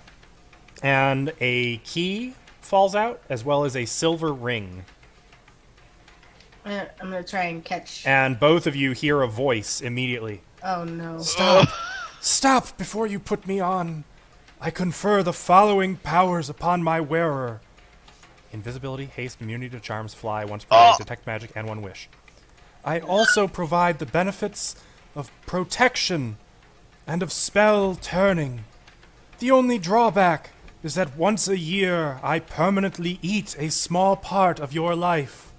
and a key falls out, as well as a silver ring. I'm gonna try and catch. And both of you hear a voice immediately. Oh no. Stop! Stop before you put me on! I confer the following powers upon my wearer. Invisibility, haste, immunity to charms, fly, once per day, detect magic, and 1 wish. I also provide the benefits of protection and of spell turning. The only drawback is that once a year I permanently eat a small part of your life.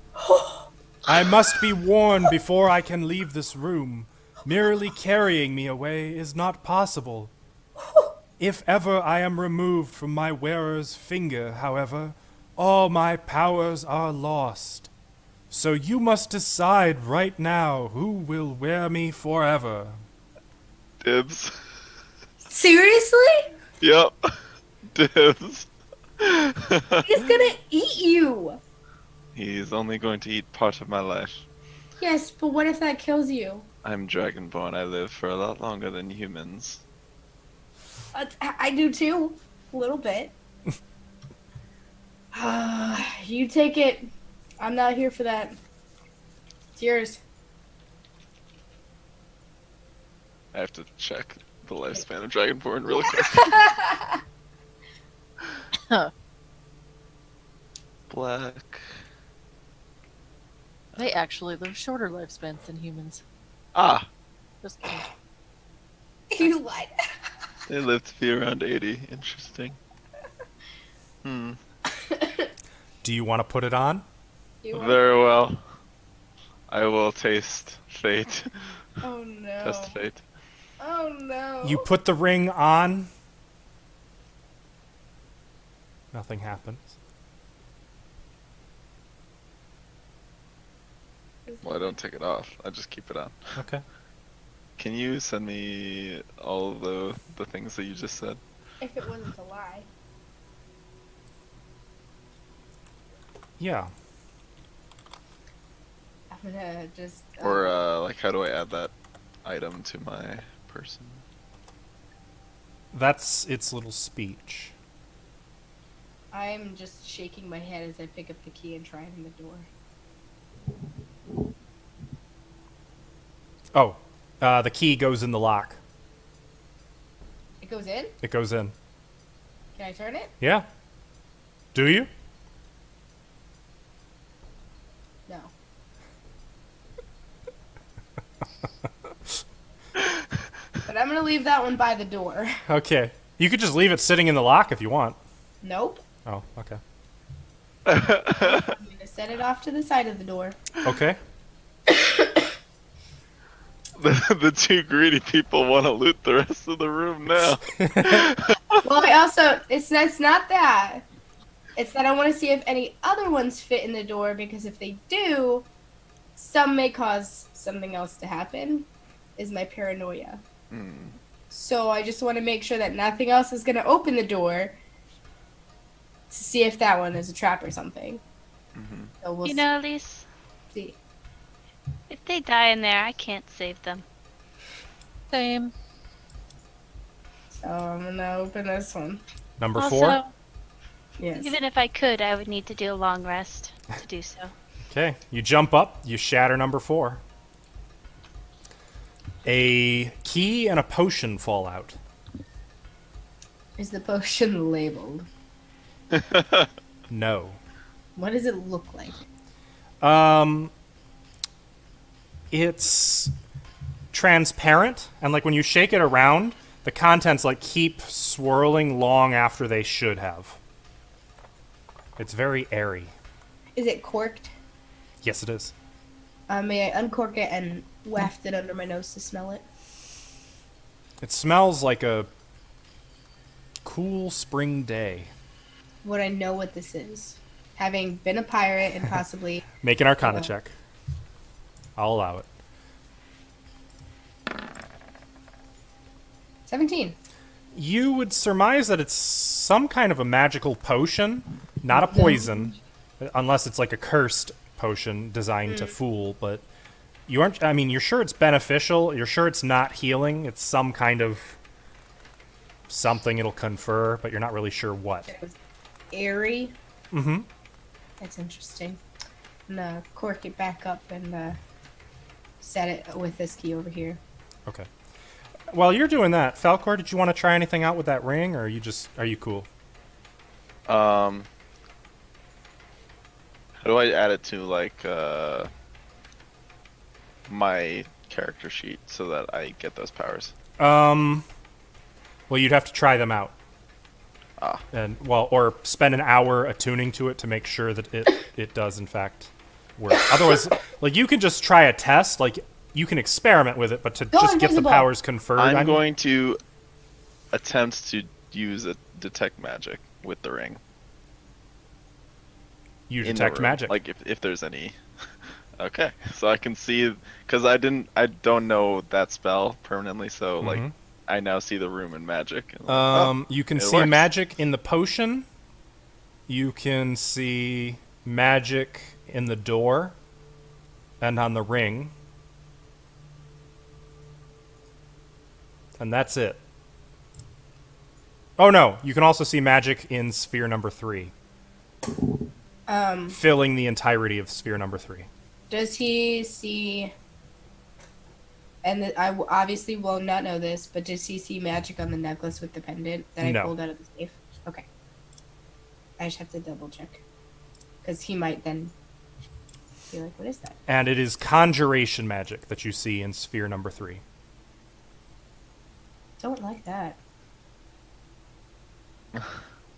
I must be warned before I can leave this room. Merely carrying me away is not possible. If ever I am removed from my wearer's finger, however, all my powers are lost. So you must decide right now who will wear me forever. Dibs. Seriously? Yep. Dibs. He's gonna eat you! He's only going to eat part of my life. Yes, but what if that kills you? I'm Dragonborn. I live for a lot longer than humans. I do too. A little bit. You take it. I'm not here for that. It's yours. I have to check the lifespan of Dragonborn really quick. Black. They actually live shorter lifespans than humans. Ah! Just kidding. You lied. They live to be around 80. Interesting. Hmm. Do you want to put it on? You want- Very well. I will taste fate. Oh no. Test fate. Oh no. You put the ring on. Nothing happens. Well, I don't take it off. I just keep it on. Okay. Can you send me all of the things that you just said? If it wasn't a lie. Yeah. I'm gonna just. Or like, how do I add that item to my person? That's its little speech. I'm just shaking my head as I pick up the key and try it in the door. Oh, the key goes in the lock. It goes in? It goes in. Can I turn it? Yeah. Do you? No. But I'm gonna leave that one by the door. Okay. You could just leave it sitting in the lock if you want. Nope. Oh, okay. I'm gonna set it off to the side of the door. Okay. The two greedy people want to loot the rest of the room now. Well, I also it's not that. It's that I want to see if any other ones fit in the door, because if they do, some may cause something else to happen. Is my paranoia. So I just want to make sure that nothing else is going to open the door to see if that one is a trap or something. So we'll You know, Elise, see. if they die in there, I can't save them. Same. So I'm going to open this one. Number Also, 4. Yes. even if I could, I would need to do a long rest to do so. Okay. You jump up. You shatter number 4. A key and a potion fall out. Is the potion labeled? No. What does it look like? It's transparent, and like when you shake it around, the contents like keep swirling long after they should have. It's very airy. Is it corked? Yes, it is. May I uncork it and waft it under my nose to smell it? It smells like a cool spring day. Would I know what this is? Having been a pirate and possibly... Make an Arcana check. I'll allow it. 17. You would surmise that it's some kind of a magical potion, not a poison, unless it's like a cursed potion designed to fool, but you aren't, I mean, you're sure it's beneficial, you're sure it's not healing, it's some kind of something it'll confer, but you're not really sure what. It was airy. Mm-hmm. That's interesting. I'm gonna cork it back up and set it with this key over here. Okay. While you're doing that, Falcor, did you want to try anything out with that ring, or are you cool? How do I add it to like my character sheet so that I get those powers? Well, you'd have to try them out. And or spend an hour attuning to it to make sure that it does in fact work. Otherwise, like you can just try a test, like you can experiment with it, but to just get the invisible. powers conferred, I'm going to attempt to use a detect magic with the ring. you in the detect room, magic. like if there's any. Okay, so I can see, because I don't know that spell permanently, so like I now see the room in magic. And like, You can it see works. magic in the potion. You can see magic in the door and on the ring. And that's it. Oh no, you can also see magic in sphere number 3. Filling the entirety of sphere number 3. Does he see... And obviously will not know this, but does he see magic on the necklace with the pendant that I No. pulled out of the safe? Okay. I just have to double check. Because he might then be like, what is that? And it is conjuration magic that you see in sphere number 3. Don't like that.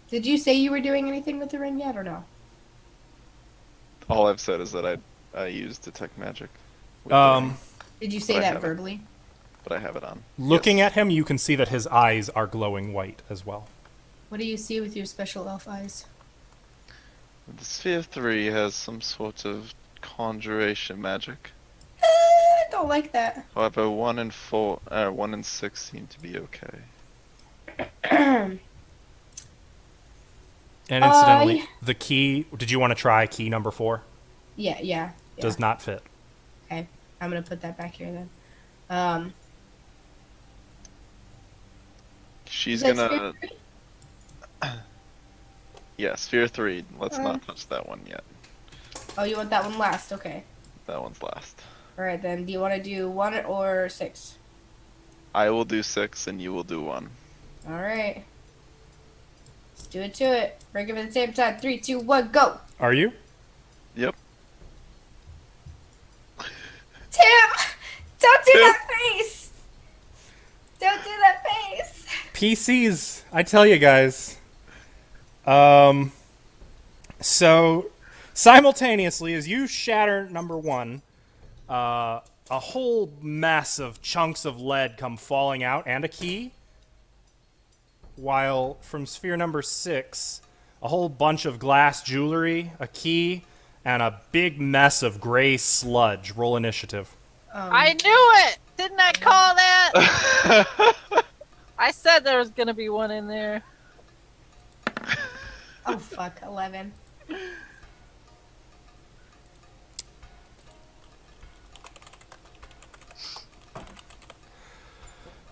Did you say you were doing anything with the ring yet or no? all I've said is that I use detect magic. with the ring, Did you say But I that haven't. verbally? but I have it on. Looking Yes. at him, you can see that his eyes are glowing white as well. What do you see with your special elf eyes? The sphere 3 has some sort of conjuration magic. I don't like that. However, 1 and 6 seem to be okay. And incidentally, the key. Did you want to try key number 4? Yeah. Does not fit. Okay, I'm gonna put that back here then. She's Is that gonna. sphere 3? Yeah, sphere 3. Let's not touch that one yet. Oh, you want that one last? Okay. That one's last. All right then. Do you want to do 1 or 6? I will do 6 and you will do 1. All right. Let's do it to it. Break them at the same time. 3, 2, 1, go. Are you? Yep. Tim, don't do Tim. that face. Don't do that face. PCs, I tell you guys. So simultaneously, as you shatter number 1, a whole mass of chunks of lead come falling out and a key. While from sphere number 6, a whole bunch of glass jewelry, a key, and a big mess of gray sludge. Roll initiative. I knew it! Didn't I call that? I said there was gonna be one in there. Oh fuck, 11.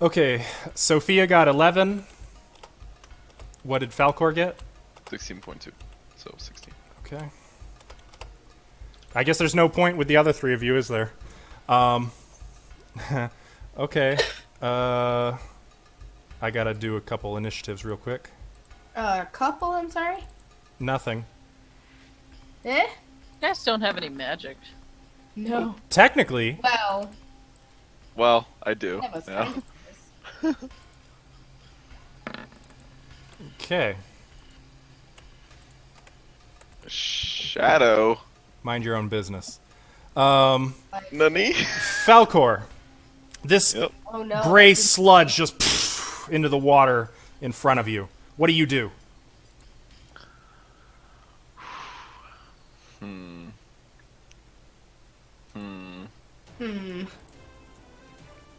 Okay, Sophia got 11. What did Falcor get? 16.2. So 16. Okay. I guess there's no point with the other 3 of you, is there? Okay. I gotta do a couple initiatives real quick. Couple, I'm sorry? Nothing. Eh? You guys don't have any magic. No. Technically, Well, Well, I do. that was Yeah. kind of okay. Shadow. Mind your own business. Nani? Falcor. This Yep. Oh no. gray sludge just into the water in front of you. What do you do?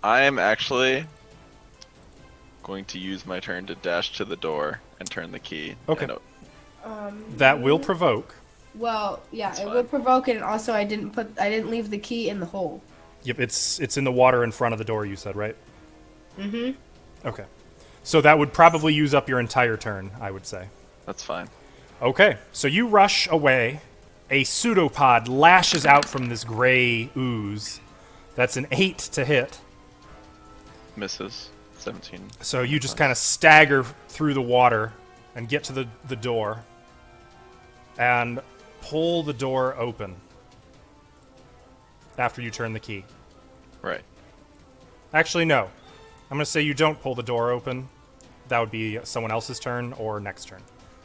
I am actually going to use my turn to dash to the door and turn the key. Okay. And That will provoke. Well, yeah, That's it fine. will provoke it, and also I didn't leave the key in the hole. Yep, it's in the water in front of the door, you said, right? Mm-hmm. Okay. So that would probably use up your entire turn, I would say. that's fine. Okay, so you rush away. A pseudopod lashes out from this gray ooze. That's an 8 to hit. Misses. 17. So you just kind of stagger through the water and get to the door and pull the door open after you turn the key. Right. Actually, no. I'm going to say you don't pull the door open. That would be someone else's turn or next turn.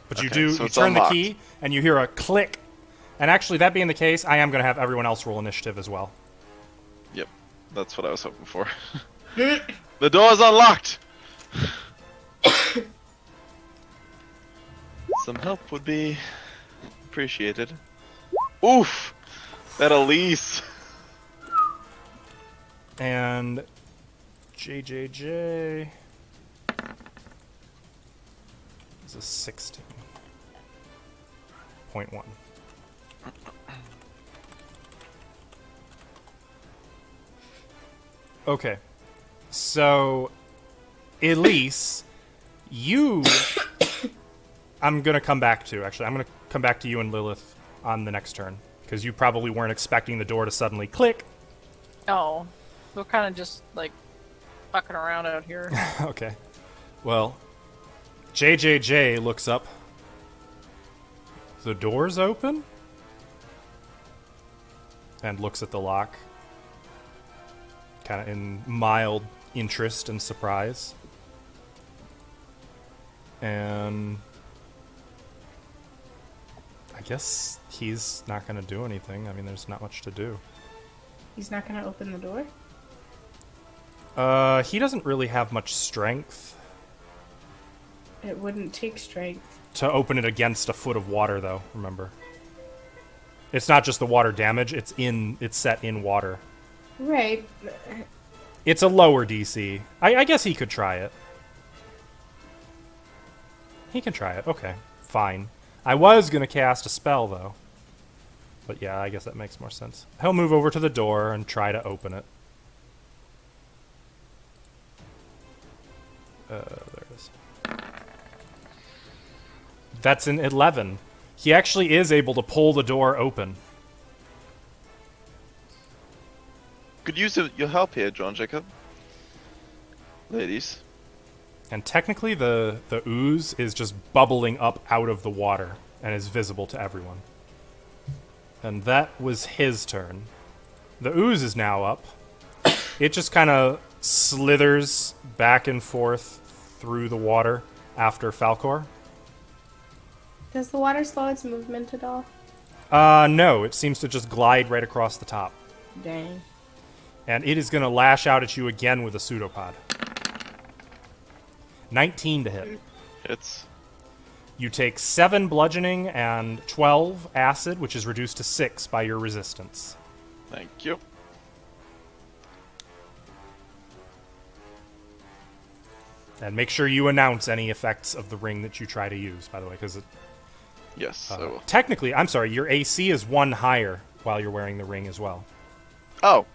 But you Okay, do, so you it's turn unlocked. the key and you hear a click. And actually, that being the case, I am going to have everyone else roll initiative as well. Yep. That's what I was hoping for. The door's unlocked! Some help would be appreciated. Oof! That Elise! And JJJ is a 16.1. Okay. So, Elise, you... I'm going to come back to, actually. I'm going to come back to you and Lilith on the next turn. Because you probably weren't expecting the door to suddenly click. Oh, we're kind of just like fucking around out here. Okay. Well, JJJ looks up. The door's open? And looks at the lock. Kind of in mild interest and surprise. And I guess he's not going to do anything. I mean, there's not much to do. He's not gonna open the door? He doesn't really have much strength It wouldn't take strength. to open it against a foot of water, though, remember. It's not just the water damage, it's set in water. Right. It's a lower DC. I guess he could try it. He can try it. Okay, fine. I was going to cast a spell, though. But yeah, I guess that makes more sense. He'll move over to the door and try to open it. There it is. That's an 11. He actually is able to pull the door open. Could use your help here, John Jacob. Ladies. And technically the ooze is just bubbling up out of the water and is visible to everyone. And that was his turn. The ooze is now up. It just kind of slithers back and forth through the water after Falcor. Does the water slow its movement at all? No, it seems to just glide right across the top. Dang. And it is going to lash out at you again with a pseudopod. 19 to hit. Hits. You take 7 bludgeoning and 12 acid, which is reduced to 6 by your resistance. Thank you. And make sure you announce any effects of the ring that you try to use, by the way, because Yes, I will. technically, I'm sorry, your AC is 1 higher while you're wearing the ring as well. Oh.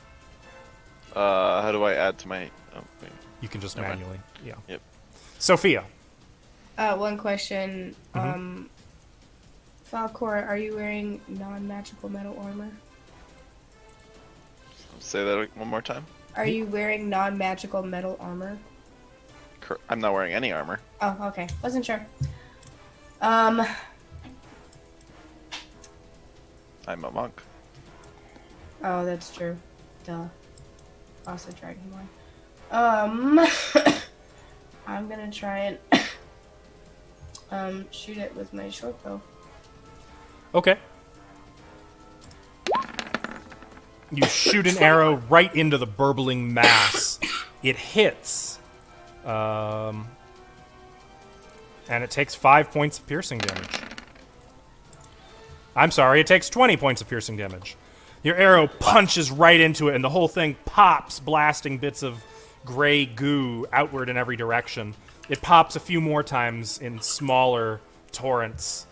How do I add to my... Oh, wait. You can just Never mind. manually. Yeah. Yep. Sophia. One question. Falcor, are you wearing non-magical metal armor? Say that one more time. Are you wearing non-magical metal armor? I'm not wearing any armor. Oh, okay. Wasn't sure. I'm a monk. Oh, that's true. Duh. Also Dragonborn. I'm gonna try and shoot it with my short bow. Okay. You shoot an arrow right into the burbling mass. It hits. And it takes 5 points of piercing damage. I'm sorry, it takes 20 points of piercing damage. Your arrow punches right into it, and the whole thing pops, blasting bits of gray goo outward in every direction. It pops a few more times in smaller torrents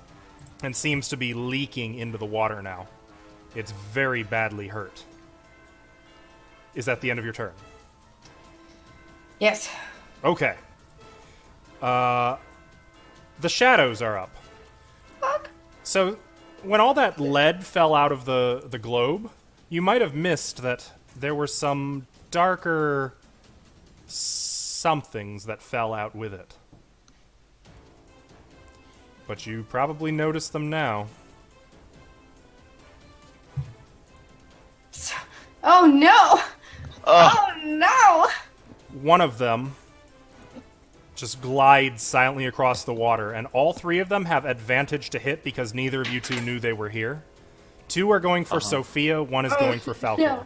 and seems to be leaking into the water now. It's very badly hurt. Is that the end of your turn? Yes. Okay. The shadows are up. Fuck. So, when all that lead fell out of the globe, you might have missed that there were some darker somethings that fell out with it. But you probably noticed them now. Oh no! Oh no! One of them just glides silently across the water, and all 3 of them have advantage to hit because neither of you 2 knew they were here. 2 are going for Sophia, 1 is going for Falcor.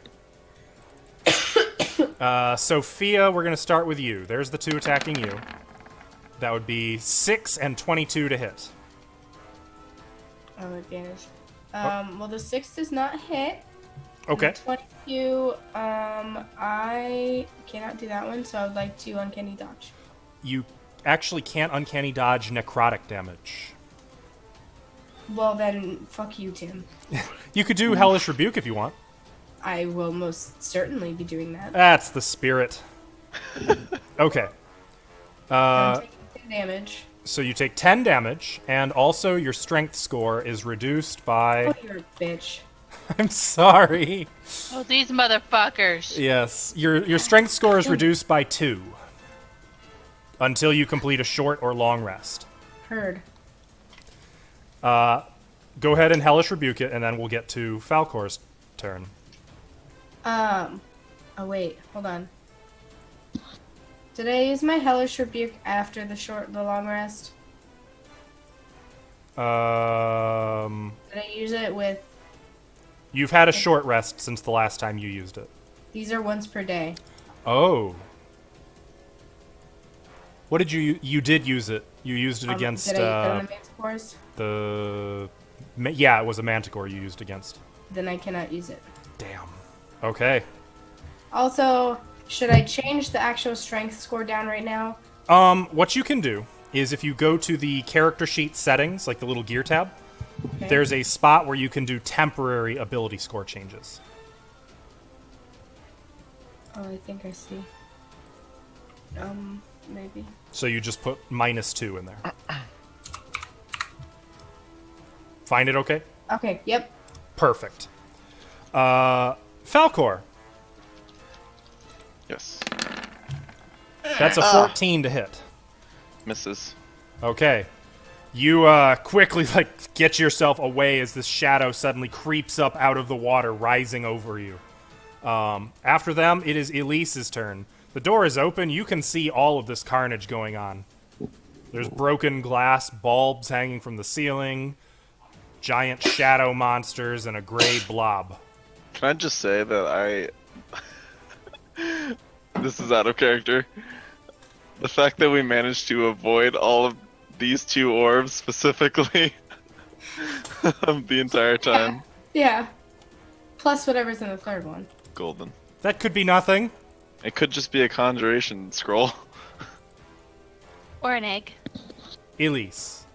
Sophia, we're going to start with you. There's the 2 attacking you. That would be 6 and 22 to hit. Oh, advantage. Well, the 6 does not hit. Okay. The 22, I cannot do that one, so I would like to uncanny dodge. You actually can't uncanny dodge necrotic damage. Well, then, fuck you, Tim. You could do Hellish Rebuke if you want. I will most certainly be doing that. That's the spirit. Okay. I'm taking 10 damage. So you take 10 damage, and also your strength score is reduced by... Oh, you're a bitch. I'm sorry. Oh, these motherfuckers. Yes, your strength score is reduced by 2 until you complete a short or long rest. Heard. Go ahead and Hellish Rebuke it, and then we'll get to Falcor's turn. Oh, wait. Hold on. Did I use my Hellish Rebuke after the long rest? Did I use it with... You've had a short rest since the last time you used it. These are once per day. Oh. What did you did use it? You used it against Did I use it on the Manticores? the Yeah, it was a manticore you used against. Then I cannot use it. Damn. Okay. Also, should I change the actual strength score down right now? What you can do is if you go to the character sheet settings, like the little gear tab, Okay. there's a spot where you can do temporary ability score changes. Oh, I think I see. Maybe. So you just put -2 in there. Find it okay? Okay, yep. Perfect. Falcor. Yes. That's a 14 to hit. Misses. Okay. You quickly get yourself away as this shadow suddenly creeps up out of the water, rising over you. After them, it is Elise's turn. The door is open. You can see all of this carnage going on. There's broken glass bulbs hanging from the ceiling, giant shadow monsters, and a gray blob. Can I just say that this is out of character. The fact that we managed to avoid all of these two orbs specifically the entire time. Yeah. Plus whatever's in the third one. Golden. That could be nothing. It could just be a conjuration scroll. Or an egg. Elise.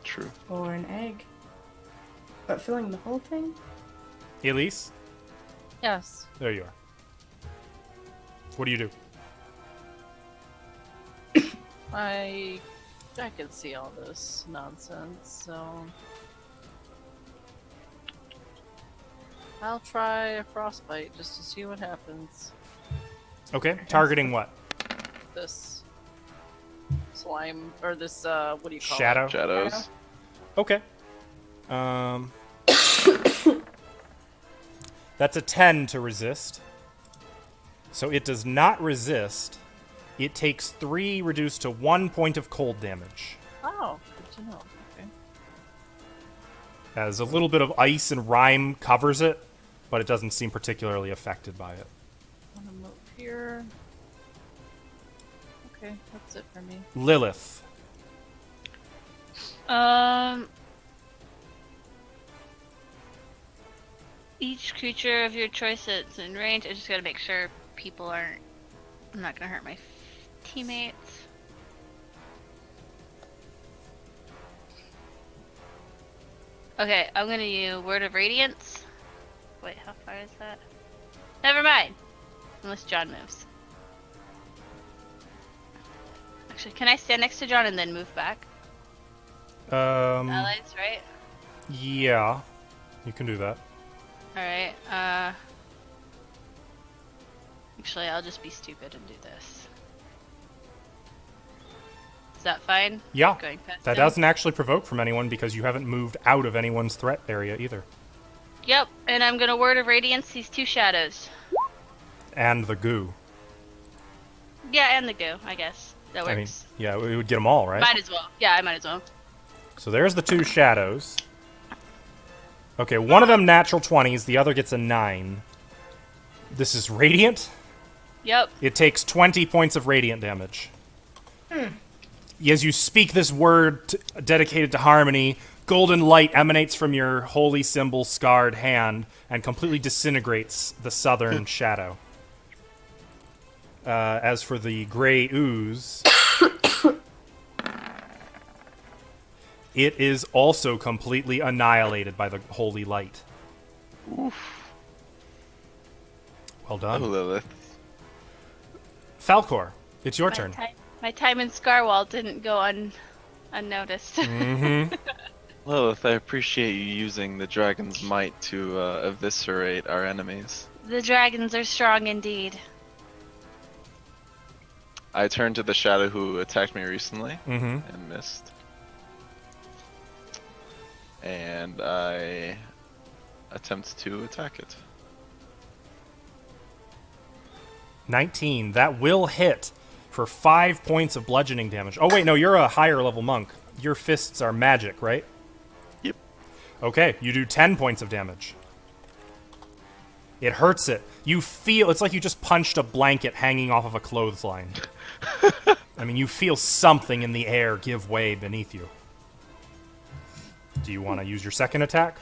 True. Or an egg. But filling the whole thing? Elise? Yes. There you are. What do you do? I can see all this nonsense, so I'll try a frostbite just to see what happens. Okay, targeting what? This slime or this what do you call Shadow? Shadows. Okay. That's a 10 to resist. So it does not resist. It takes 3 reduced to 1 point of cold damage. it? Oh, good to know. Okay. As a little bit of ice and rime covers it, but it doesn't seem particularly affected by it. I'm gonna move here. Okay, that's it for me. Lilith. Each creature of your choice that's in range. I just gotta make sure people aren't. I'm not gonna hurt my teammates. Okay, I'm gonna use Word of Radiance. Wait, how far is that? Never mind. Unless John moves. Actually, can I stand next to John and then move back? Allies, right? Yeah. You can do that. Alright, actually, I'll just be stupid and do this. Is that fine? Yeah. Going past That him? doesn't actually provoke from anyone because you haven't moved out of anyone's threat area either. Yep, and I'm gonna Word of Radiance these two shadows. And the goo. Yeah, and the goo, I guess. That works. I mean, yeah, we would get them all, right? Might as well. Yeah, I might as well. So there's the 2 shadows. Okay, one of them natural 20s, the other gets a 9. This is radiant. Yep. It takes 20 points of radiant damage. As you speak this word dedicated to harmony, golden light emanates from your holy symbol scarred hand and completely disintegrates the southern shadow. As for the gray ooze, it is also completely annihilated by the holy light. Oof. Well Oh, done. Lilith. Falcor, it's your turn. My time in Scarwall didn't go unnoticed. Lilith, I appreciate you using the dragon's might to eviscerate our enemies. The dragons are strong indeed. I turned to the shadow who attacked me recently Mm-hmm. and missed. And I attempt to attack it. 19. That will hit for 5 points of bludgeoning damage. Oh, wait, no, you're a higher level monk. Your fists are magic, right? Yep. Okay, you do 10 points of damage. It hurts it. You feel, it's like you just punched a blanket hanging off of a clothesline. I mean, you feel something in the air give way beneath you. Do you want to use your second attack?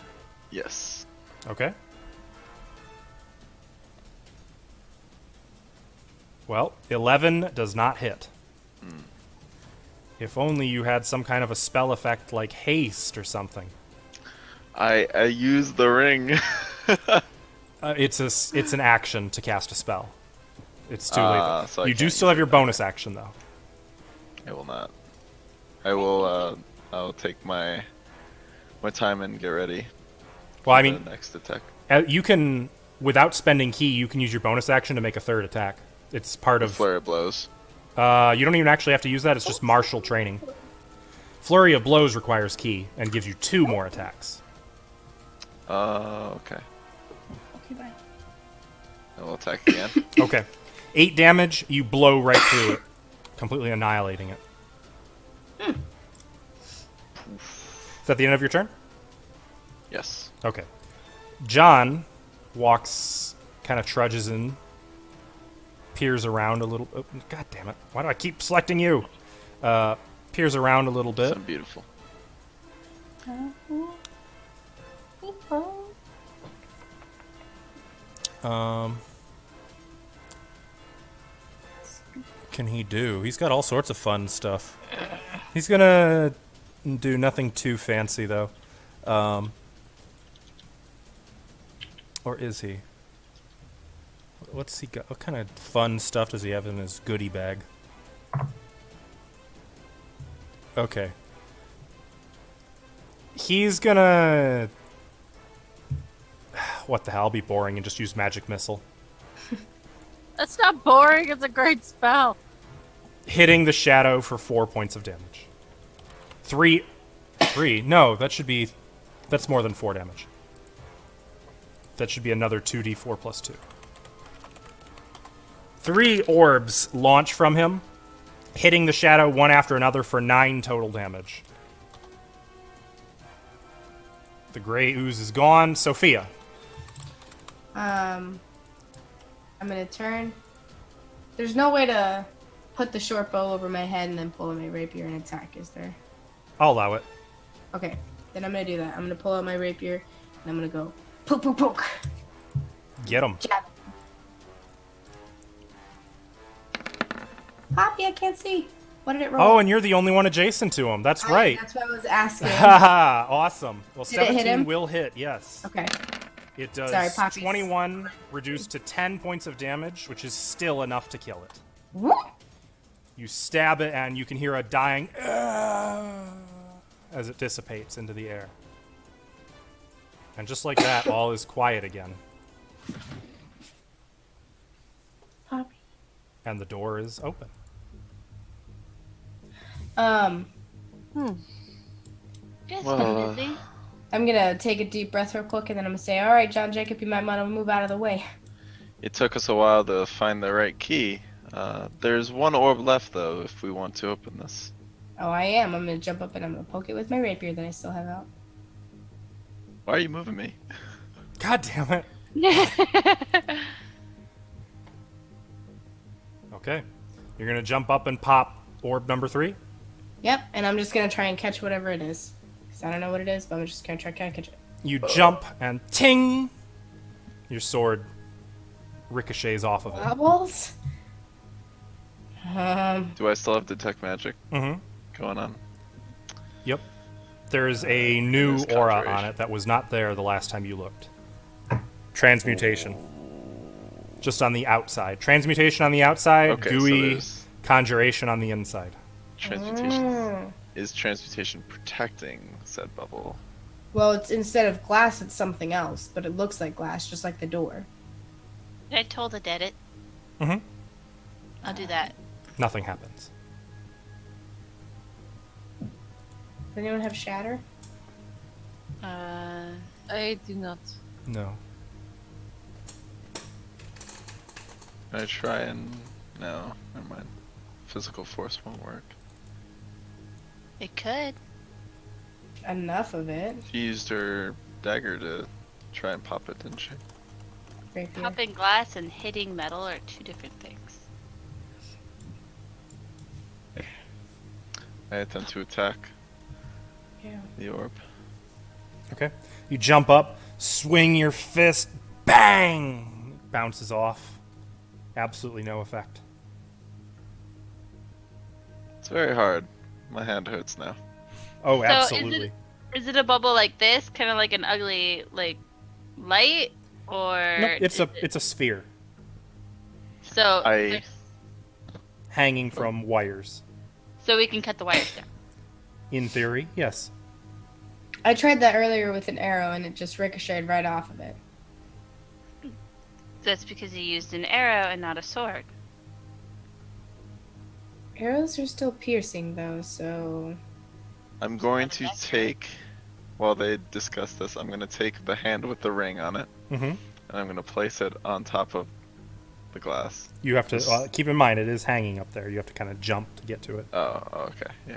Yes. Okay. Well, 11 does not hit. If only you had some kind of a spell effect like haste or something. I used the ring. It's an action to cast a spell. It's too late. So I You do can't still use have your it. bonus action though. I will not. I will. I'll take my time and get ready. Well, I for mean, the next attack. you can, without spending key, you can use your bonus action to make a third attack. It's part of. Flurry of blows. You don't even actually have to use that. It's just martial training. Flurry of blows requires key and gives you 2 more attacks. Okay. Okay, bye. I will attack again. Okay. 8 damage. You blow right through it, completely annihilating it. Is that the end of your turn? Yes. Okay. John walks, kind of trudges in, peers around a little. Oh, God damn it! Why do I keep selecting you? Peers around a little bit. So beautiful. Can he do? He's got all sorts of fun stuff. He's gonna do nothing too fancy though. Or is he? What's he got? What kind of fun stuff does he have in his goodie bag? Okay. He's gonna... What the hell? I'll be boring and just use magic missile. That's not boring. It's a great spell. Hitting the shadow for 4 points of damage. 3... No, that should be... That's more than 4 damage. That should be another 2d4 plus 2. 3 orbs launch from him, hitting the shadow one after another for 9 total damage. The gray ooze is gone. Sophia. I'm gonna turn. There's no way to put the short bow over my head and then pull out my rapier and attack, is there? I'll allow it. Okay, then I'm gonna do that. I'm gonna pull out my rapier and I'm gonna go poke, poke, poke. Get him. Jab. Poppy, I can't see. What did it roll? Oh, and you're the only one adjacent to him. That's right. That's what I was asking. Haha, awesome. Well, Did it hit 17 him? will hit, yes. Okay. It does Sorry, Poppy. 21 reduced to 10 points of damage, which is still enough to kill it. Whoop. You stab it, and you can hear a dying as it dissipates into the air. And just like that, all is quiet again. Poppy. And the door is open. You guys Well, been busy? I'm gonna take a deep breath real quick and then I'm gonna say, all right, John Jacob, you might want to move out of the way. it took us a while to find the right key. There's 1 orb left, though, if we want to open this. Oh, I am. I'm gonna jump up and I'm gonna poke it with my rapier that I still have out. Why are you moving me? God damn it. Okay. You're going to jump up and pop orb number 3? Yep, and I'm just gonna try and catch whatever it is. 'Cause I don't know what it is, but I'm just gonna try and catch it. You jump and ting! Your sword ricochets off of it. Bubbles? Do I still have detect magic Mm-hmm. going on? Yep. There's a new There's aura conjuration. on it that was not there the last time you looked. Transmutation. Just on the outside. Transmutation on the outside, Okay, so gooey there's conjuration on the inside. transmutation. Is transmutation protecting said bubble? Well, it's instead of glass, it's something else, but it looks like glass, just like the door. I told the dead it. Mm-hmm. I'll do that. Nothing happens. Does anyone have shatter? I do not. No. Can I try and... No, never mind. Physical force won't work. It could. Enough of it. She used her dagger to try and pop it, didn't she? Rapier. Popping glass and hitting metal are 2 different things. I attempt to attack Yeah. the orb. Okay. You jump up, swing your fist, bang! Bounces off. Absolutely no effect. It's very hard. My hand hurts now. Oh, So absolutely. Is it a bubble like this, kind of like an ugly like light, or No, it's is a sphere so I- hanging from wires. so we can cut the wires down. In theory, yes. I tried that earlier with an arrow and it just ricocheted right off of it. That's because you used an arrow and not a sword. Arrows are still piercing though, so I'm going to take, while they discuss this, I'm going to take the hand with the ring on it, Mm-hmm. and I'm going to place it on top of the glass. You have to keep in mind it is hanging up there. You have to kind of jump to get to it. Oh, okay, yeah.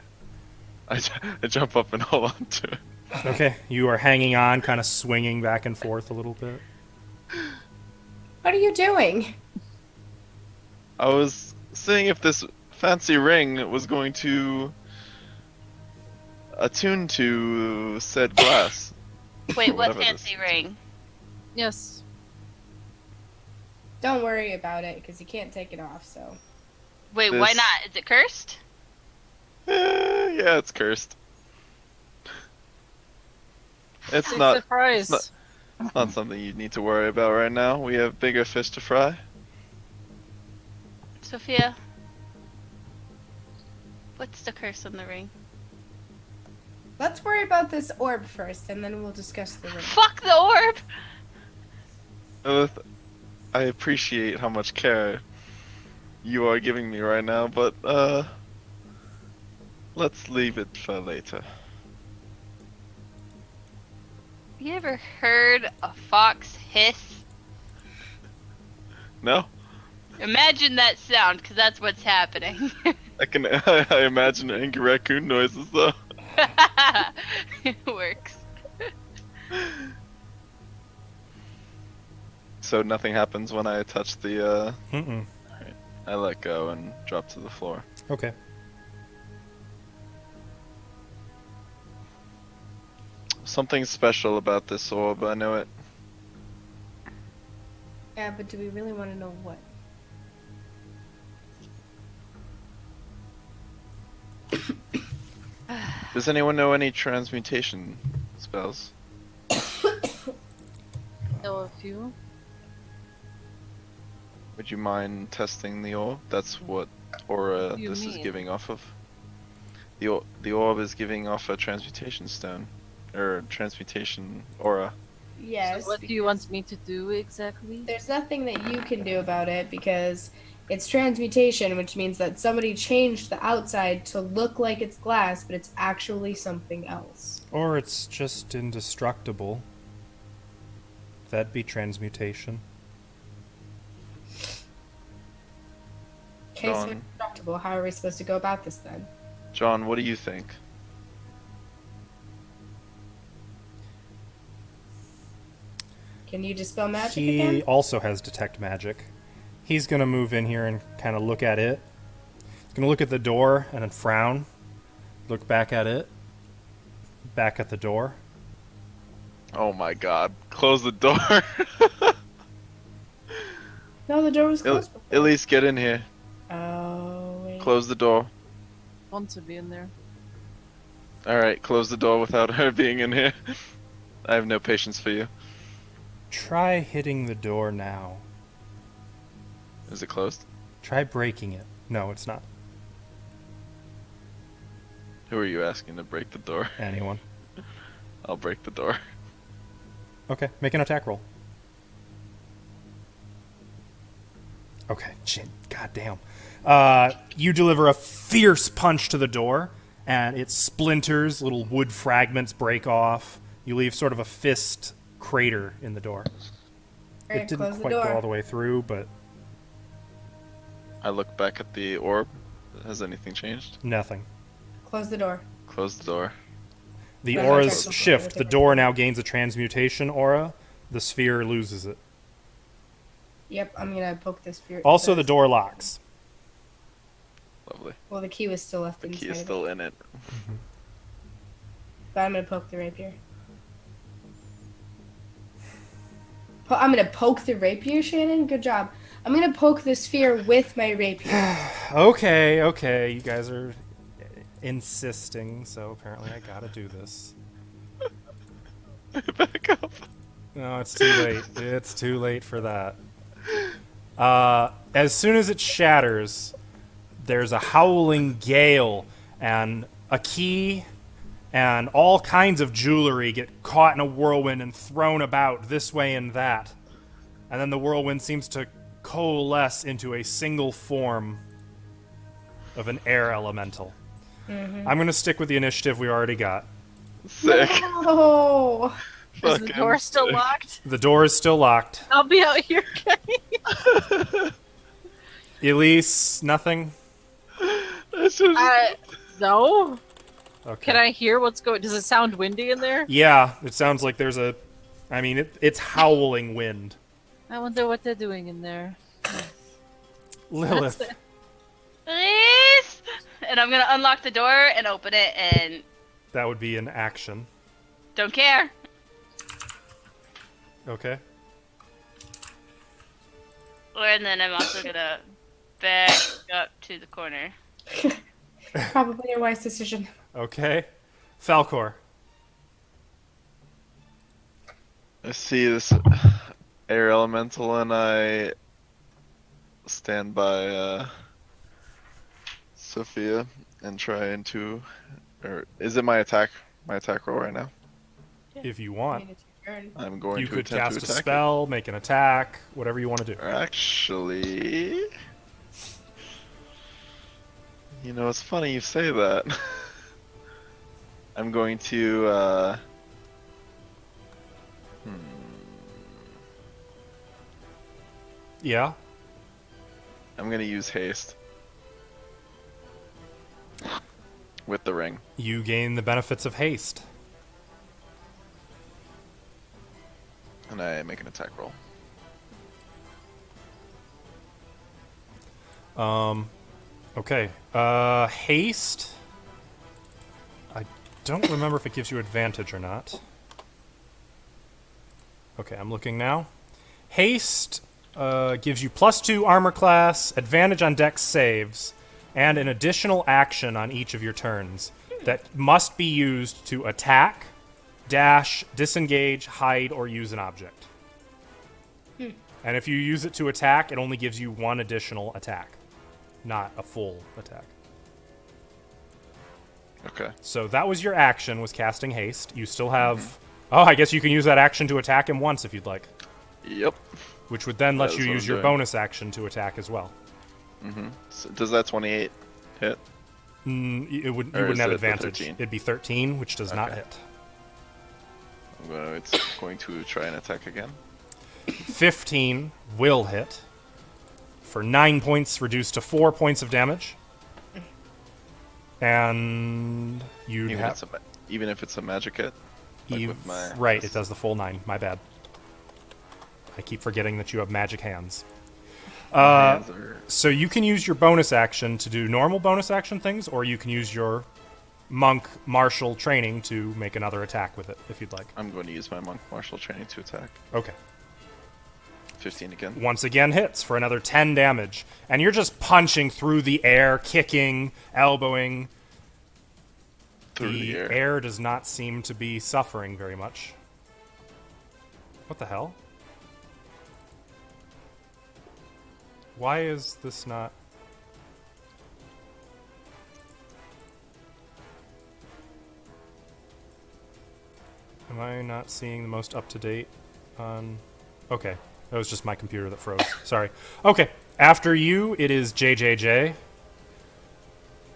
I jump up and hold on to it. Okay, you are hanging on, kind of swinging back and forth a little bit. what are you doing? I was seeing if this fancy ring was going to attune to said glass. Wait, what Whatever fancy ring? Yes. Don't worry about it because you can't take it off. So Wait, why This- not? Is it cursed? Yeah, it's cursed. It's Big not surprise. it's not something you need to worry about right now. We have bigger fish to fry. Sophia, what's the curse on the ring? let's worry about this orb first, and then we'll discuss the ring. Fuck the orb! Lilith, I appreciate how much care you are giving me right now, but let's leave it for later. You ever heard a fox hiss? No? Imagine that sound, because that's what's happening. I imagine angry raccoon noises though. It works. So nothing happens when I touch the Mm-mm. I let go and drop to the floor. Okay. Something special about this orb, I know it. Yeah, but do we really want to know what? Does anyone know any transmutation spells? Know a few. Would you mind testing the orb? That's what aura What do you this is mean? giving off of. The orb is giving off a transmutation stone. Or transmutation aura. Yes. So what do you want me to do exactly? There's nothing that you can do about it because it's transmutation, which means that somebody changed the outside to look like it's glass, but it's actually something else. Or it's just indestructible. That'd be transmutation. Okay, so Gone. indestructible. How are we supposed to go about this then? John, what do you think? Can you dispel magic He again? also has detect magic. He's gonna move in here and kind of look at it. He's gonna look at the door and then frown. Look back at it. Back at the door. Oh my god. Close the door. No, the door was closed. At least get in here. Oh, wait. Close the door. Want to be in there. Alright, close the door without her being in here. I have no patience for you. Try hitting the door now. Is it closed? Try breaking it. No, it's not. Who are you asking to break the door? Anyone. I'll break the door. Okay, make an attack roll. Okay, shit, goddamn. You deliver a fierce punch to the door, and it splinters, little wood fragments break off. You leave sort of a fist crater in the door. Alright, It didn't close the quite go door. all the way through, but I look back at the orb. Has anything changed? nothing. Close the door. Close the door. The That's auras okay. shift. The door now gains a transmutation aura. The sphere loses it. Yep, I'm gonna poke this fear. Also, the door locks. Lovely. Well, the key was still left The inside key is of still it. in it. But I'm gonna poke the rapier. I'm gonna poke the rapier, Shannon. Good job. I'm gonna poke the sphere with my rapier. Okay. You guys are insisting, so apparently I gotta do this. Back up. No, it's too late. It's too late for that. As soon as it shatters, there's a howling gale, and a key and all kinds of jewelry get caught in a whirlwind and thrown about this way and that. And then the whirlwind seems to coalesce into a single form of an air elemental. I'm going to stick with the initiative we already got. Sick. Oh, Is the door still locked? The door is still locked. I'll be out here, Kenny. Elise, nothing? No. Okay. Can I hear what's going? Does it sound windy in there? Yeah, it sounds like there's a... I mean, it's howling wind. I wonder what they're doing in there. Lilith. Please! And I'm gonna unlock the door and open it and That would be an action. don't care. Okay. And then I'm also gonna back up to the corner. probably a wise decision. Okay. Falcor. I see this air elemental and I stand by Sophia and try to, or is it my attack roll right now? If you I want. mean, it's your turn. I'm going You to could attempt cast to a attack spell, make an attack, whatever you want to do. it. Actually, you know, it's funny you say that. I'm going to Yeah? I'm gonna use haste with the ring. You gain the benefits of haste. And I make an attack roll. Okay. Haste. I don't remember if it gives you advantage or not. Okay, I'm looking now. Haste gives you +2 armor class, advantage on dex saves, and an additional action on each of your turns that must be used to attack, dash, disengage, hide, or use an object. And if you use it to attack, it only gives you 1 additional attack, not a full attack. Okay. So that was your action, was casting haste. You still have... Oh, I guess you can use that action to attack him once if you'd like. Yep. Which would then let That you is what use I'm your doing. bonus action to attack as well. So does that 28 hit? You Or wouldn't is have it the advantage. 13? It'd be 13, which does not Okay. hit. It's going to try and attack again. 15 will hit. For 9 points, reduced to 4 points of damage. And you'd have... Even if it's a magic hit? Like with my... Right, it does the full 9. My bad. I keep forgetting that you have magic hands. hands are- So you can use your bonus action to do normal bonus action things, or you can use your monk martial training to make another attack with it, if you'd like. I'm going to use my monk martial training to attack. Okay. 15 again. Once again hits for another 10 damage. And you're just punching through the air, kicking, elbowing. Through the air. Air does not seem to be suffering very much. What the hell? Why is this not... Am I not seeing the most up-to-date on... Okay, that was just my computer that froze. Sorry. Okay, after you, it is JJJ,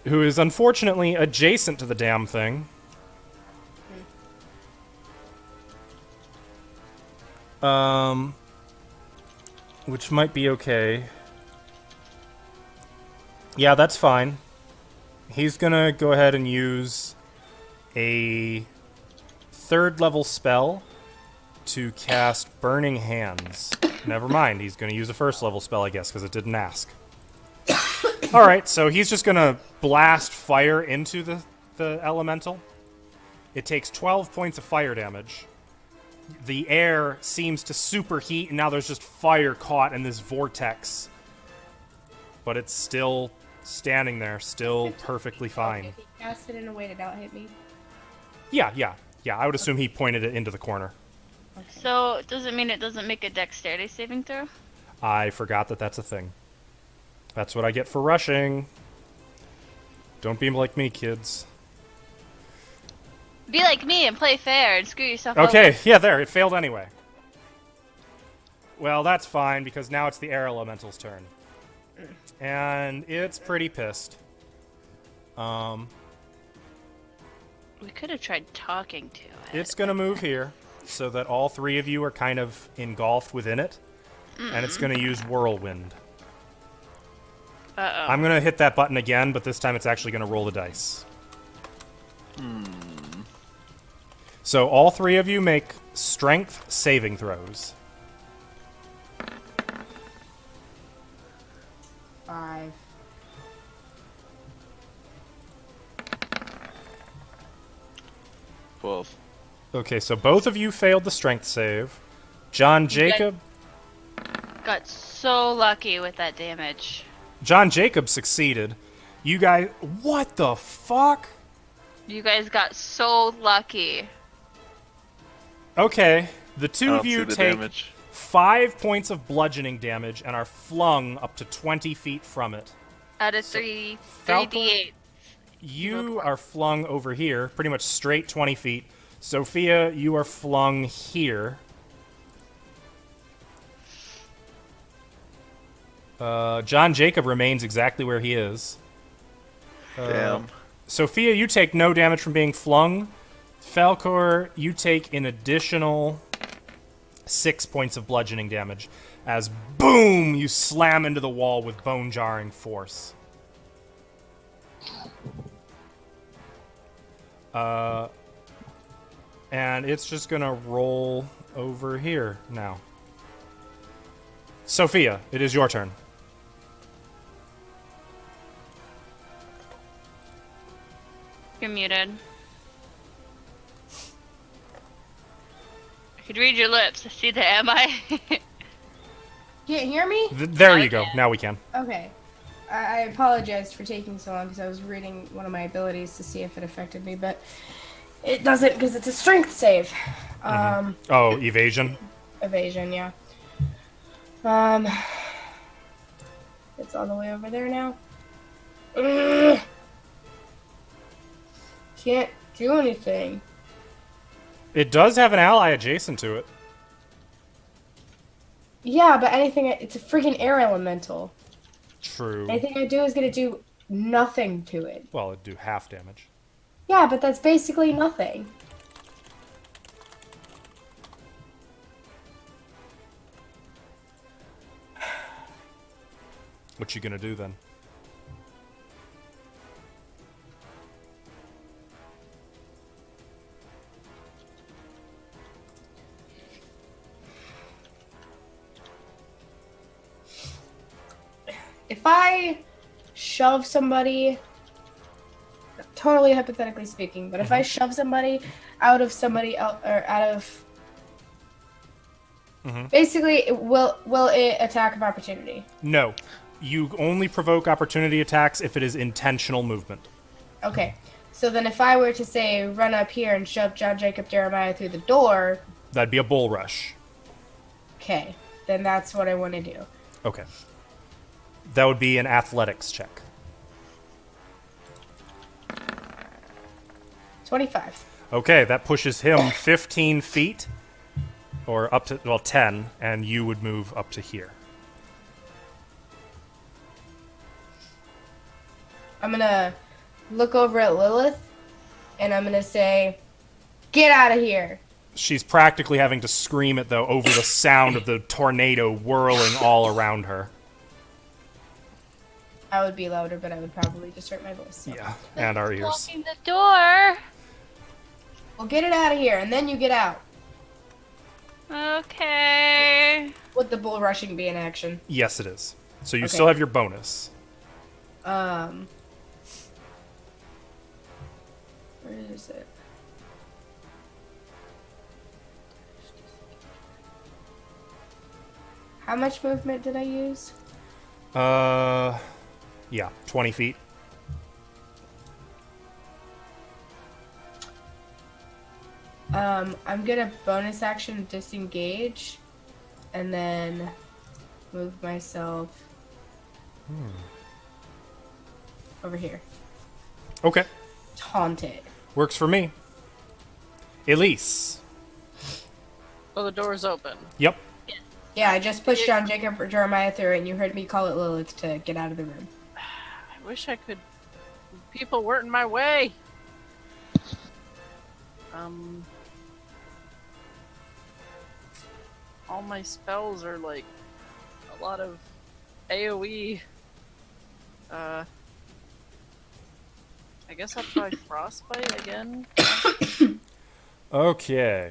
who is unfortunately adjacent to the damn thing. Which might be okay. Yeah, that's fine. He's gonna go ahead and use a 3rd level spell to cast Burning Hands. Never mind, he's gonna use a 1st level spell, I guess, because it didn't ask. Alright, so he's just gonna blast fire into the elemental. It takes 12 points of fire damage. the air seems to superheat, and now there's just fire caught in this vortex. But it's still standing there, still perfectly fine. Okay, he cast it in a way to not hit me. Yeah. I would assume he pointed it into the corner. Okay. So, does it mean it doesn't make a dexterity saving throw? I forgot that that's a thing. That's what I get for rushing. Don't be like me, kids. Be like me and play fair and screw yourself Okay, over. yeah, there. It failed anyway. Well, that's fine, because now it's the air elemental's turn. And it's pretty pissed. We could have tried talking to it. It's going to move here, so that all three of you are kind of engulfed within it. And it's going to use Whirlwind. Uh-oh. I'm going to hit that button again, but this time it's actually going to roll the dice. So all three of you make strength saving throws. 5. Well, Okay, so both of you failed the strength save. John Jacob... Got so lucky with that damage. John Jacob succeeded. You guys... What the fuck? You guys got so lucky. Okay, the I two don't of you see the take damage. 5 points of bludgeoning damage and are flung up to 20 feet from it. Out of 3 Falcon- 3d8. You are flung over here, pretty much straight 20 feet. Sophia, you are flung here. John Jacob remains exactly where he is. Damn. Sophia, you take no damage from being flung. Falcor, you take an additional 6 points of bludgeoning damage as boom, you slam into the wall with bone-jarring force. And it's just gonna roll over here now. Sophia, it is your turn. You're muted. I could read your lips. I see the am I? Can't hear me? There you go. Now we can. Okay. I apologize for taking so long because I was reading one of my abilities to see if it affected me, but it doesn't because it's a strength save. Oh, evasion? Evasion, yeah. It's all the way over there now. Ugh. Can't do anything. It does have an ally adjacent to it. Yeah, but it's a freaking air elemental. True. Anything I do is gonna do nothing to it. Well, it'd do half damage. Yeah, but that's basically nothing. What you gonna do then? If I shove somebody, totally hypothetically speaking, but if I shove somebody out of somebody else, or out of, basically, will it attack of opportunity? No. You only provoke opportunity attacks if it is intentional movement. Okay, so then if I were to say run up here and shove John Jacob Jeremiah through the door, That'd be a bull rush. okay, then that's what I want to do. Okay. That would be an athletics check. 25. Okay, that pushes him 15 feet, or up to, well, 10, and you would move up to here. I'm gonna look over at Lilith, and I'm gonna say, get out of here. She's practically having to scream it, though, over the sound of the tornado whirling all around her. I would be louder, but I would probably just hurt my voice. So. Yeah, and our ears. Blocking the door. Well, get it out of here, and then you get out. Okay. Would the bull rushing be in action? Yes, it is. So you Okay. still have your bonus. Where is it? How much movement did I use? Yeah, 20 feet. I'm gonna bonus action disengage, and then move myself over here. Okay, Taunt it. works for me. Elise. So the door's open. Yep. Yeah, I just pushed John Jacob or Jeremiah through it, and you heard me call it Lilith to get out of the room. I wish I could. People weren't in my way. All my spells are like a lot of AoE. I guess I'll try Frostbite again. Okay.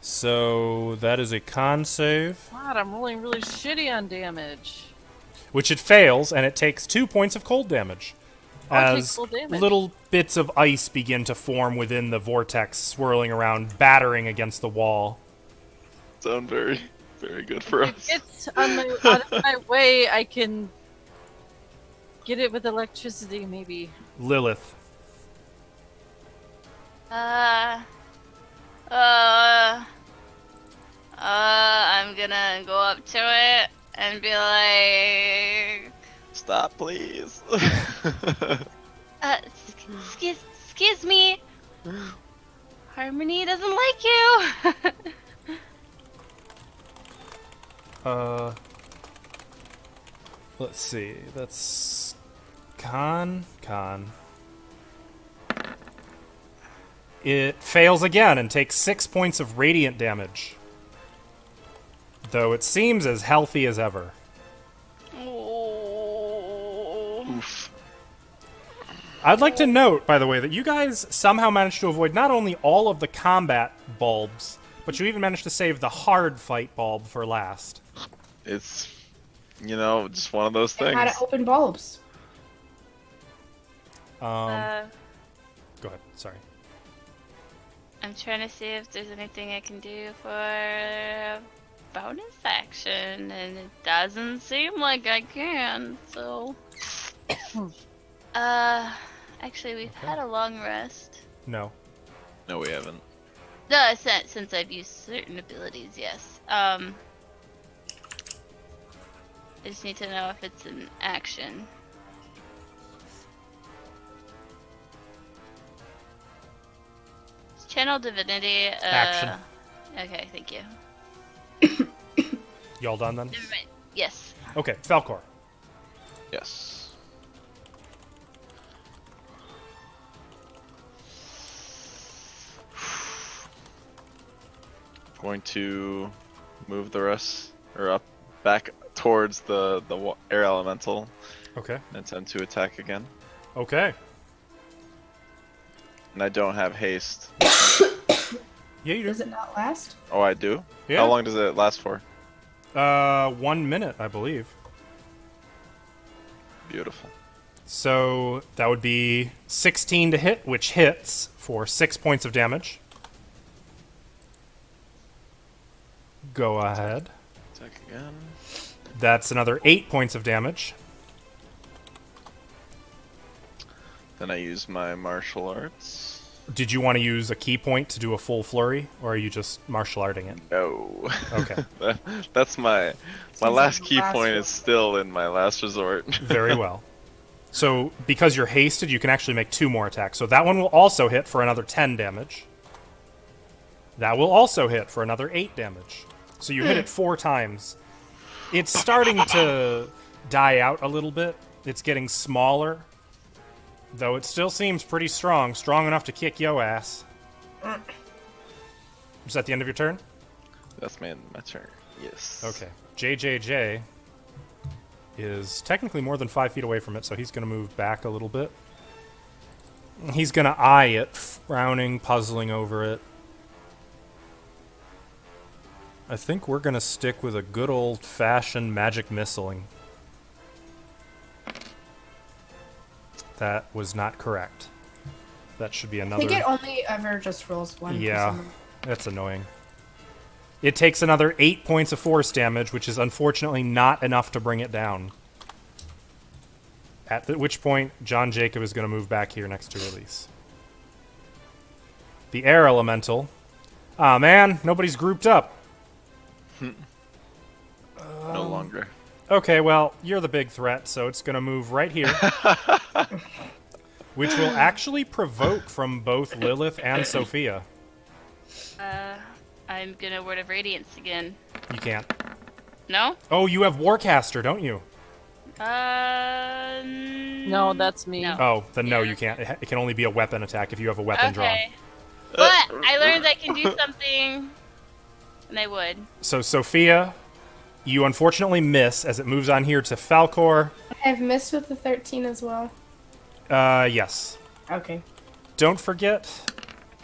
So that is a con save, God, I'm rolling really shitty on damage. which it fails, and it takes 2 points of cold damage. I'll take As full damage. little bits of ice begin to form within the vortex, swirling around, battering against the wall. Sound very, very good for If us. it's out of my way, I can get it with electricity, maybe. Lilith. I'm gonna go up to it and be like, Stop, please. excuse me. Harmony doesn't like you. Let's see. That's con. It fails again and takes 6 points of radiant damage. Though it seems as healthy as ever. Oh. Oof. I'd like to note, by the way, that you guys somehow managed to avoid not only all of the combat bulbs, but you even managed to save the hard fight bulb for last. It's, just one of those And things. how to open bulbs. Go ahead. Sorry. I'm trying to see if there's anything I can do for a bonus action, and it doesn't seem like I can, so... actually, we've had a long rest. No. No, we haven't. No, since I've used certain abilities, yes. I just need to know if it's an action. Channel Divinity, Action. Okay, thank you. Y'all done then? Never mind. Yes. Okay, Falcor. Yes. Going to move the rest, or up, back towards the air elemental, Okay. and intend to attack again. Okay. And I don't have haste. Yeah, you Does do. it not last? Oh, I do? Yeah. How long does it last for? 1 minute, I believe. Beautiful. So that would be 16 to hit, which hits for 6 points of damage. Go ahead. Attack again. That's another 8 points of damage. Then I use my martial arts. Did you want to use a key point to do a full flurry, or are you just martial arting it? No. Okay. That's my like last the key last point one. is still in my last resort. Very well. So, because you're hasted, you can actually make 2 more attacks. So that one will also hit for another 10 damage. That will also hit for another 8 damage. So you hit it 4 times. It's starting to die out a little bit. It's getting smaller. Though it still seems pretty strong. Strong enough to kick yo ass. Is that the end of your turn? That's my turn. Yes. Okay. JJJ is technically more than 5 feet away from it, so he's going to move back a little bit. He's going to eye it, frowning, puzzling over it. I think we're going to stick with a good old-fashioned magic missiling. That was not correct. That should be I another... think it only ever just rolls one. for Yeah, some reason. that's annoying. It takes another 8 points of force damage, which is unfortunately not enough to bring it down. At which point, John Jacob is going to move back here next to Elise. The air elemental. Ah, man, nobody's grouped up. No longer. Okay, well, you're the big threat, so it's going to move right here. Which will actually provoke from both Lilith and Sophia. I'm gonna Word of Radiance again. You can't. No? Oh, you have Warcaster, don't you? No, that's me. No. Oh, then no, Yeah. you can't. It can only be a weapon attack if you have a weapon drawn. Okay. But I learned I can do something, and I would. So, Sophia, you unfortunately miss as it moves on here to Falcor. I've missed with the 13 as well. Yes. Okay. Don't forget,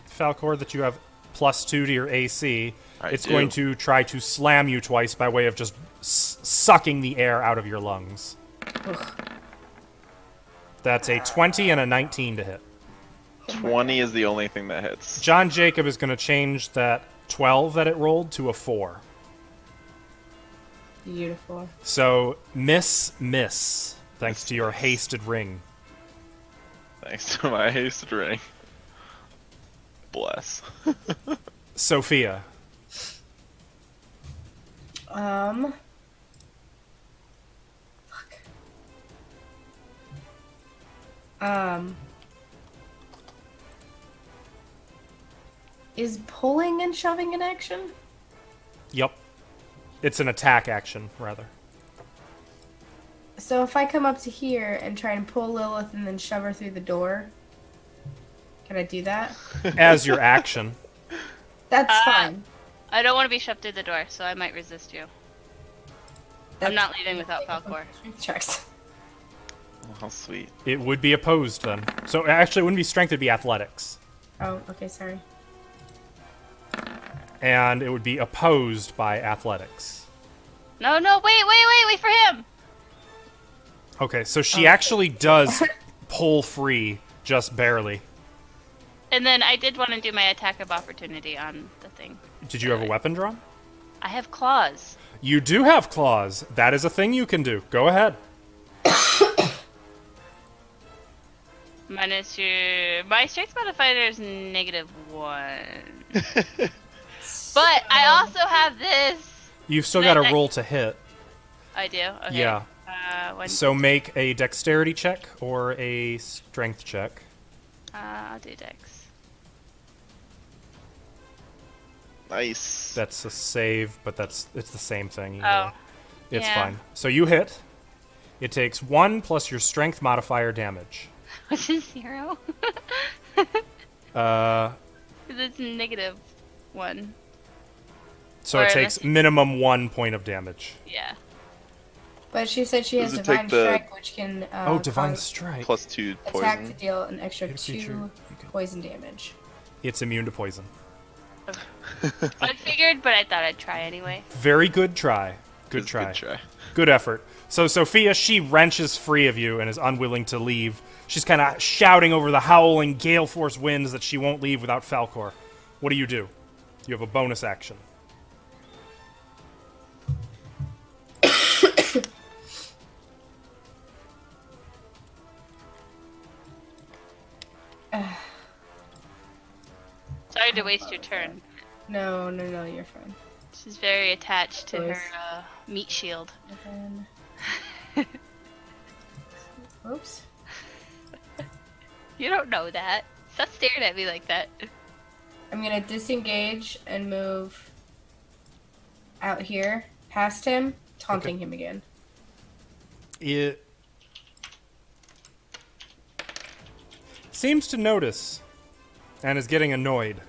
Falcor, that you have +2 to your AC. It's going to try to slam you twice by way of just sucking the air out of your lungs. Ugh. That's a 20 and a 19 to hit. 20 is the only thing that hits. John Jacob is going to change that 12 that it rolled to a 4. Beautiful. So, miss, thanks to your hasted ring. Thanks to my hasted ring. Bless. Sophia. Fuck. Is pulling and shoving an action? Yep. It's an attack action, rather. So if I come up to here and try and pull Lilith and then shove her through the door, can I do that? As your action. That's fine. I don't want to be shoved through the door, so I might resist you. That's I'm not leaving without Falcor. Strength checks. Oh, how sweet. It would be opposed, then. So, actually, it wouldn't be strength, it would be athletics. Oh, okay, sorry. And it would be opposed by athletics. No, wait for him! Okay, so she actually does pull free, just barely. And then I did want to do my attack of opportunity on the thing. Did you have a weapon drawn? I have claws. You do have claws. That is a thing you can do. Go ahead. Minus your... My strength modifier is -1. But I also have this. You've still got to roll to hit. I do? Okay. Yeah. One, So make a dexterity check or a strength check. I'll do dex. Nice. That's a save, but it's the same thing. either Oh. way. It's Yeah. fine. So you hit. It takes 1 plus your strength modifier damage. Which is 0. Uh, 'Cause it's -1. so Or it takes minimum 1 point of damage. Yeah. But she said she has Does it Divine take the- Strike, which can Divine cause Strike. +2 attack to poison. deal an extra Hit a creature, 2 you can- poison damage. It's immune to poison. I figured, but I thought I'd try anyway. Very good try. Good It's a try. Good try. Good effort. So Sophia, she wrenches free of you and is unwilling to leave. She's kind of shouting over the howling gale force winds that she won't leave without Falcor. What do? You have a bonus action. Sorry to waste your turn. No, you're fine. She's very attached to Nice. her meat shield. And then... Oops. You don't know that. Stop staring at me like that. I'm gonna disengage and move out here, past him, taunting him again. It seems to notice and is getting annoyed.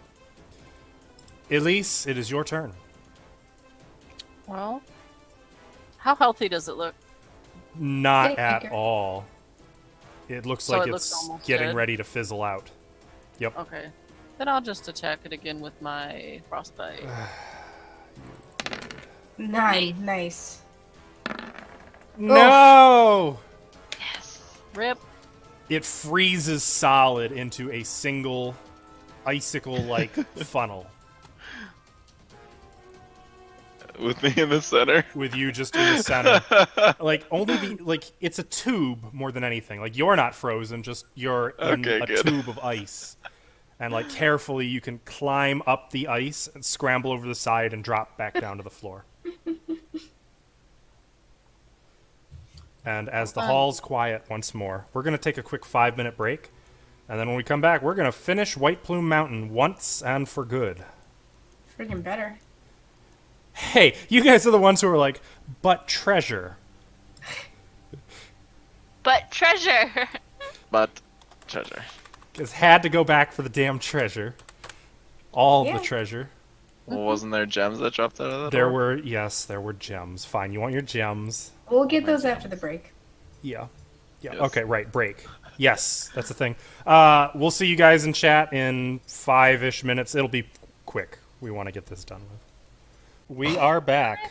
Elise, it is your turn. Well, how healthy does it look? Not Getting at bigger. all. It looks So like it looks it's almost getting dead? ready to fizzle out. Yep. Okay. Then I'll just attack it again with my frostbite. 9, nice. No! Yes. Rip. It freezes solid into a single icicle-like funnel. With me in the center. with you just in the center. Like only it's a tube more than anything. Like you're not frozen, just you're in Okay, a good. tube of ice. And like carefully you can climb up the ice and scramble over the side and drop back down to the floor. And as the hall's quiet once more, we're going to take a quick 5-minute break. And then when we come back, we're going to finish White Plume Mountain once and for good. Freaking better. Hey, you guys are the ones who are like, but treasure. But treasure. But treasure. Because had to go back for the damn treasure. All Yeah. the treasure. Well, wasn't there gems that dropped out of the There door? were, yes, there were gems. Fine, you want your gems. We'll get those after the break. Yeah. Yeah, Yes. okay, right, break. Yes, that's the thing. We'll see you guys in chat in 5-ish minutes. It'll be quick. We want to get this done with. We are back.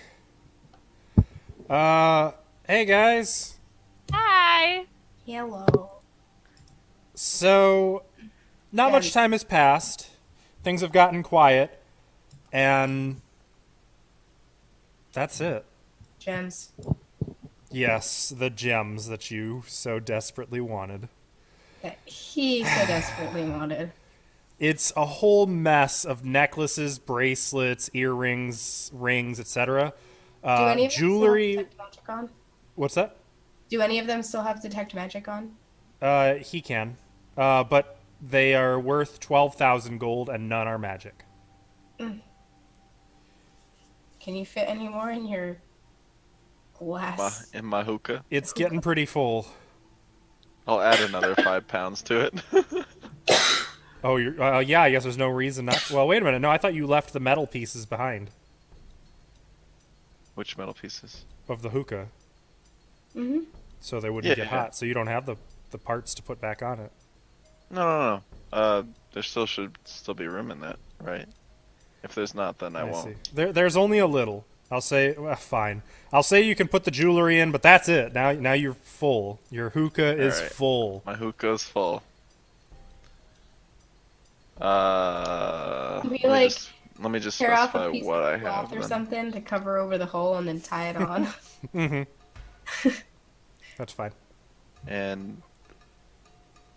Hey guys. Hi. Hello. So, not much time has passed. Things have gotten quiet. And that's it. Gems. Yes, the gems that you so desperately wanted. That he so desperately wanted. It's a whole mess of necklaces, bracelets, earrings, rings, etc. Do any of them Jewelry. still have detect magic on? What's that? Do any of them still have detect magic on? He can. But they are worth 12,000 gold and none are magic. Can you fit any more in your glass? In my hookah. It's getting pretty full. I'll add another 5 pounds to it. Oh, you're, yeah, I guess there's no reason not. Well, wait a minute. No, I thought you left the metal pieces behind Which metal pieces? of the hookah. Mm-hmm. So they wouldn't get Yeah. hot. So you don't have the parts to put back on it. No. There should still be room in that, right? If there's not, then I won't. See. There's only a little. I'll say, fine. I'll say you can put the jewelry in, but that's it. Now you're full. Your hookah is Alright. full. My hookah's full. We, Let me just Tear off specify a piece what I of cloth have. or then. something to cover over the hole and then tie it on. Mm-hmm. That's fine. And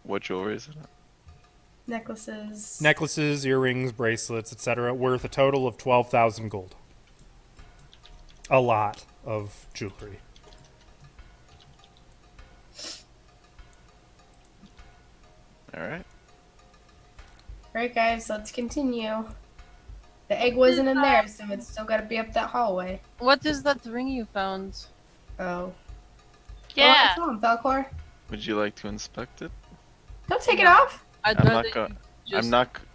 what jewelry is it? Necklaces. Necklaces, earrings, bracelets, etc., worth a total of 12,000 gold. A lot of jewelry. Alright. Alright, guys, let's continue. The egg wasn't in there, so it's still gotta be up that hallway. What is that ring you found? Oh. Yeah. Oh, it's on, Falcor. Would you like to inspect it? Don't take it off! I'd I'm rather not going. you just,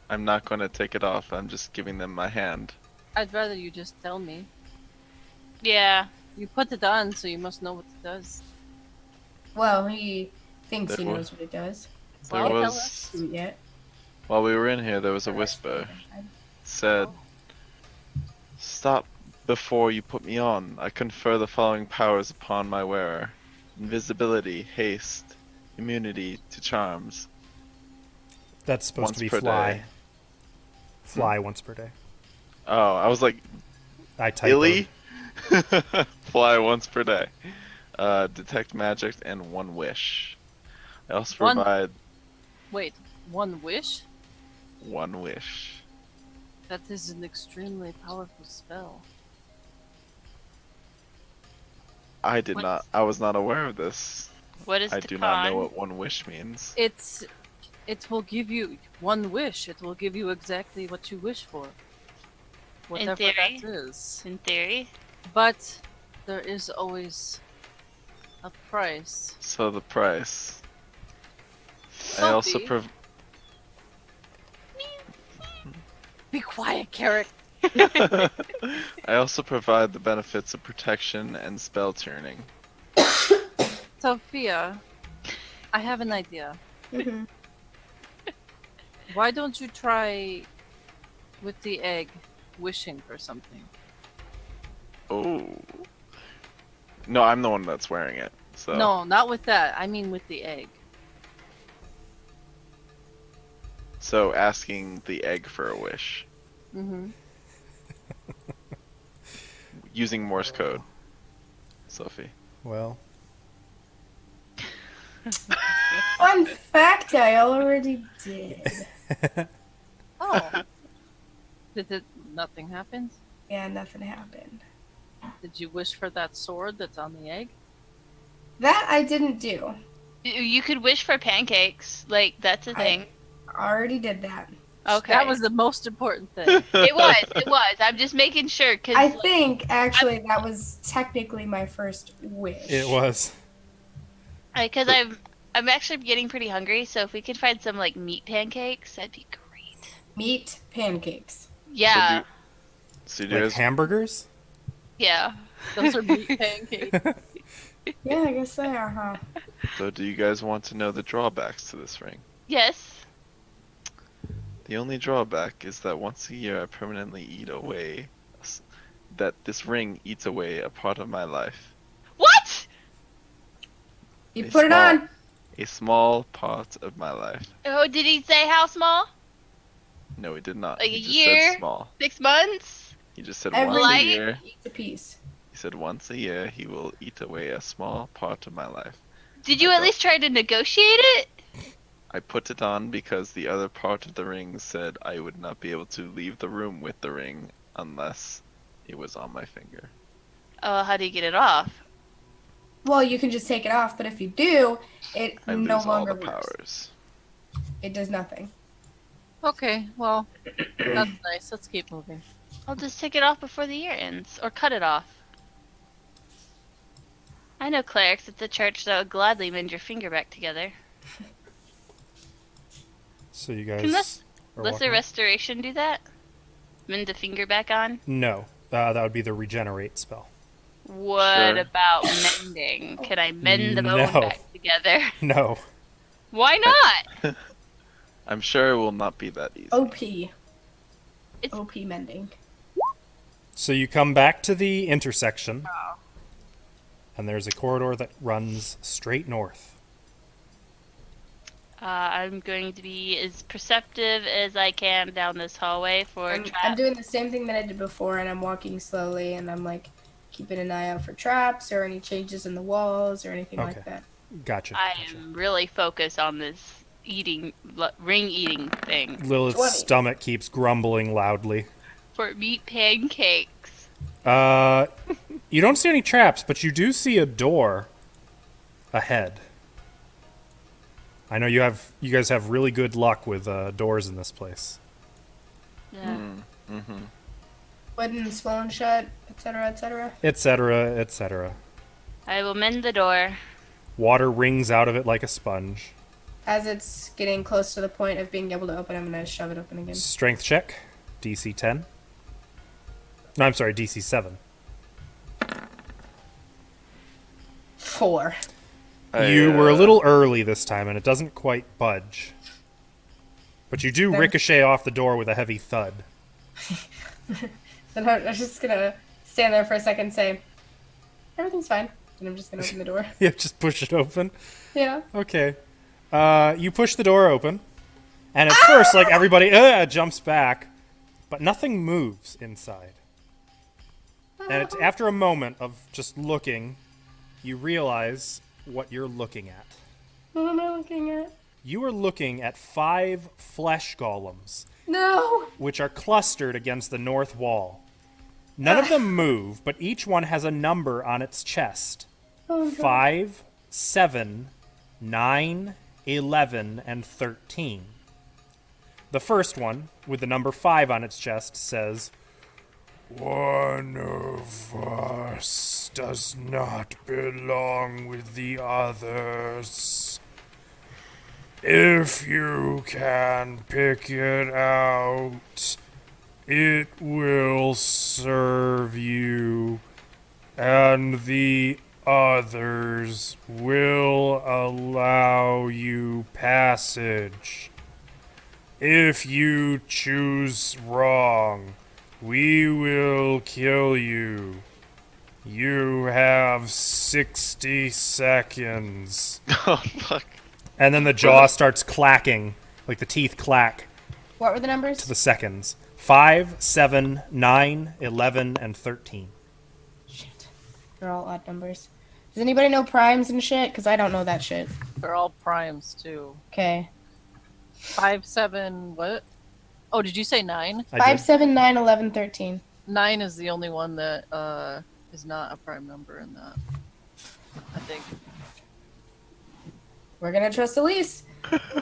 I'm not going to take it off. I'm just giving them my hand. I'd rather you just tell me. Yeah. You put it on, so you must know what it does. Well, he thinks he There knows what it does. There Well, tell was us. Isn't yet. while we were in here, there was a whisper. It said, "Stop before you put me on. I confer the following powers upon my wearer: invisibility, haste, immunity to charms." That's supposed Once to be per fly. day. Fly once per day. Oh, I was like, I typoed. Illy? Fly once per day. Detect magic and one wish. I also One- provide Wait, one wish? one wish. That is an extremely powerful spell. I did What? not. I was not aware of this. What is I the do con? not know what one wish means. It will give you one wish. It will give you exactly what you wish for. Whatever theory? that is. In theory. But there is always a price. So the price. I also Sophie? Be quiet, Carrick. I also provide the benefits of protection and spell turning. Sophia, I have an idea. Mhm. Why don't you try with the egg wishing for something? Oh. No, I'm the one that's wearing it. So No, not with that. I mean with the egg. So asking the egg for a wish. Mm-hmm. using Morse code, Sophie. Well, Fun fact, I already did. Oh. Nothing happens? Yeah, nothing happened. Did you wish for that sword that's on the egg? That I didn't do. You could wish for pancakes. Like, that's a thing. I already did that. Okay. That was the most important thing. It was. I'm just making sure, because... I think, actually, that was technically my first wish. it was. Because I'm actually getting pretty hungry, so if we could find some, like, meat pancakes, that'd be great. Meat pancakes. Yeah. So do you Like guys, hamburgers? Yeah. Those are meat pancakes. Yeah, I guess they are, huh? so do you guys want to know the drawbacks to this ring? Yes. The only drawback is that once a year I permanently eat away, that this ring eats away a part of my life. What? You A put it small- on. A small part of my life. Oh, did he say how small? No, he did not. Like he a just year? said small. 6 months? He just said Every once a Like- year. Eat a piece. He said once a year he will eat away a small part of my life. Did you at least try to negotiate it? I put it on because the other part of the ring said I would not be able to leave the room with the ring unless it was on my finger. Oh, how do you get it off? Well, you can just take it off, but if you do, it I no lose all longer the works. powers. It does nothing. Okay, well, that's nice. Let's keep moving. I'll just take it off before the year ends, or cut it off. I know clerics at the church that would gladly mend your finger back together. So you guys. Can are Lesser walking- Restoration do that? Mend the finger back on? No, that would be the regenerate spell. What Sure. about mending? Can I mend the bone No. back together? No. Why not? I'm sure it will not be that easy. OP. It's- OP mending. So you come back to the intersection, and there's a corridor that runs straight north. I'm going to be as perceptive as I can down this hallway for I'm traps. doing the same thing that I did before, and I'm walking slowly, and I'm like keeping an eye out for traps or any changes in the walls or anything like Okay. that. Gotcha. I gotcha. am really focused on this ring eating thing Lilith's 20. stomach keeps grumbling loudly. for meat pancakes. You don't see any traps, but you do see a door ahead. I know you guys have really good luck with doors in this place. Yeah. Mm-hmm. Wooden, swollen shut, etc., etc. Etc., etc. I will mend the door. Water rings out of it like a sponge. As it's getting close to the point of being able to open, I'm gonna shove it open again. Strength check, DC 10. No, I'm sorry, DC 7. 4. You were a little early this time, and it doesn't quite budge. But you do Okay. ricochet off the door with a heavy thud. Then I'm just gonna stand there for a second and say, everything's fine. And I'm just gonna open the door. Yeah, just push it open. Yeah. Okay. You push the door open, and at first, like, everybody jumps back, but nothing moves inside. And it's after a moment of just looking, you realize what you're looking at. What am I looking at? You are looking at 5 flesh golems, No! which are clustered against the north wall. None of them move, but each one has a number on its chest. Oh, God. 5, 7, 9, 11, and 13. The first one, with the number 5 on its chest, says, "One of us does not belong with the others. If you can pick it out, it will serve you, and the others will allow you passage. If you choose wrong, we will kill you. You have 60 seconds." Oh, fuck. And then the jaw starts clacking, like the teeth clack What were the numbers? to the seconds. 5, 7, 9, 11, and 13. They're all odd numbers. Does anybody know primes and shit? Because I don't know that shit. They're all primes too. Okay. 5, 7, what? Oh, did you say 9? I 5, did. 7, 9, 11, 13. 9 is the only one that is not a prime number in that. I think. We're gonna trust Elise.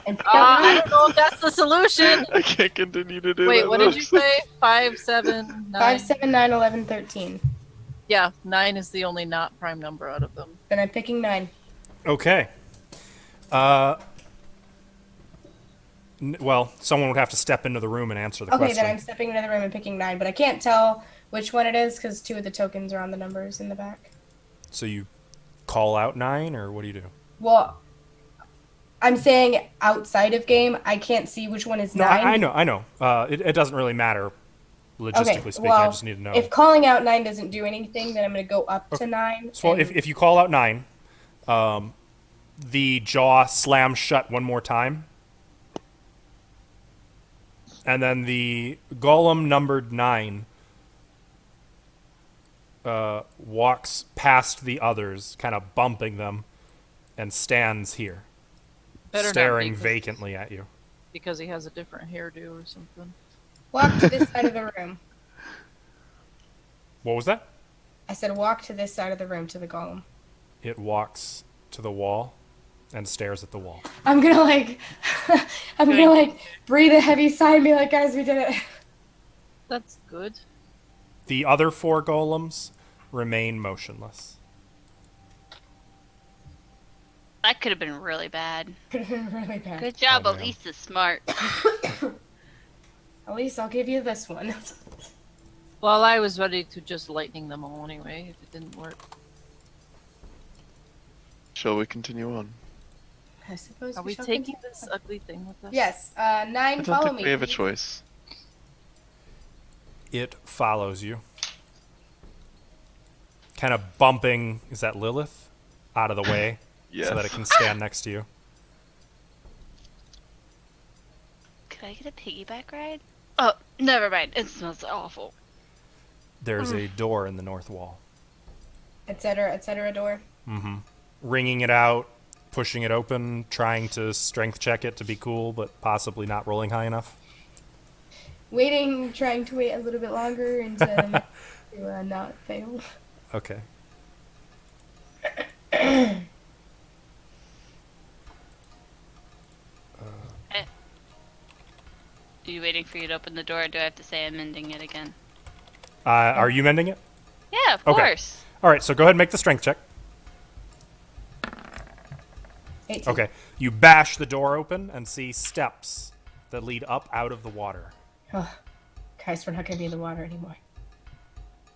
And pick I up don't know if that's the solution. I can't continue to do Wait, that. what did you say? 5, 7, 9. 5, 7, 9, 11, 13. Yeah, 9 is the only not prime number out of them. Then I'm picking 9. Okay. Well, someone would have to step into the room and answer the Okay, question. then I'm stepping into the room and picking 9, but I can't tell which one it is because 2 of the tokens are on the numbers in the back. So you call out 9, or what do you do? Well, I'm saying outside of game, I can't see which one is No, 9. I know. It doesn't really matter, logistically speaking. well, I just need to know. If calling out 9 doesn't do anything, then I'm going to go up to 9. So, well, and- if you call out 9, the jaw slams shut one more time. And then the golem numbered 9 walks past the others, kind of bumping them, and stands here, Better not staring be, 'cause- vacantly at you. Because he has a different hairdo or something. walk to this side of the room. What was that? I said walk to this side of the room to the golem. It walks to the wall and stares at the wall. I'm going to I'm going to breathe a heavy sigh and be like, guys, we did it. That's good. The other 4 golems remain motionless. That could have been really bad. Could have been really bad. Good job, Oh, man. Elise is smart. At least I'll give you this one. Well, I was ready to just lightning them all anyway, if it didn't work. Shall we continue on? I suppose Are we shall taking continue. this ugly thing with us? Yes. 9, I don't follow think me. we have a please. choice. It follows you. Kind of bumping, is that Lilith? Out of the way Yes. so that it can stand next to you. Could I get a piggyback ride? Oh, never mind. It smells awful. There's a door in the north wall. etc. door. Mm-hmm. Ringing it out, pushing it open, trying to strength check it to be cool, but possibly not rolling high enough. Trying to wait a little bit longer until to not fail. Okay. Are you waiting for you to open the door, or do I have to say I'm mending it again? Are you mending it? Yeah, of Okay. course. All right, so go ahead and make the strength check. 18. Okay. You bash the door open and see steps that lead up out of the water. Oh, Christ, we're not going to be in the water anymore.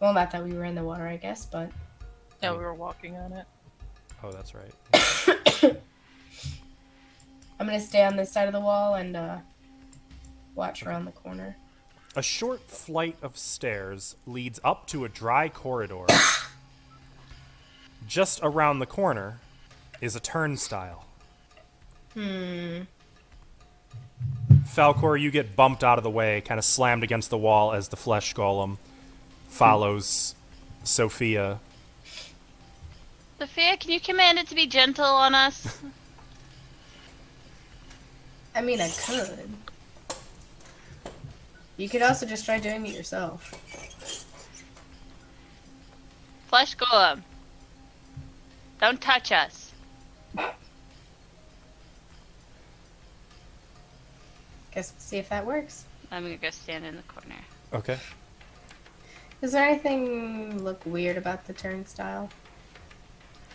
Well, not that we were in the water, I guess, but... Yeah, we were walking on it. Oh, that's right. I'm going to stay on this side of the wall and watch around the corner. A short flight of stairs leads up to a dry corridor. Just around the corner is a turnstile. Falcor, you get bumped out of the way, kind of slammed against the wall as the flesh golem follows Sophia. Sophia, can you command it to be gentle on us? I mean, I could. You could also just try doing it yourself. Flesh golem. Don't touch us. Guess we'll see if that works. I'm gonna go stand in the corner. Okay. Does there anything look weird about the turnstile?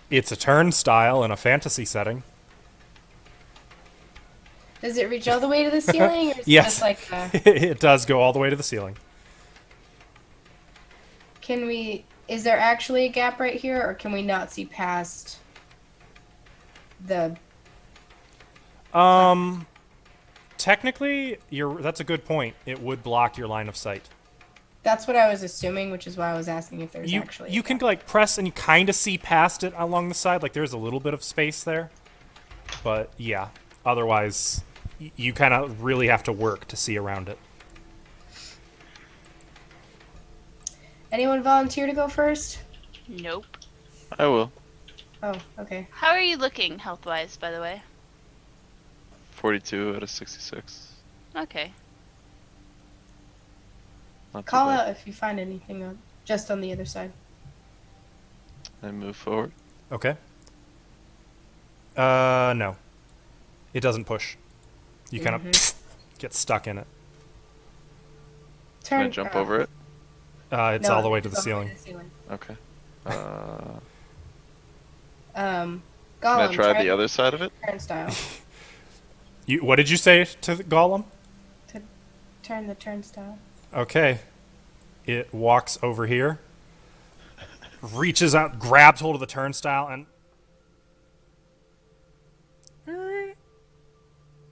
It's a turnstile in a fantasy setting. Does it reach all the way to the ceiling, or is it Yes. just like It does go all the way to the ceiling. can we? Is there actually a gap right here, or can we not see past the? Technically, that's a good point. It would block your line of sight. That's what I was assuming, which is why I was asking if there's actually. You a can gap. like press and you kind of see past it along the side. Like there's a little bit of space there, but yeah. Otherwise, you kind of really have to work to see around it. Anyone volunteer to go first? Nope. I will. Oh, okay. How are you looking health-wise, by the way? 42 out of 66. Okay. Not too Call bad. out if you find anything just on the other side. I move forward. Okay. No. It doesn't push. You kind of get stuck in it. Can I Turn. jump over it? It's No, all the way to the it's all ceiling. Okay. Gollum, Can I try the other side of it? turnstile. What did you say to the golem? To turn the turnstile. Okay. It walks over here, reaches out, grabs hold of the turnstile, and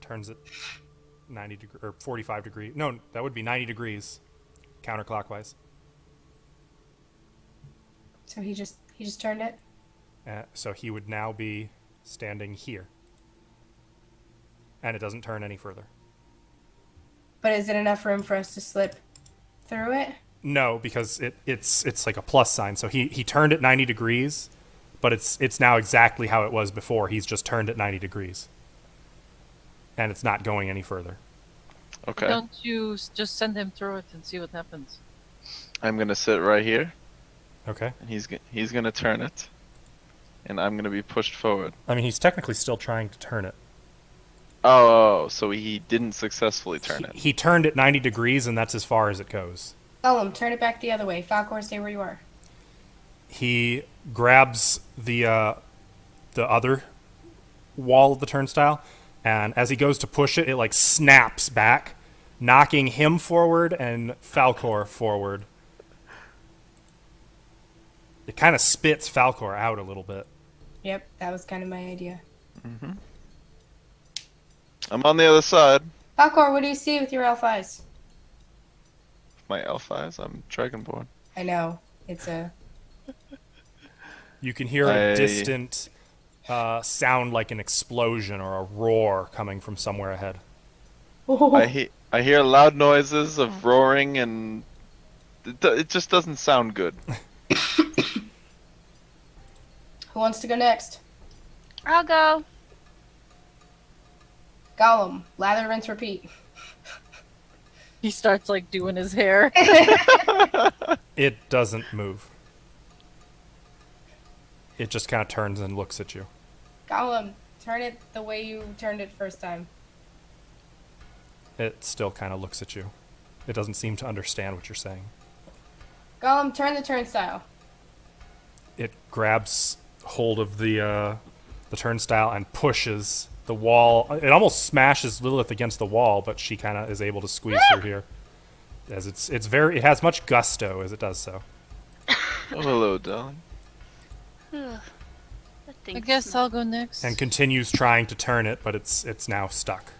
turns it 90 degrees or 45 degrees. No, that would be 90 degrees counterclockwise. So he just turned it. So he would now be standing here. And it doesn't turn any further. But is it enough room for us to slip through it? No, because it's like a plus sign. So he turned it 90 degrees, but it's now exactly how it was before. He's just turned it 90 degrees. And it's not going any further. Okay. Don't you just send him through it and see what happens? I'm gonna sit right here, Okay. and he's gonna turn it, and I'm gonna be pushed forward. I mean, he's technically still trying to turn it. Oh, so he didn't successfully turn it. He turned it 90 degrees, and that's as far as it goes. Gollum, turn it back the other way. Falcor, stay where you are. He grabs the other wall of the turnstile, and as he goes to push it, it like snaps back, knocking him forward and Falcor forward. It kind of spits Falcor out a little bit. Yep, that was kind of my idea. I'm on the other side. Falcor, what do you see with your elf eyes? My elf eyes. I'm Dragonborn. I know. It's a... You can hear a I- distant sound like an explosion or a roar coming from somewhere ahead. I hear loud noises of roaring, and it just doesn't sound good. Who wants to go next? I'll go. Gollum, lather, rinse, repeat. He starts like doing his hair. It doesn't move. It just kind of turns and looks at you. Gollum, turn it the way you turned it first time. It still kind of looks at you. It doesn't seem to understand what you're saying. Gollum, turn the turnstile. It grabs hold of the turnstile and pushes the wall. It almost smashes Lilith against the wall, but she kind of is able to squeeze through here. As it has much gusto as it does so. Oh, hello, darling. Ugh. That I thing's guess I'll go next. And continues trying to turn it, but it's now stuck.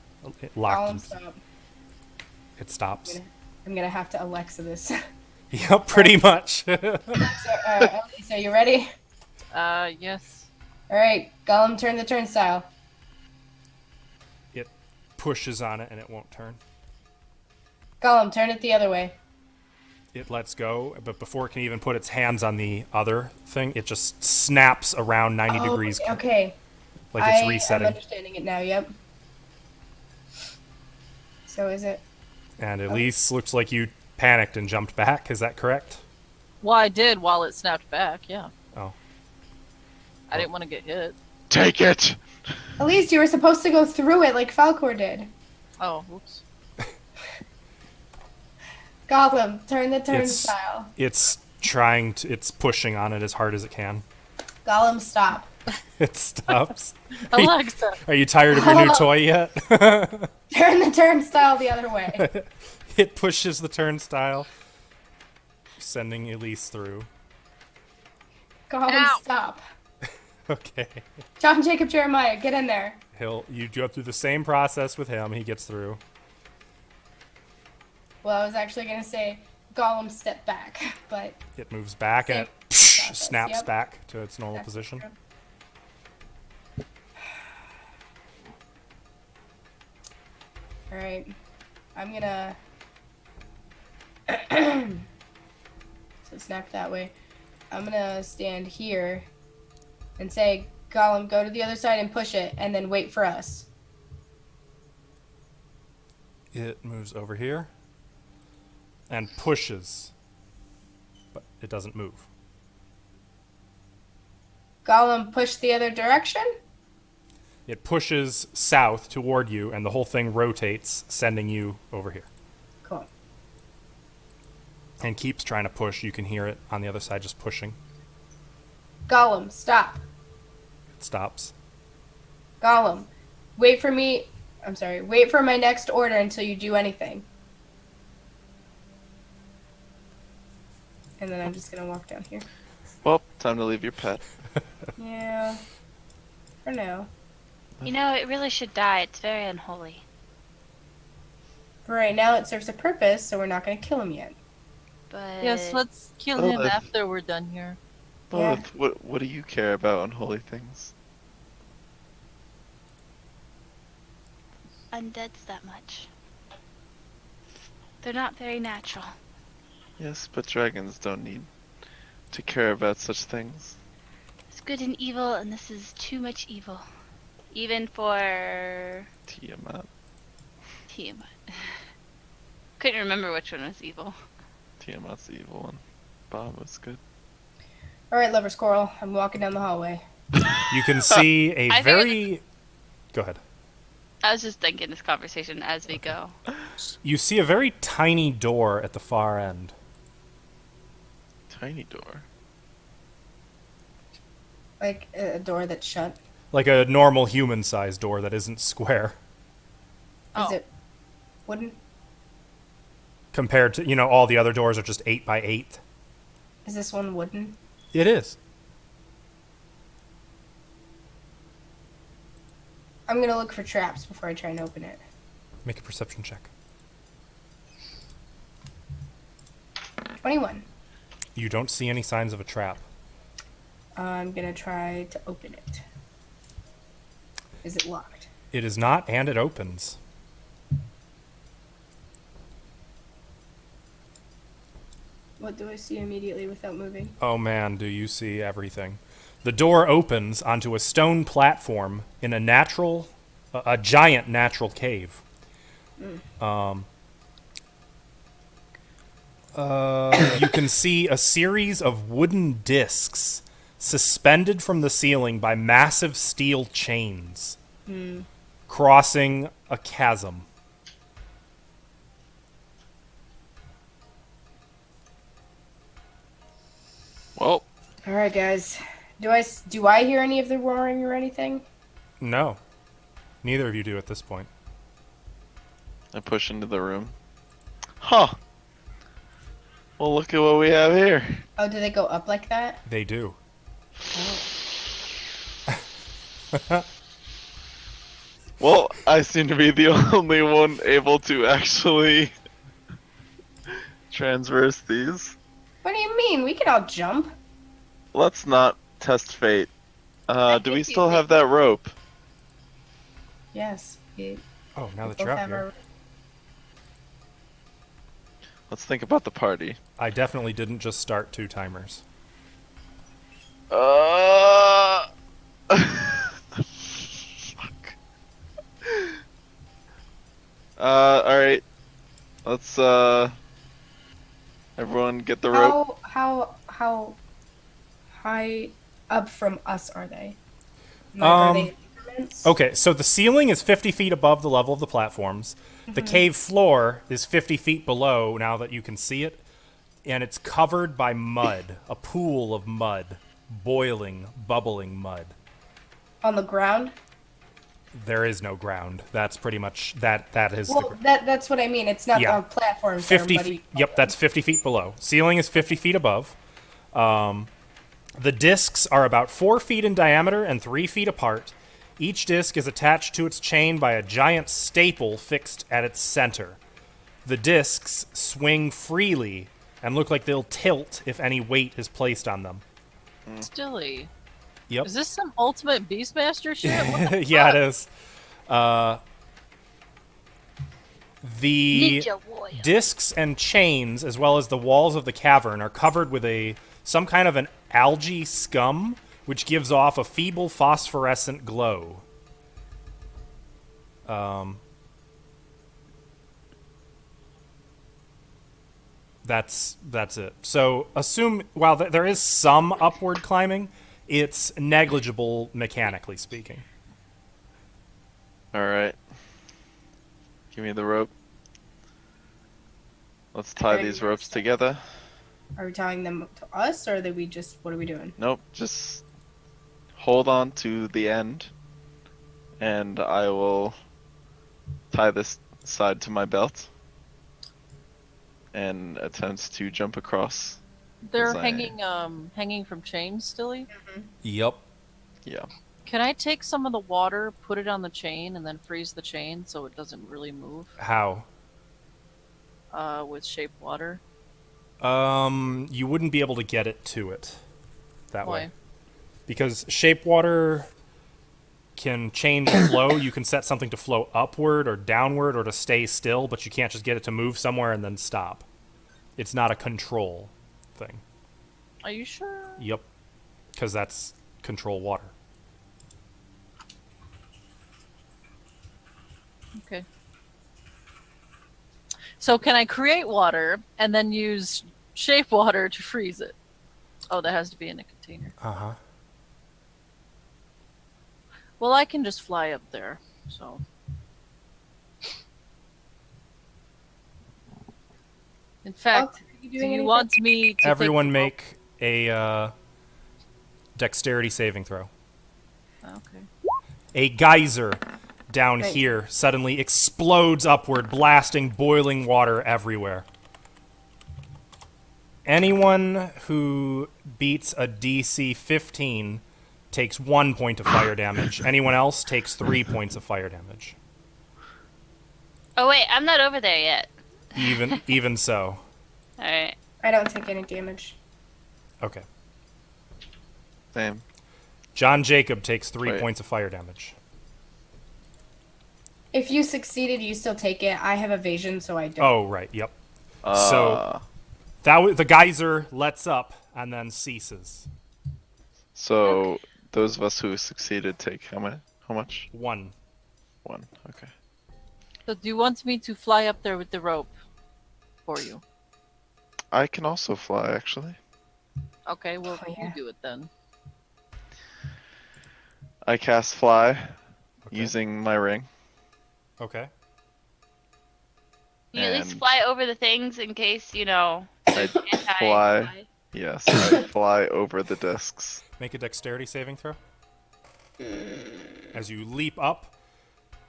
It locked. Gollum, stop. It stops. I'm gonna have to Alexa this. Yep, pretty much. So you ready? Yes. Alright, Gollum, turn the turnstile. It pushes on it and it won't turn. Gollum, turn it the other way. It lets go, but before it can even put its hands on the other thing, it just snaps around 90 degrees, Okay. like it's I'm resetting. understanding it now, yep. So is it... And Elise looks like you panicked and jumped back. Is that correct? Well, I did while it snapped back, yeah. Oh. I didn't want to get hit. Take it. At least you were supposed to go through it like Falcor did. Oh, whoops. Gollum, turn the turnstile. It's pushing on it as hard as it can. Gollum, stop. It stops. Alexa! Are you tired of your new toy yet? Turn the turnstile the other way. It pushes the turnstile, sending Elise through. Gollum, Ow. stop. Okay. John Jacob Jeremiah, get in there. You go through the same process with him. He gets through. Well, I was actually going to say Gollum, step back, but... It moves back and it Process, snaps yep. back to its normal That's position. true. Alright. I'm gonna... so snap that way. I'm gonna stand here and say, Golem, go to the other side and push it, and then wait for us. It moves over here and pushes, but it doesn't move. Golem, push the other direction? It pushes south toward you, and the whole thing rotates, sending you over here. Cool. And keeps trying to push. You can hear it on the other side just pushing. Golem, stop. It stops. Golem, wait for me. I'm sorry. Wait for my next order until you do anything. And then I'm just going to walk down here. Well, time to leave your pet. Yeah. For now. You know, it really should die. It's very unholy. For right now, it serves a purpose, so we're not going to kill him yet. But Yes, let's kill Oh, him that's- after we're done here. Yeah. What do you care about unholy things? undeads that much. They're not very natural. Yes, but dragons don't need to care about such things. It's good and evil, and this is too much evil. Even for Tiamat. Tiamat. Couldn't remember which one was evil. Tiamat's the evil one. Bob was good. All right, lover squirrel. I'm walking down the hallway. You can see a I think very... Go ahead. I was just thinking this conversation as we go. You see a very tiny door at the far end. Tiny door. Like a door that's shut. Like a normal human-sized door that isn't square. Oh. Is it wooden? Compared to, all the other doors are just 8 by 8. Is this one wooden? It is. I'm going to look for traps before I try and open it. Make a perception check. 21. You don't see any signs of a trap. I'm going to try to open it. Is it locked? It is not, and it opens. What do I see immediately without moving? Oh man, do you see everything. The door opens onto a stone platform in a giant natural cave. You can see a series of wooden discs suspended from the ceiling by massive steel chains, crossing a chasm. Well, All right, guys. Do I hear any of the roaring or anything? No, neither of you do at this point. I push into the room. Huh. Well, look at what we have here. Oh, do they go up like that? They do. Well, I seem to be the only one able to actually transverse these. What do you mean? We can all jump. Let's not test fate. Do we think still you have that rope? Yes. Oh, now that both you're up have here. our- Let's think about the party. I definitely didn't just start 2 timers. Fuck. Alright. Let's, everyone get the rope. How high up from us are they? Like, are they increments? Okay, so the ceiling is 50 feet above the level of the platforms. The cave floor is 50 feet below, now that you can see it. And it's covered by mud. A pool of mud. Boiling, bubbling mud. On the ground? There is no ground. That's pretty much... That is the Well, ground. that's what I mean. It's not Yeah. on platforms. that are 50 muddy. feet. Yep, that's 50 feet below. Ceiling is 50 feet above. The discs are about 4 feet in diameter and 3 feet apart. Each disc is attached to its chain by a giant staple fixed at its center. The discs swing freely and look like they'll tilt if any weight is placed on them. Stilly. Yep. Is this some ultimate Beastmaster shit? What the Yeah, fuck? it is. The Ninja warrior. discs and chains, as well as the walls of the cavern, are covered with some kind of an algae scum, which gives off a feeble phosphorescent glow. That's it. So assume, while there is some upward climbing, it's negligible mechanically speaking. All right. Give me the rope. Let's tie Okay. these ropes together. Are we tying them to us, or what are we doing? Nope, just hold on to the end, and I will tie this side to my belt and attempt to jump across. They're As I- hanging from chains still. Yep. Yeah. Can I take some of the water, put it on the chain, and then freeze the chain so it doesn't really move? How? With shape water. You wouldn't be able to get it to it that Why? way. Because shape water can change flow. You can set something to flow upward or downward or to stay still, but you can't just get it to move somewhere and then stop. It's not a control thing. Are you sure? Yep. Because that's control water. Okay. So can I create water and then use shape water to freeze it? Oh, that has to be in a container. Uh-huh. Well, I can just fly up there, so. In fact, Are you do doing you anything? want me to Everyone take make a dexterity saving throw. Okay. A geyser down Right. here suddenly explodes upward, blasting boiling water everywhere. Anyone who beats a DC 15 takes 1 point of fire damage. Anyone else takes 3 points of fire damage. Oh wait, I'm not over there yet. Even so. All right. I don't take any damage. Okay. Same. John Jacob takes 3 Wait. points of fire damage. If you succeeded, you still take it. I have evasion, so I don't. Oh, right. Yep. So the geyser lets up and then ceases. So those of us who succeeded take how many? How much? 1. 1. Okay. So do you want me to fly up there with the rope for you? I can also fly, actually. Okay, well, Oh, yeah. you do it then. I cast fly Okay. using my ring. Okay. You at least And- fly over the things in case, you know, I anti- fly. Yes, I fly over the discs. Make a dexterity saving throw. As you leap up,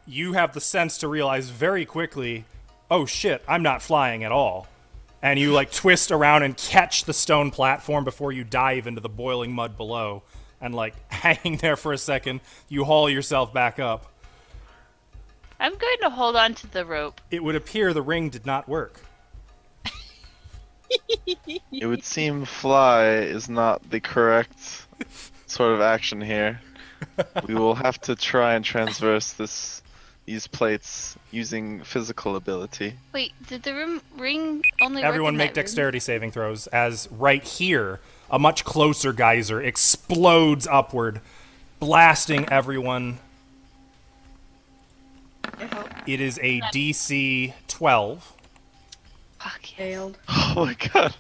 you have the sense to realize very quickly, oh shit, I'm not flying at all. And you like twist around and catch the stone platform before you dive into the boiling mud below. And like hanging there for a second, you haul yourself back up. I'm going to hold on to the rope. It would appear the ring did not work. It would seem fly is not the correct sort of action here. We will have to try and transverse these plates using physical ability. Wait, did the ring only Everyone work in make that room? dexterity saving throws as right here, a much closer geyser explodes upward, blasting everyone. It is a DC 12. Fuck yes. Failed. Oh my god.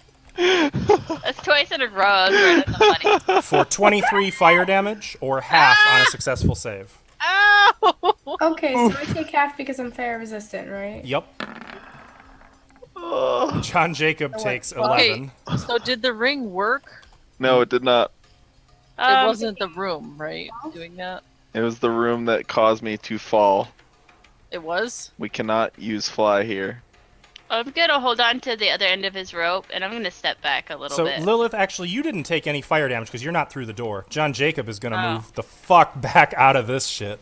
That's twice in a row. I was right on the money. For 23 fire damage, or half on a successful save. Ow! Okay, so I take half because I'm fire resistant, right? Yep. John Jacob takes 11. So did the ring work? No, it did not. It wasn't the room, right? Doing that? It was the room that caused me to fall. It was? We cannot use fly here. I'm gonna hold on to the other end of his rope, and I'm gonna step back a little So, bit. Lilith, actually, you didn't take any fire damage because you're not through the door. John Jacob is going to Oh. move the fuck back out of this shit.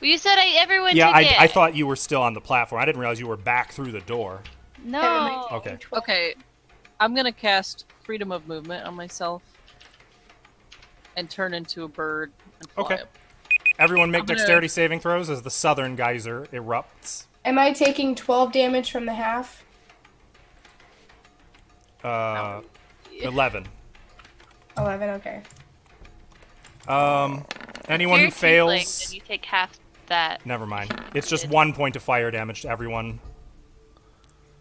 Well, you said everyone Yeah, took it. I thought you were still on the platform. I didn't realize you were back through the door. No. Okay. Okay. I'm gonna cast Freedom of Movement on myself. And turn into a bird and fly Okay. up. Everyone make I'm gonna- dexterity saving throws as the southern geyser erupts. Am I taking 12 damage from the half? 11. 11, okay. Anyone If who you're a tiefling, fails... then you take half that. Never mind. It's just 1 point of fire damage to everyone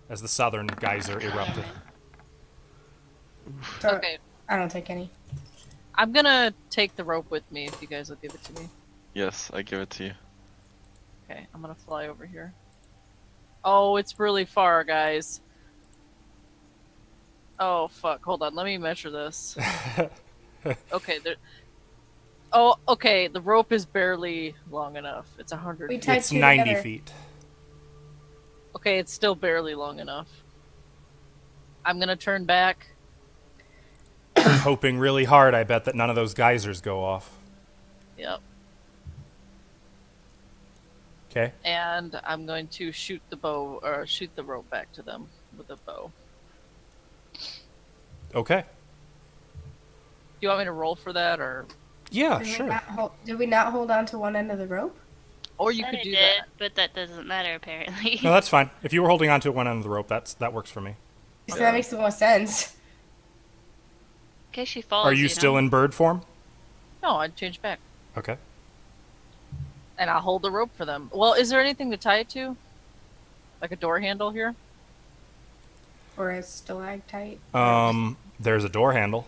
as the southern geyser erupted. So Okay. I don't take any. I'm gonna take the rope with me if you guys will give it to me. Yes, I give it to you. Okay, I'm gonna fly over here. Oh, it's really far, guys. Oh, fuck. Hold on. Let me measure this. Okay, there... Oh, okay. The rope is barely long enough. It's 100 We feet. tied It's two 90 together. feet. Okay, it's still barely long enough. I'm gonna turn back. Hoping really hard, I bet, that none of those geysers go off. Yep. Okay. And I'm going to shoot the bow, or shoot the rope back to them with a bow. Okay. Do you want me to roll for that, or Yeah, Did we sure. not did we not hold on to one end of the rope? you Said could I do did, that? but that doesn't matter apparently. No, that's fine. If you were holding on to one end of the rope, that works for me. So that makes the most sense. In case she falls. Are you still in bird form? No, I'd change back, Okay. and I'll hold the rope for them. Well, is there anything to tie it to, like a door handle here? Or a stalactite. There's a door handle.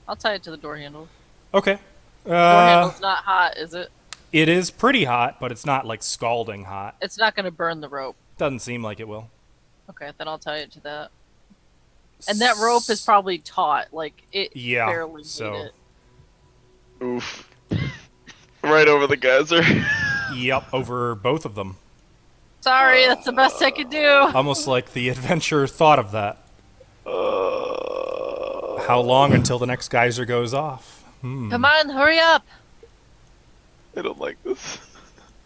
I'll tie it to the door handle. Okay. Door handle's not hot, is it? It is pretty hot, but it's not like scalding hot. It's not going to burn the rope. Doesn't seem like it will. Okay, then I'll tie it to that. And that rope is probably taut, like it Yeah, barely made so- it. Oof. Right over the geyser. Yep, over both of them. Sorry, that's the best I could do. Almost like the adventurer thought of that. How long until the next geyser goes off? Come on, hurry up! I don't like this.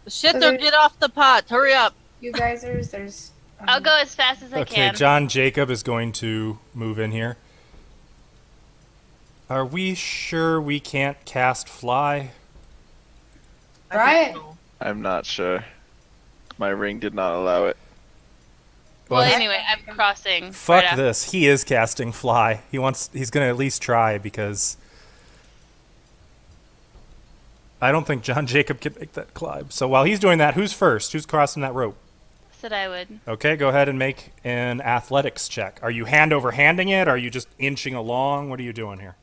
Shitter, get off the pot! Hurry up! You geysers, there's. I'll go as fast as I Okay, can. John Jacob is going to move in here. Are we sure we can't cast fly? Try it. I'm not sure. My ring did not allow it. Well, Well, anyway, I'm crossing. Fuck right after. this. He is casting fly. He's gonna at least try because I don't think John Jacob can make that climb. So while he's doing that, who's first? Who's crossing that rope? Said I would. Okay, go ahead and make an athletics check. Are you hand over handing it? Are you just inching along? What are you doing here?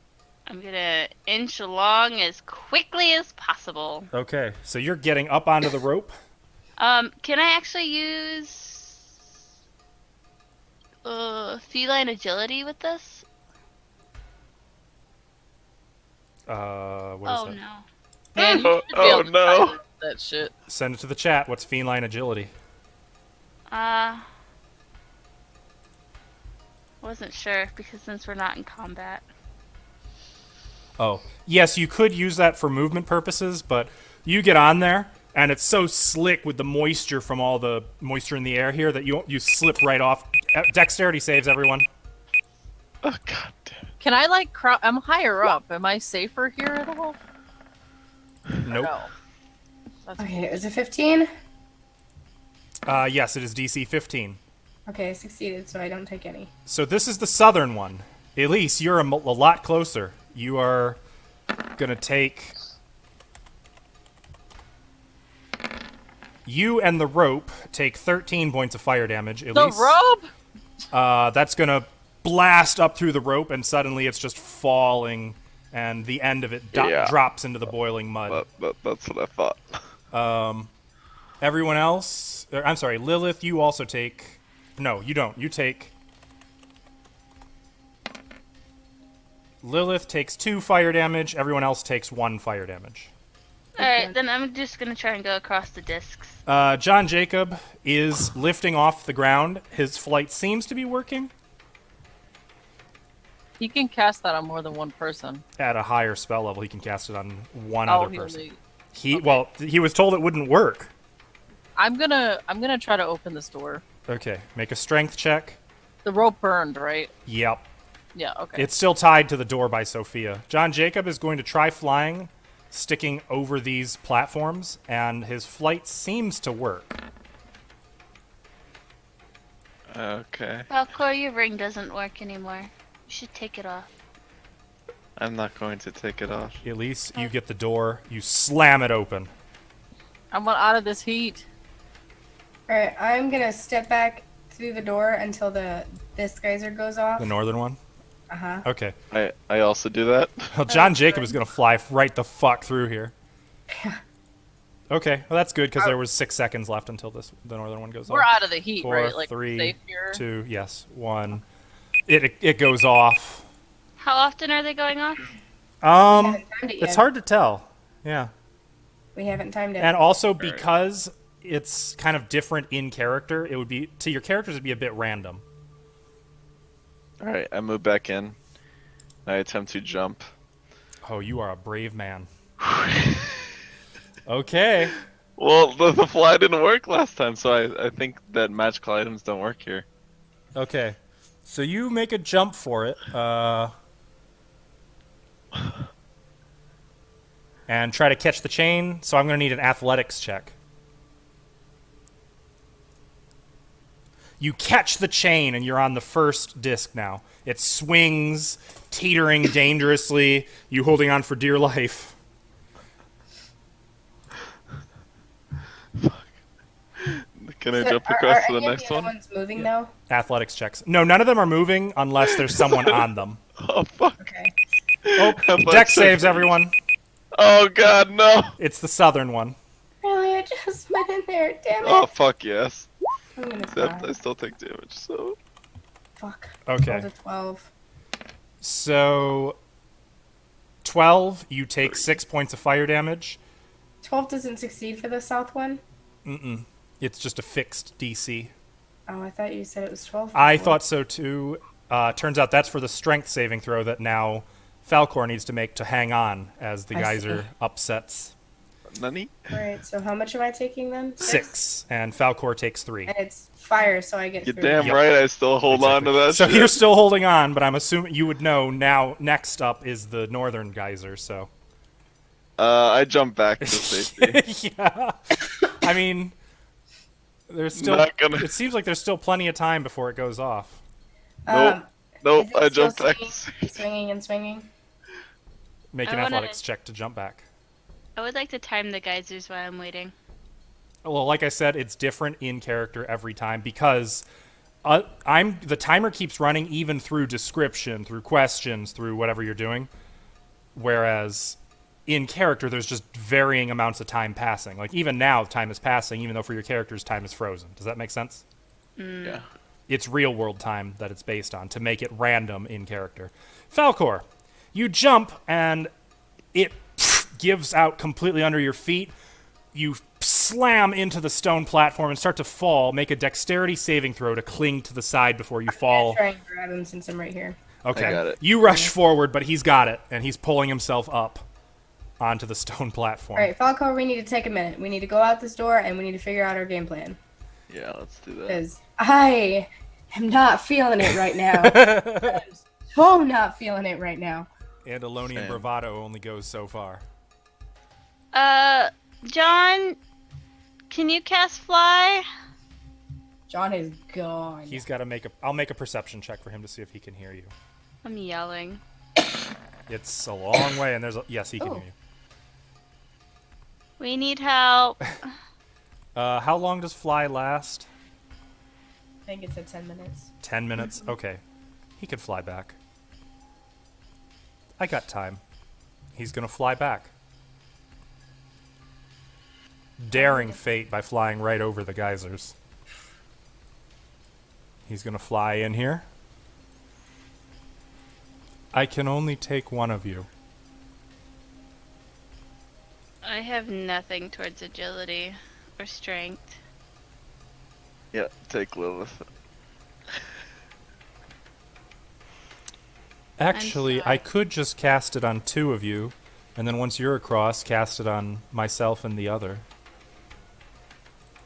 I'm gonna inch along as quickly as possible. Okay, so you're getting up onto the rope. Can I actually use feline agility with this? What is Oh that? no. Man, you Oh, should be able to no. pilot that shit. Send it to the chat. What's feline agility? Wasn't sure because since we're not in combat. Oh, yes, you could use that for movement purposes, but you get on there, and it's so slick with the moisture from all the moisture in the air here that you slip right off. Dexterity saves, everyone. Oh god damn it. Can I I'm higher up. Am I safer here at all? Nope. No. That's Okay, is it 15? Yes, it is DC 15. Okay, I succeeded, so I don't take any. So this is the southern one. Elise, you're a lot closer. You are gonna take... You and the rope take 13 points of fire damage. the Elise, rope? that's gonna blast up through the rope, and suddenly it's just falling, and the end of it Yeah. drops into the boiling mud. That's what I thought. Everyone else... I'm sorry, Lilith, you also take... No, you don't. You take... Lilith takes 2 fire damage. Everyone else takes 1 fire damage. Alright, then I'm just gonna try and go across the discs. John Jacob is lifting off the ground. His flight seems to be working You can cast that on more than one person. at a higher spell level. He can cast it on one other he person. only- Well, he was told it wouldn't work. I'm gonna try to open this door. Okay, make a strength check. The rope burned, right? Yep. Yeah, okay. It's still tied to the door by Sophia. John Jacob is going to try flying, sticking over these platforms, and his flight seems to work. Okay. Falcor, your ring doesn't work anymore. You should take it off. I'm not going to take it off. Elise, you get the door. You slam it open. I want out of this heat. Alright, I'm gonna step back through the door until this geyser goes off. The northern one? Uh-huh. Okay. I also do that. Well, John Jacob is going to fly right the fuck through here. Okay, well that's good because there was 6 seconds left until the northern one goes We're off. out of the heat, 4, right? Like 3, safe here. 2, yes, 1. It goes off. How often are they going off? We haven't timed it yet. It's hard to tell. Yeah. We haven't timed it. And also because it's kind of different in character, it would be to your characters it'd be a bit random. All right, I move back in. I attempt to jump. Oh, you are a brave man. Okay. Well, the fly didn't work last time, so I think that magical items don't work here. Okay. So you make a jump for it. And try to catch the chain. So I'm going to need an athletics check. You catch the chain, and you're on the first disc now. It swings, teetering dangerously. You holding on for dear life. Can I So jump across to are the any of next the other one? ones moving though? Athletics checks. No, none of them are moving unless there's someone on them. Oh fuck! Okay. Oh, Athletics deck checks. saves, everyone. Oh god, no! It's the southern one. Really, I just went in there. Damn it. Oh fuck yes! I'm gonna Except die. I still take damage. So Fuck. Okay. 12 to 12. So 12, you take 6 points of fire damage. 12 doesn't succeed for the south one? Mm-mm. It's just a fixed DC. Oh, I thought you said it was 12. I before. thought so too. Turns out that's for the strength saving throw that now Falcor needs to make to hang on as the I geyser see. upsets. Nani? Alright, so how much am I taking then? 6, and Falcor takes 3. And it's fire, so I get You're 3. damn Yep. right. I still hold on to that. So shit. you're still holding on, but I'm assuming you would know now. Next up is the northern geyser. So I jump back to safety. yeah, I mean, there's still. Not gonna- It seems like there's still plenty of time before it goes off. Nope. Nope. Is it I still jump back. swinging and swinging? Make an I wanna- athletics check to jump back. I would like to time the geysers while I'm waiting. Well, like I said, it's different in character every time because the timer keeps running even through description, through questions, through whatever you're doing. Whereas in character, there's just varying amounts of time passing. Like even now, time is passing, even though for your characters, time is frozen. Does that make sense? Yeah. It's real world time that it's based on to make it random in character. Falcor, you jump and it gives out completely under your feet. You slam into the stone platform and start to fall. Make a dexterity saving throw to cling to the side before you fall. Try and grab him since I'm right here. Okay. I got it. You rush forward, but he's got it, and he's pulling himself up onto the stone platform. Alright, Falco, we need to take a minute. We need to go out this door and we need to figure out our game plan. Yeah. Let's do that. Because I am not feeling it right now. I'm so not feeling it right now. Andalonian Same. bravado only goes so far. John, can you cast fly? John is gone. He's got to I'll make a perception check for him to see if he can hear you. I'm yelling. It's a long way, and yes, he can Oh. hear you. We need help. How long does fly last? I think it's at 10 minutes. 10 minutes? Okay. He can fly back. I got time. He's gonna fly back. Daring fate by flying right over the geysers. He's gonna fly in here. I can only take one of you. I have nothing towards agility or strength. Yeah. Take Lilith. Actually, sorry. I could just cast it on 2 of you, and then once you're across, cast it on myself and the other.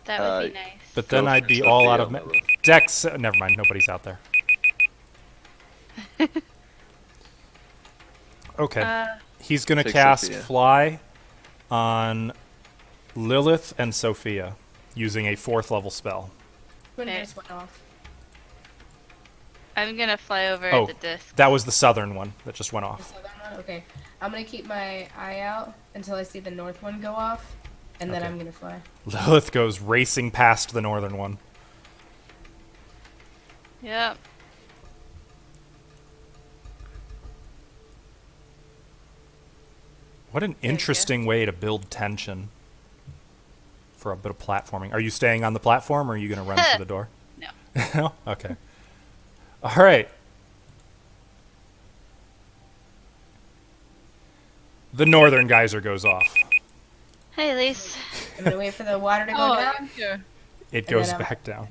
That would be nice. But then Go I'd for be all out Sophia, of Lilith. Dex. Never mind, nobody's out there. Okay. He's gonna Take cast Sophia. fly on Lilith and Sophia using a 4th level spell. When Okay. just went off. I'm gonna fly over Oh. the disc. That was the southern one that just went The off. southern one? Okay. I'm gonna keep my eye out until I see the north one go off, and then Okay. I'm gonna fly. Lilith goes racing past the northern one. Yep. What an interesting way to build tension for a bit of platforming. Are you staying on the platform, or are you going to run through the door? No. No? Okay. All right. The northern geyser goes off. Hey, Elise. I'm gonna wait for the water to go Oh, down. yeah. It And goes then I'm- back down.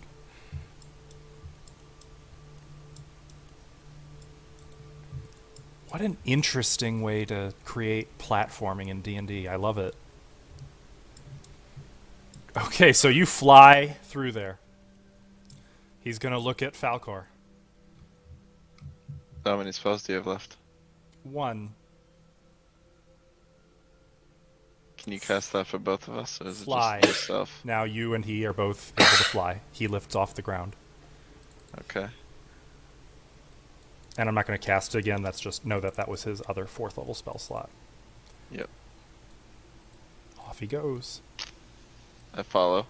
What an interesting way to create platforming in D&D. I love it. Okay, so you fly through there. He's going to look at Falcor. How many spells do you have left? 1. Can you cast that for both of us, or is Fly. it just yourself? Now you and he are both able to fly. He lifts off the ground. Okay. And I'm not going to cast it again. That's just know that that was his other 4th level spell slot. Yep. Off he goes. I follow.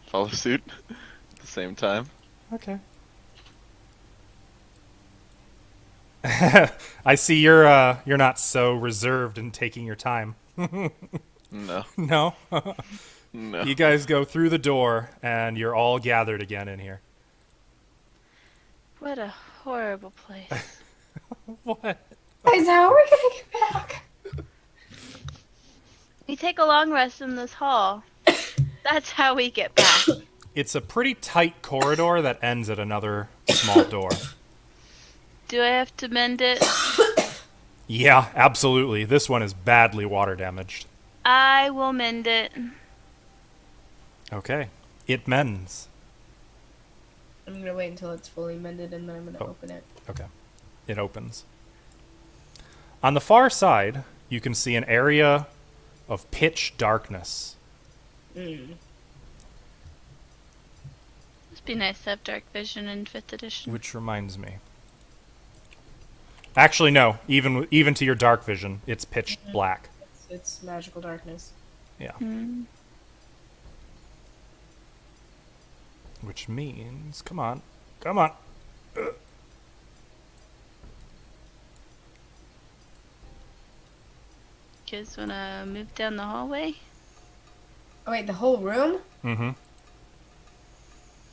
Follow suit at the same time. Okay. I see you're not so reserved in taking your time. No. No? No. You guys go through the door, and you're all gathered again in here. What a horrible place. What? Guys, how are we gonna get back? We take a long rest in this hall. That's how we get back. It's a pretty tight corridor that ends at another small door. Do I have to mend it? Yeah, absolutely. This one is badly water damaged. I will mend it. Okay. It mends. I'm gonna wait until it's fully mended, and then I'm gonna Oh. open it. Okay. It opens. On the far side, you can see an area of pitch darkness. Must be nice to have dark vision in 5th edition. Which reminds me. Actually, no. Even to your dark vision, it's pitch black. It's magical darkness. Yeah. Hmm. Which means, come on. Kids wanna move down the hallway? Oh wait, the whole room? Mm-hmm.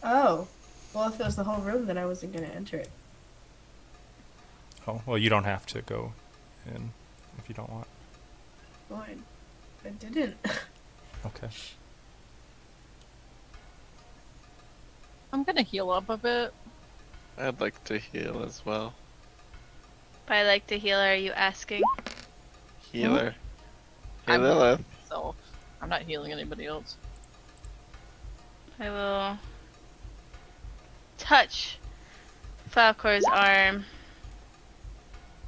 Oh. Well, if it was the whole room, then I wasn't gonna enter it. Oh, well, you don't have to go in if you don't want. Well, I didn't. Okay. I'm gonna heal up a bit. I'd like to heal as well. By like to heal, are you asking? Healer. Hey, I'm- Lilith. So I'm not healing anybody else. I will touch Falcor's arm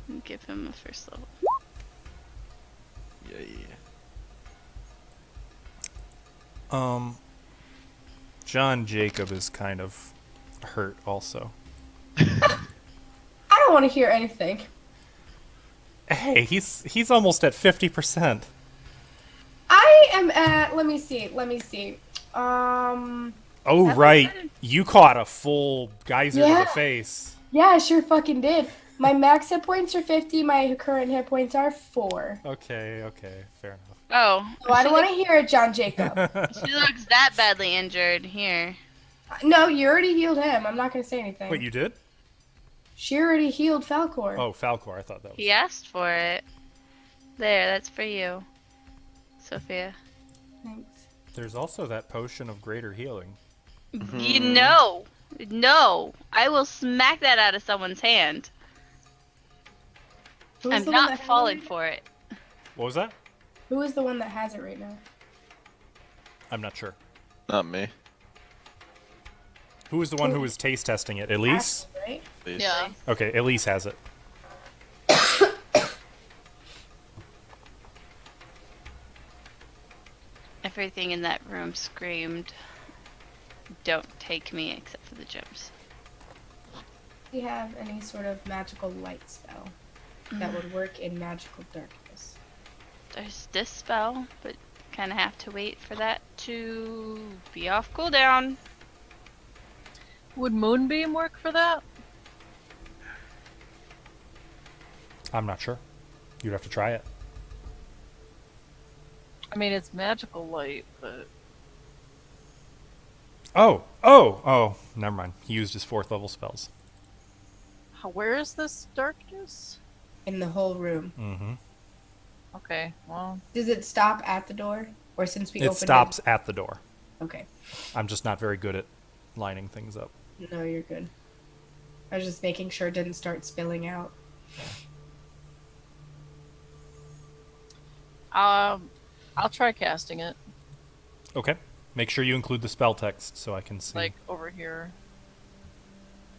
and give him a 1st level. Yeah. John Jacob is kind of hurt also. I don't want to hear anything. Hey, he's almost at 50%. I am at. Let me see. Oh, That's right. exciting. You caught a full geyser to Yeah. the face. Yeah, I sure fucking did. My max hit points are 50. My current hit points are 4. Okay, fair enough. Oh, So I don't want to hear it, John Jacob. she looks that badly injured. Here. No, you already healed him. I'm not gonna say anything. Wait, you did? She already healed Falcor. Oh, Falcor, I thought that was... He asked for it. There, that's for you, Sophia. Thanks. There's also that potion of greater healing. You know, no, I will smack that out of someone's hand. Who's I'm the one not that has falling it? for it. What was that? Who is the one that has it right now? I'm not sure. Not me. Who was the one who was taste testing it? Elise? Ashley, right? Please. Yeah. Okay, Elise has it. Everything in that room screamed, "Don't take me," except for the gems. Do you have any sort of magical light spell? that would work in magical darkness. There's this spell, but kind of have to wait for that to be off cooldown. Would Moonbeam work for that? I'm not sure. You'd have to try it. I mean, it's magical light, but Oh, never mind. He used his 4th level spells. where is this darkness? In the whole room. Mm-hmm. Okay, well, Does it stop at the door? Or since we It opened stops at the door. Okay. I'm just not very good at lining things up. No, you're good. I was just making sure it didn't start spilling out. I'll try casting it, Okay. Make sure you include the spell text so I can see. like, over here.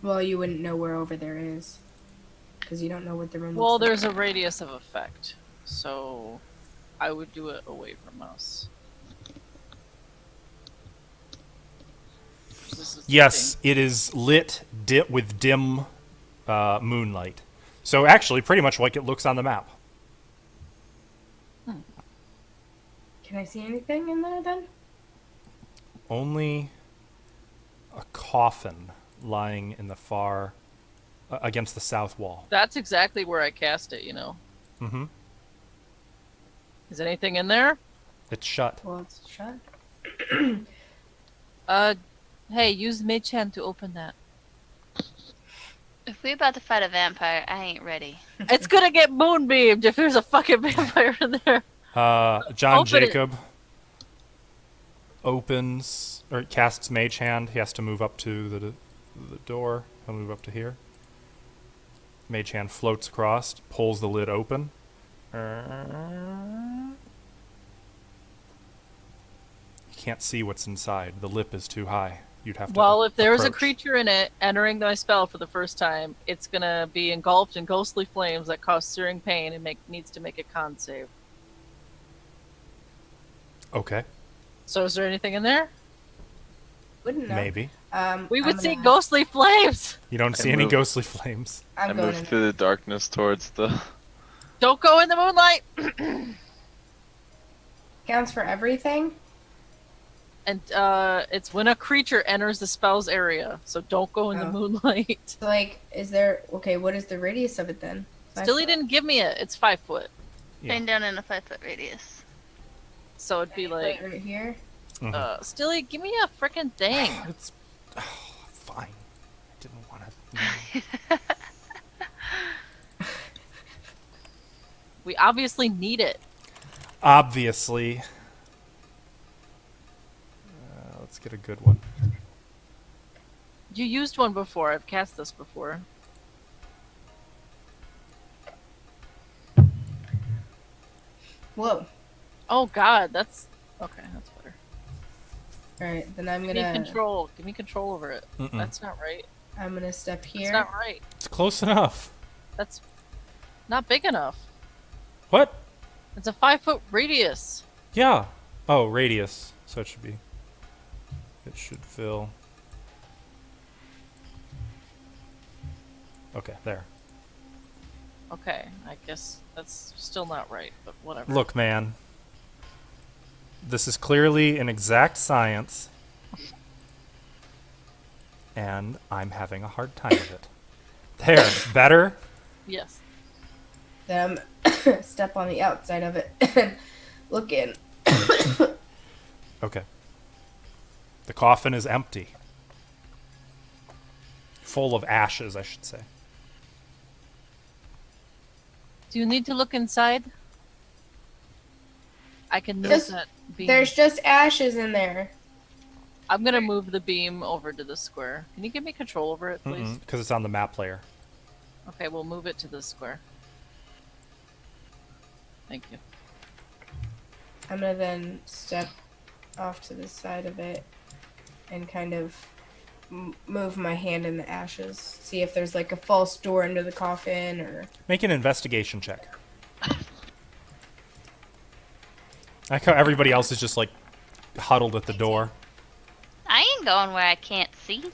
Well, you wouldn't know where over there is. Because you don't know what the room Well, looks like. there's a radius of effect, so I would do it away from us. This is Yes, it is lit with dim moonlight. So actually, pretty much like it looks on the map. Can I see anything in there then? Only a coffin lying in the far against the south wall. That's exactly where I cast it, you know. Mm-hmm. Is anything in there? It's shut. Well, it's shut. Hey, use Mage Hand to open that. If we about to fight a vampire, I ain't ready. It's gonna get moonbeamed if there's a fucking vampire in there. John Open it. Jacob opens or casts Mage Hand. He has to move up to the door. He'll move up to here. Mage Hand floats across, pulls the lid open. You can't see what's inside. The lip is too high. You'd have to. Well, if there's a approach. creature in it entering my spell for the first time, it's gonna be engulfed in ghostly flames that cause searing pain and needs to make a con save. Okay, So is there anything in there? Wouldn't know. maybe. We I'm would see gonna- ghostly flames! You don't I see any move- ghostly flames. I I'm going move in. through the darkness towards the. Don't go in the moonlight! Counts for everything? And it's when a creature enters the spell's area, so don't go in the Oh. moonlight. So, like, is there... Okay, what is the radius of it then? 5 Still, he foot? didn't give me it. It's 5 foot. Yeah. Been down in a 5-foot radius. So it'd be like, Right here? Mhm. Stilly, give me a freaking thing. It's fine. I didn't want to. We obviously need it. Obviously. Let's get a good one. You used one before. I've cast this before. Whoa. Oh god, that's okay. That's better. Alright, then I'm Give me gonna... control. Give me control over it. Mm-mm. That's not right. I'm gonna step That's here. not right. It's close enough. That's not big enough. What? It's a 5 foot radius. Yeah. Oh, radius. So it should be. It should fill. Okay, there. Okay, I guess that's still not right, but whatever. Look, man. This is clearly an exact science. And I'm having a hard time with it. There. Better? Yes. Then step on the outside of it and look in. Okay. The coffin is empty. Full of ashes, I should say. Do you need to look inside? I can move Just- that beam. There's just ashes in there. I'm gonna move the beam over to the square. Can you give me control over it, please? Because it's on the map layer. Okay, we'll move it to the square. Thank you. I'm gonna then step off to the side of it and kind of move my hand in the ashes. See if there's like a false door under the coffin or... Make an investigation check. I like how everybody else is just like huddled at the door. I ain't going where I can't see.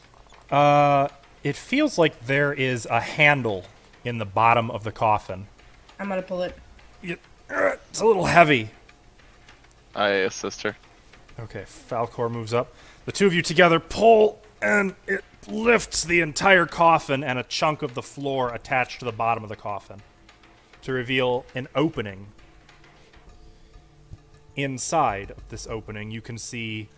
It feels like there is a handle in the bottom of the coffin I'm gonna pull it. It's a little heavy. I assist her. Okay, Falcor moves up. The two of you together pull, and it lifts the entire coffin and a chunk of the floor attached to the bottom of the coffin to reveal an opening. Inside of this opening, you can see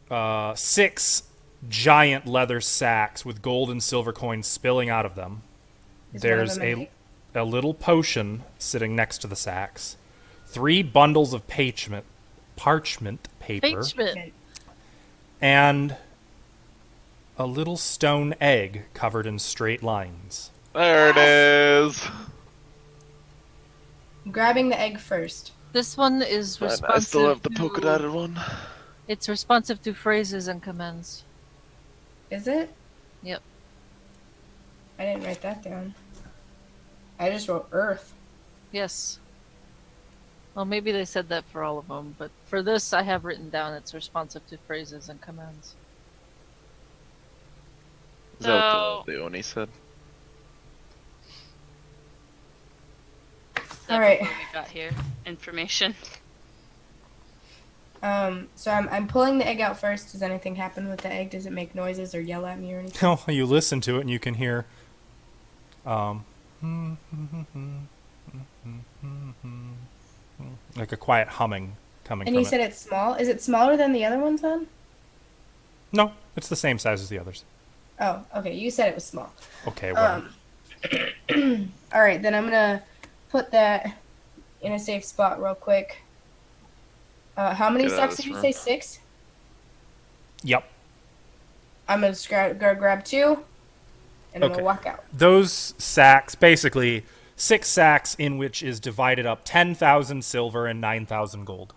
6 giant leather sacks with gold and silver coins spilling out of them. Is one of There's them an egg? a little potion sitting next to the sacks. 3 bundles of parchment paper. Parchment. And a little stone egg covered in straight lines. There it is. I'm grabbing the egg first. This one is And responsive. I still have the to- polka dotted one. It's responsive to phrases and commands. Is it? Yep. I didn't write that down. I just wrote Earth. Yes. Well, maybe they said that for all of them, but for this, I have written down it's responsive to phrases and commands. Is that what the Oni said? That Alright. before we got here. Information. So I'm pulling the egg out first. Does anything happen with the egg? Does it make noises or yell at me or anything? Oh, you listen to it and you can hear like a quiet humming coming And from you said it. it's small. Is it smaller than the other ones then? No, it's the same size as the others. Oh, okay. You said it was small. Okay, well, All right, then I'm gonna put that in a safe spot real quick. How many Get out of stacks this did you room. say? 6? yep. I'm gonna go grab 2, and I'm Okay. gonna walk out. Those sacks, basically 6 sacks in which is divided up 10,000 silver and 9,000 gold.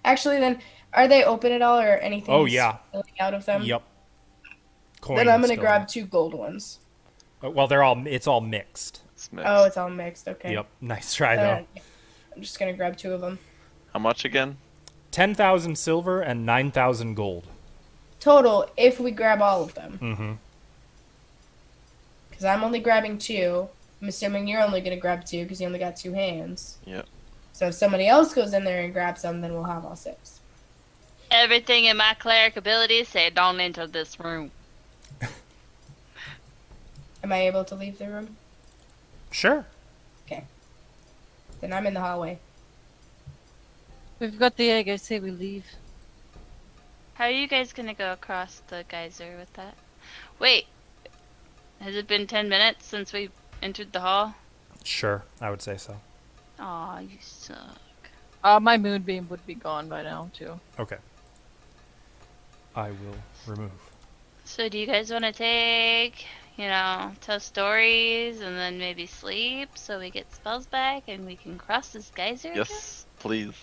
Actually, then, are they open at all or anything? Oh, yeah. Spilling out of them? Yep. Then I'm gonna spilling grab out. 2 gold ones. Well, it's all mixed. It's mixed. Oh, it's all mixed. Okay. Yep. Nice try though. I'm just gonna grab 2 of them. How much again? 10,000 silver and 9,000 gold. Total, if we grab all of them. Mm-hmm. Because I'm only grabbing 2. I'm assuming you're only gonna grab 2 because you only got 2 hands. Yep. So if somebody else goes in there and grabs them, then we'll have all 6. Everything in my cleric abilities say don't enter this room. Am I able to leave the room? Sure. Then I'm in the hallway. We've got the egg. I say we leave. How are you guys gonna go across the geyser with that? Wait. Has it been 10 minutes since we entered the hall? Sure, I would say so. Aw, you suck. My moonbeam would be gone by now, too. Okay. I will remove. So do you guys want to take, tell stories and then maybe sleep so we get spells back and we can cross this geyser? Yes, please.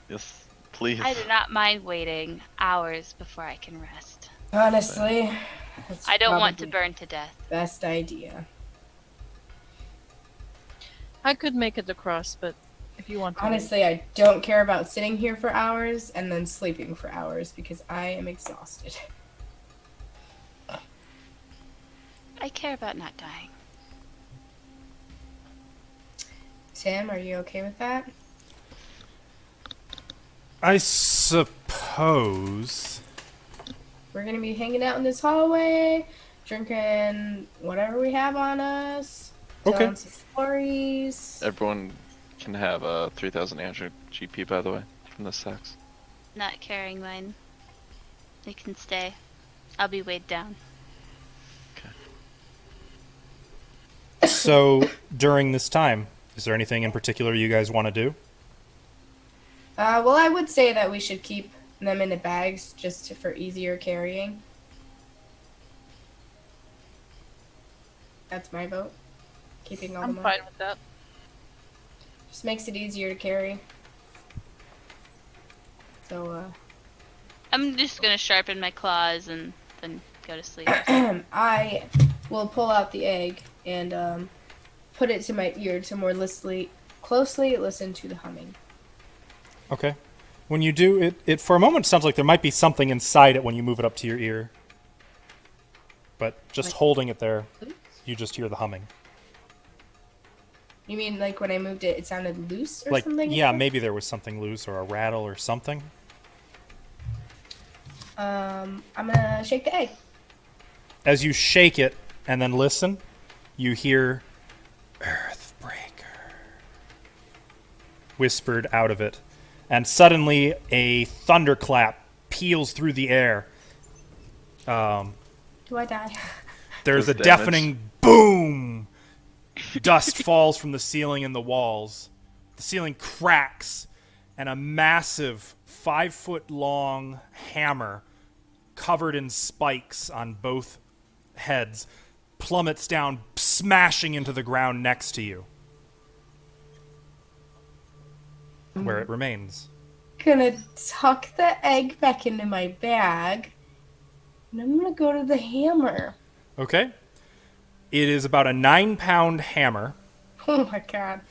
Yes, please. I do not mind waiting hours before I can rest. Honestly, that's I don't want to probably burn to death. the best idea. I could make it across, but if you want to. Honestly, I don't care about sitting here for hours and then sleeping for hours because I am exhausted. I care about not dying. Tim, are you okay with that? I suppose. We're gonna be hanging out in this hallway, drinking whatever we have on us, Okay. telling some stories. Everyone can have 3,800 GP, by the way, from the sacks. Not carrying mine. They can stay. I'll be weighed down. So, during this time, is there anything in particular you guys want to do? Well, I would say that we should keep them in the bags for easier carrying. That's my vote. Keeping all I'm the fine with that. Just makes it easier to carry. So, I'm just gonna sharpen my claws and then go to sleep. I will pull out the egg and put it to my ear to more closely listen to the humming. Okay. When you do, it for a moment sounds like there might be something inside it when you move it up to your ear. But just Like- holding it there You just hear the humming. You mean like when I moved it, it sounded loose or Like, something? yeah, maybe there was something loose or a rattle or something. I'm gonna shake the egg. As you shake it and then listen, you hear Earthbreaker whispered out of it. And suddenly a thunderclap peals through the air. Do I die? There's a Does damage. deafening boom. Dust falls from the ceiling and the walls. The ceiling cracks, and a massive 5-foot-long hammer covered in spikes on both heads plummets down, smashing into the ground next to you, where it remains. Gonna tuck the egg back into my bag, and I'm gonna go to the hammer. Okay? It is about a 9-pound hammer. Oh my god.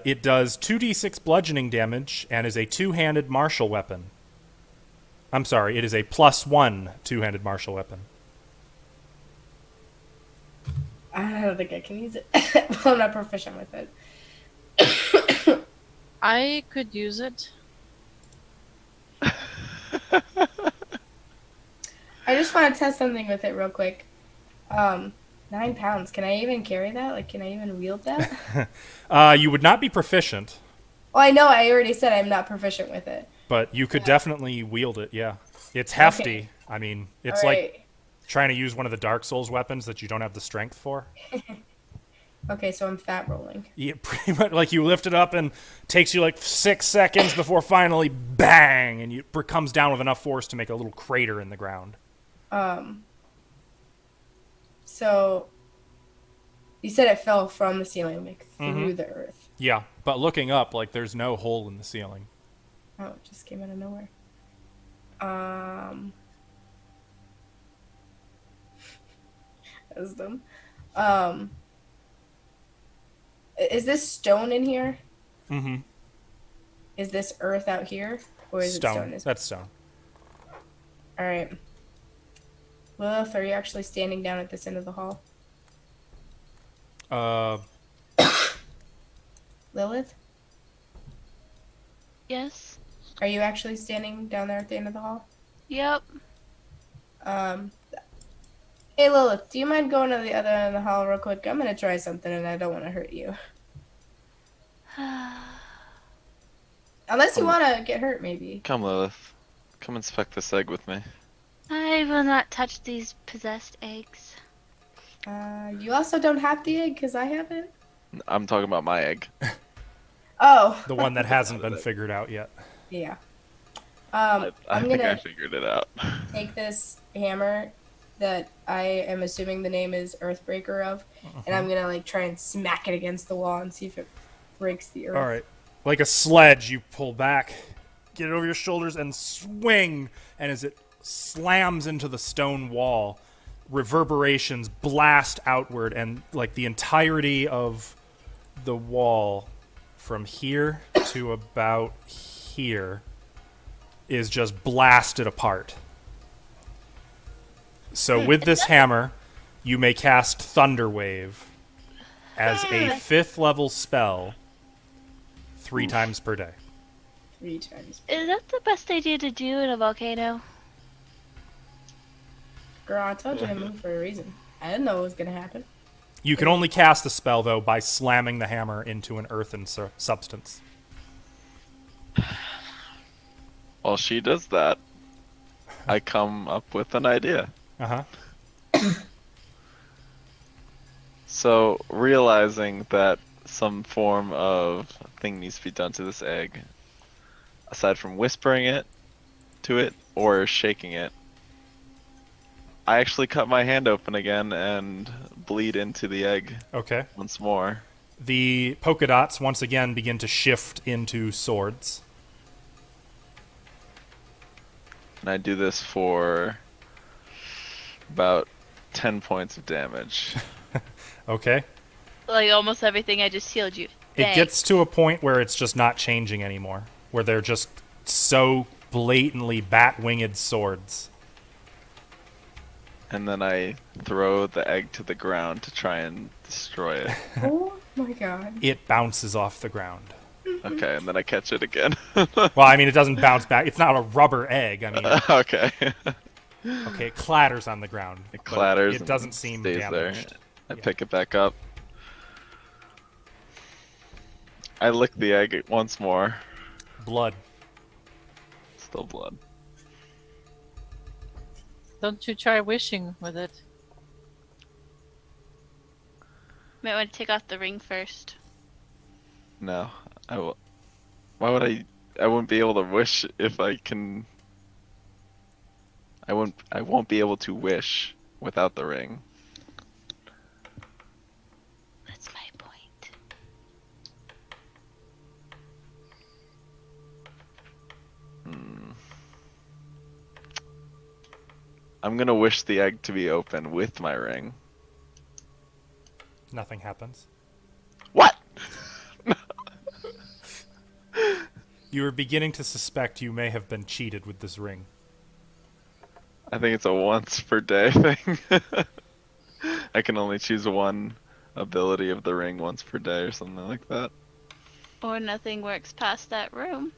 It does 2d6 bludgeoning damage and is a two-handed martial weapon. I'm sorry, it is a +1 two-handed martial weapon. I don't think I can use it. Well, I'm not proficient with it. I could use it. I just want to test something with it real quick. 9 pounds. Can I even carry that? Like, can I even wield that? You would not be proficient, Well, I know I already said I'm not proficient with it. but you could definitely wield it, yeah. It's hefty. Okay. I mean, it's All like right. trying to use one of the Dark Souls weapons that you don't have the strength for. Okay, so I'm fat rolling. Yeah, pretty much. Like, you lift it up and takes you like 6 seconds before finally bang, and it comes down with enough force to make a little crater in the ground. So you said it fell from the ceiling, like through the earth. Yeah, but looking up, like, there's no hole in the ceiling. Oh, it just came out of nowhere. That was dumb. Is this stone in here? Mm-hmm. Is this earth out here? Or is it stone? That's stone. Alright. Lilith, are you actually standing down at this end of the hall? Lilith? Yes. Are you actually standing down there at the end of the hall? Yep. Hey Lilith, do you mind going to the other end of the hall real quick? I'm gonna try something and I don't want to hurt you. Unless you want to get hurt, maybe. Come, Lilith. Come inspect this egg with me. I will not touch these possessed eggs. You also don't have the egg, because I have it? I'm talking about my egg. Oh. The one that hasn't been figured out yet. Yeah. I I'm think I gonna figured it out. take this hammer that I am assuming the name is Earthbreaker of, and I'm gonna like try and smack it against the wall and see if it breaks the earth. All right. Like a sledge, you pull back, get it over your shoulders, and swing. And as it slams into the stone wall, reverberations blast outward, and like the entirety of the wall from here to about here is just blasted apart. So with this hammer, you may cast Thunder Wave as a 5th level spell 3 times per day. 3 times. Is that the best idea to do in a volcano? Girl, I told you to move for a reason. I didn't know it was gonna happen. You can only cast the spell, though, by slamming the hammer into an earthen substance. While she does that, I come up with an idea. Uh-huh. So, realizing that some form of thing needs to be done to this egg, aside from whispering it to it or shaking it, I actually cut my hand open again and bleed into the egg Okay. once more. The polka dots once again begin to shift into swords. And I do this for about 10 points of damage. Okay. Like almost everything I just healed you. It gets to a point where it's just not changing anymore, where they're just so blatantly bat-winged swords. and then I throw the egg to the ground to try and destroy it. Oh my god. It bounces off the ground. Okay, and then I catch it again. Well, I mean, it doesn't bounce back. It's not a rubber egg. I mean, Okay. okay, it clatters on the ground. It but clatters. It and doesn't seem stays damaged. there. I Yeah. pick it back up. I lick the egg once more. Blood. Still blood. Don't you try wishing with it? Might want to take off the ring first. No, I will. Why would I? I wouldn't be able to wish if I can. I won't. I won't be able to wish without the ring. That's my point. I'm gonna wish the egg to be open with my ring. Nothing happens. What? You were beginning to suspect you may have been cheated with this ring. I think it's a once per day thing. I can only choose one ability of the ring once per day or something like that. Or nothing works past that room.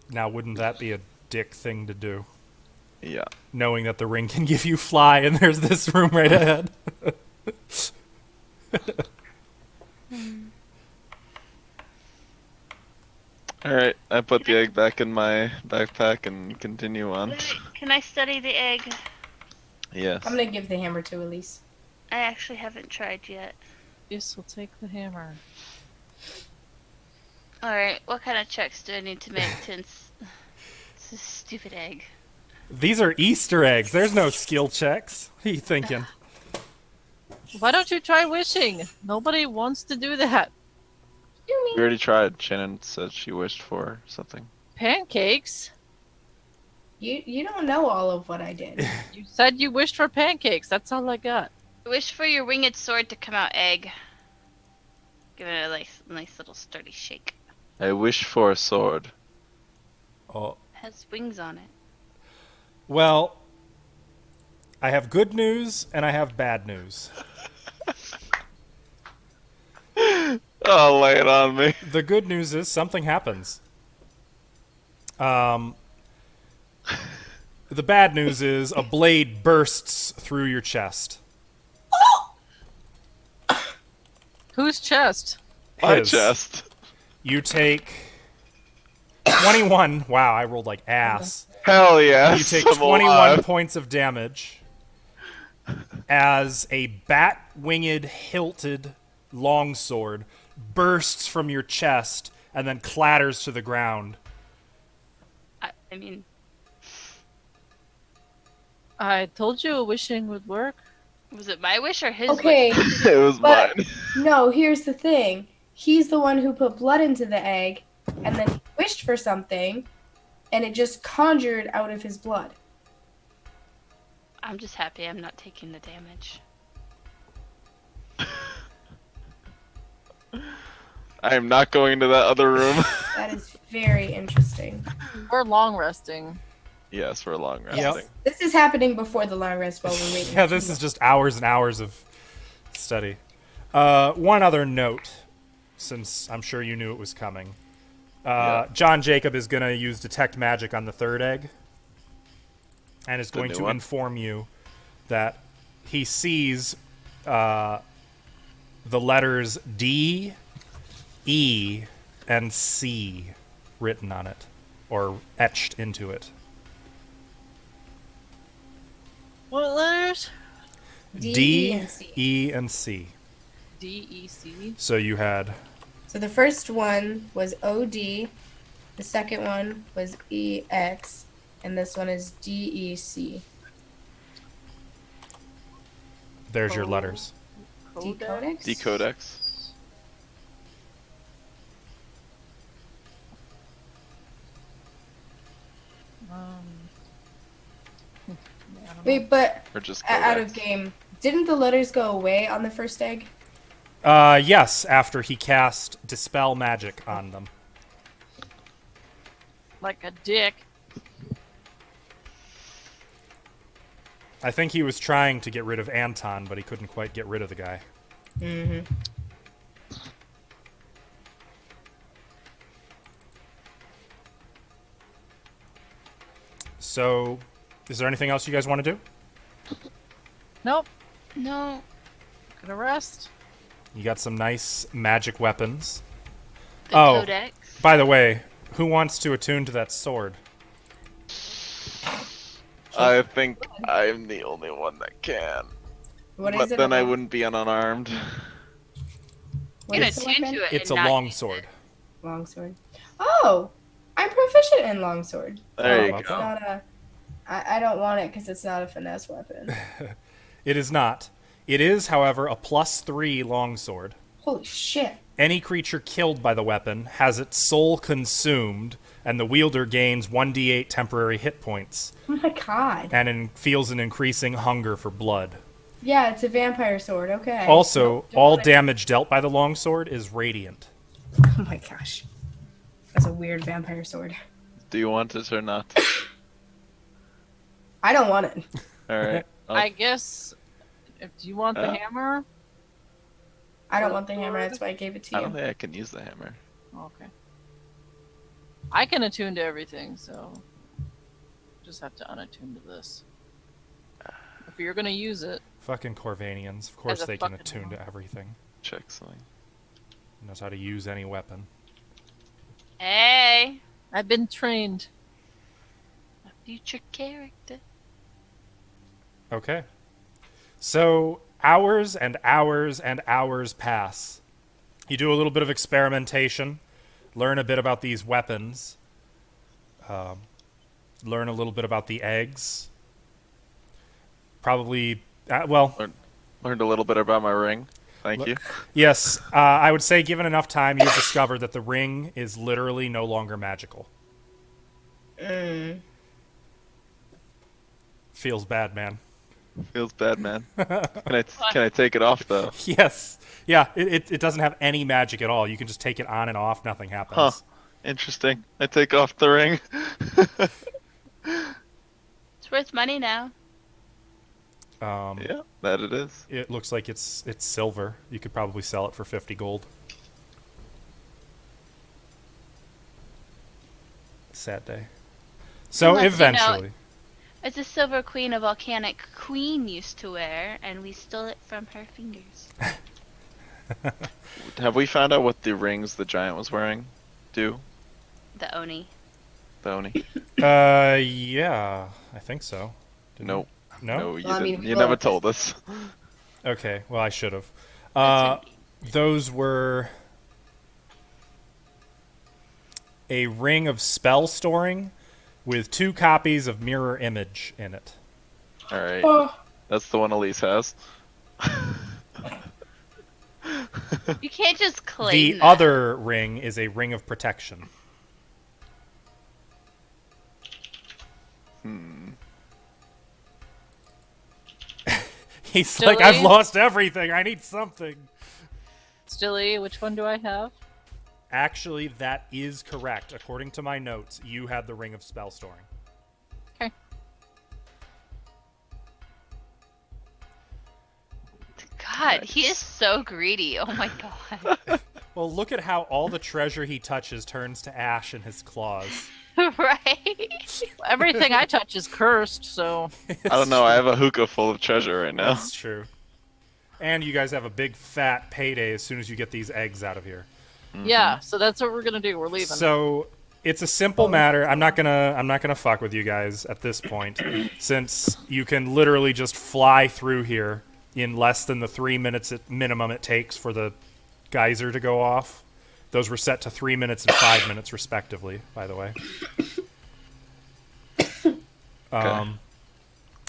Now, wouldn't that be a dick thing to do? Yeah. Knowing that the ring can give you fly and there's this room right ahead. Alright, I put the egg back in my backpack and continue on. Can I study the egg? Yes. I'm gonna give the hammer to Elise. I actually haven't tried yet. This will take the hammer. Alright, what kind of checks do I need to make to it's a stupid egg? These are Easter eggs. There's no skill checks. What are you thinking? Why don't you try wishing? Nobody wants to do that. We already tried. Shannon said she wished for something. Pancakes? You don't know all of what I did. You said you wished for pancakes. That's all I got. Wish for your winged sword to come out egg. Give it a nice little sturdy shake. I wish for a sword. Oh, Has wings on it. well, I have good news and I have bad news. Oh, lay it on me. The good news is something happens. The bad news is a blade bursts through your chest. Whose chest? My His. chest. You take 21. Wow, I rolled like ass. Hell yes. You take I'm 21 alive. points of damage as a bat-winged, hilted longsword bursts from your chest and then clatters to the ground. I mean, I told you wishing would work. was it my wish or his Okay, wish? It was But- mine. no, here's the thing. He's the one who put blood into the egg, and then he wished for something, and it just conjured out of his blood. I'm just happy I'm not taking the damage. I am not going to that other room. That is very interesting. We're long resting. Yes, for a long rest. Yep. This is happening before the long rest while we're waiting. Yeah, this is just hours and hours of study. One other note, since I'm sure you knew it was coming. Yeah. John Jacob is going to use Detect Magic on the third egg. And is The going new to one? inform you that he sees the letters D, E, and C written on it. Or etched into it. What letters? D, E, and C. E, and C. D-E-C. So you had... So the first one was OD, the second one was EX, and this one is DEC. There's your Oh. letters. Decodex? Decodex. Wait, but Or just out of codex. game, didn't the letters go away on the first egg? Yes, after he cast Dispel Magic on them. Like a dick. I think he was trying to get rid of Anton, but he couldn't quite get rid of the guy. Mm-hmm. So, is there anything else you guys want to do? Nope. No. Gonna rest. You got some nice magic weapons. The Oh. codex. By the way, who wants to attune to that sword? I think I'm the only one that can. What But is it? then I wouldn't be unarmed. What Gonna is the tune weapon? to it. It's a and not long use sword. it. Longsword. Oh, I'm proficient in longsword. There you Oh, It's go. not a. I don't want it because it's not a finesse weapon. It is not. It is, however, a +3 longsword. Holy shit! Any creature killed by the weapon has its soul consumed, and the wielder gains 1d8 temporary hit points, Oh my god. and feels an increasing hunger for blood. Yeah, it's a vampire sword. Okay. Also, Nope, don't all want it. damage dealt by the longsword is radiant. Oh my gosh. That's a weird vampire sword. Do you want it or not? I don't want it. Alright. I guess. Do you want the Uh, hammer? I don't want the hammer. That's why I gave it to I you. don't think I can use the hammer. Okay. I can attune to everything, so just have to unattune to this. If you're gonna use it, Fucking Corvanians. Of course As a they can fucking attune to hammer. everything. Check something. Knows how to use any weapon. Hey, I've been trained. a future character. Okay. So, hours and hours and hours pass. You do a little bit of experimentation, learn a bit about these weapons, learn a little bit about the eggs. Probably, Learned a little bit about my ring. Thank you. yes, I would say given enough time, you've discovered that the ring is literally no longer magical. Feels bad, man. Feels bad, man. Can I take it off though? Yes. Yeah, it doesn't have any magic at all. You can just take it on and off, nothing happens. Huh. Interesting. I take off the ring. It's worth money now. Yeah, that it is. It looks like it's silver. You could probably sell it for 50 gold. Sad day. So Unless, you know, eventually, It's a silver queen a volcanic queen used to wear, and we stole it from her fingers. Have we found out what the rings the giant was wearing do? The Oni. The Oni? yeah, I think so. Didn't Nope. you? No? No, you Well, I mean, didn't. we You never looked. told us. Okay, well I should have. That's Those were a ring of spell storing with 2 copies of mirror image in it. Alright. Oh, That's the one Elise has. You can't just claim The that. other ring is a ring of protection. He's like, I've Silly. lost everything. I need something. Stilly, which one do I have? Actually, that is correct. According to my notes, you had the ring of spell storing. Okay. God, he is so greedy. Oh my god. Well, look at how all the treasure he touches turns to ash in his claws. Right? Everything I touch is cursed, so I don't know. I have a hookah full of treasure right now. That's true. And you guys have a big fat payday as soon as you get these eggs out of here. yeah. So that's what we're gonna do. We're leaving. So it's a simple matter. I'm not gonna fuck with you guys at this point, since you can literally just fly through here in less than the 3 minutes at minimum it takes for the geyser to go off. Those were set to 3 minutes and 5 minutes respectively, by the way.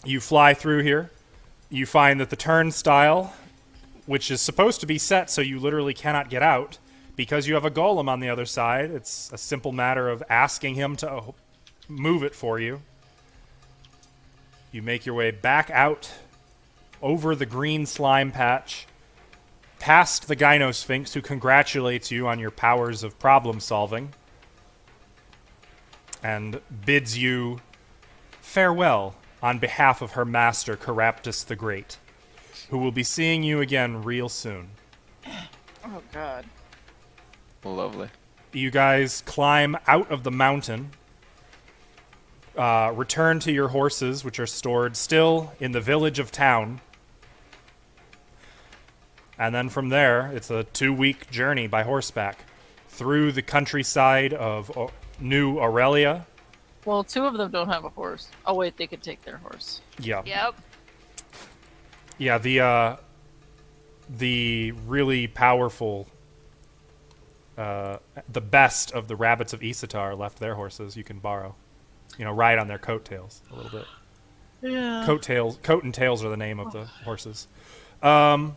You fly through here. You find that the turnstile, which is supposed to be set so you literally cannot get out, because you have a golem on the other side, it's a simple matter of asking him to move it for you. You make your way back out over the green slime patch, past the Gynosphinx, who congratulates you on your powers of problem solving, and bids you farewell on behalf of her master, Caraptus the Great, who will be seeing you again real soon. Oh God. Lovely. You guys climb out of the mountain, return to your horses, which are stored still in the village of town. And then from there, it's a 2-week journey by horseback through the countryside of New Aurelia. Well, 2 of them don't have a horse. Oh wait, they could take their horse. Yeah. Yep. Yeah, the really powerful, the best of the rabbits of Isatar left their horses you can borrow. You know, ride on their coattails a little bit. Yeah. Coat and tails are the name of the horses. And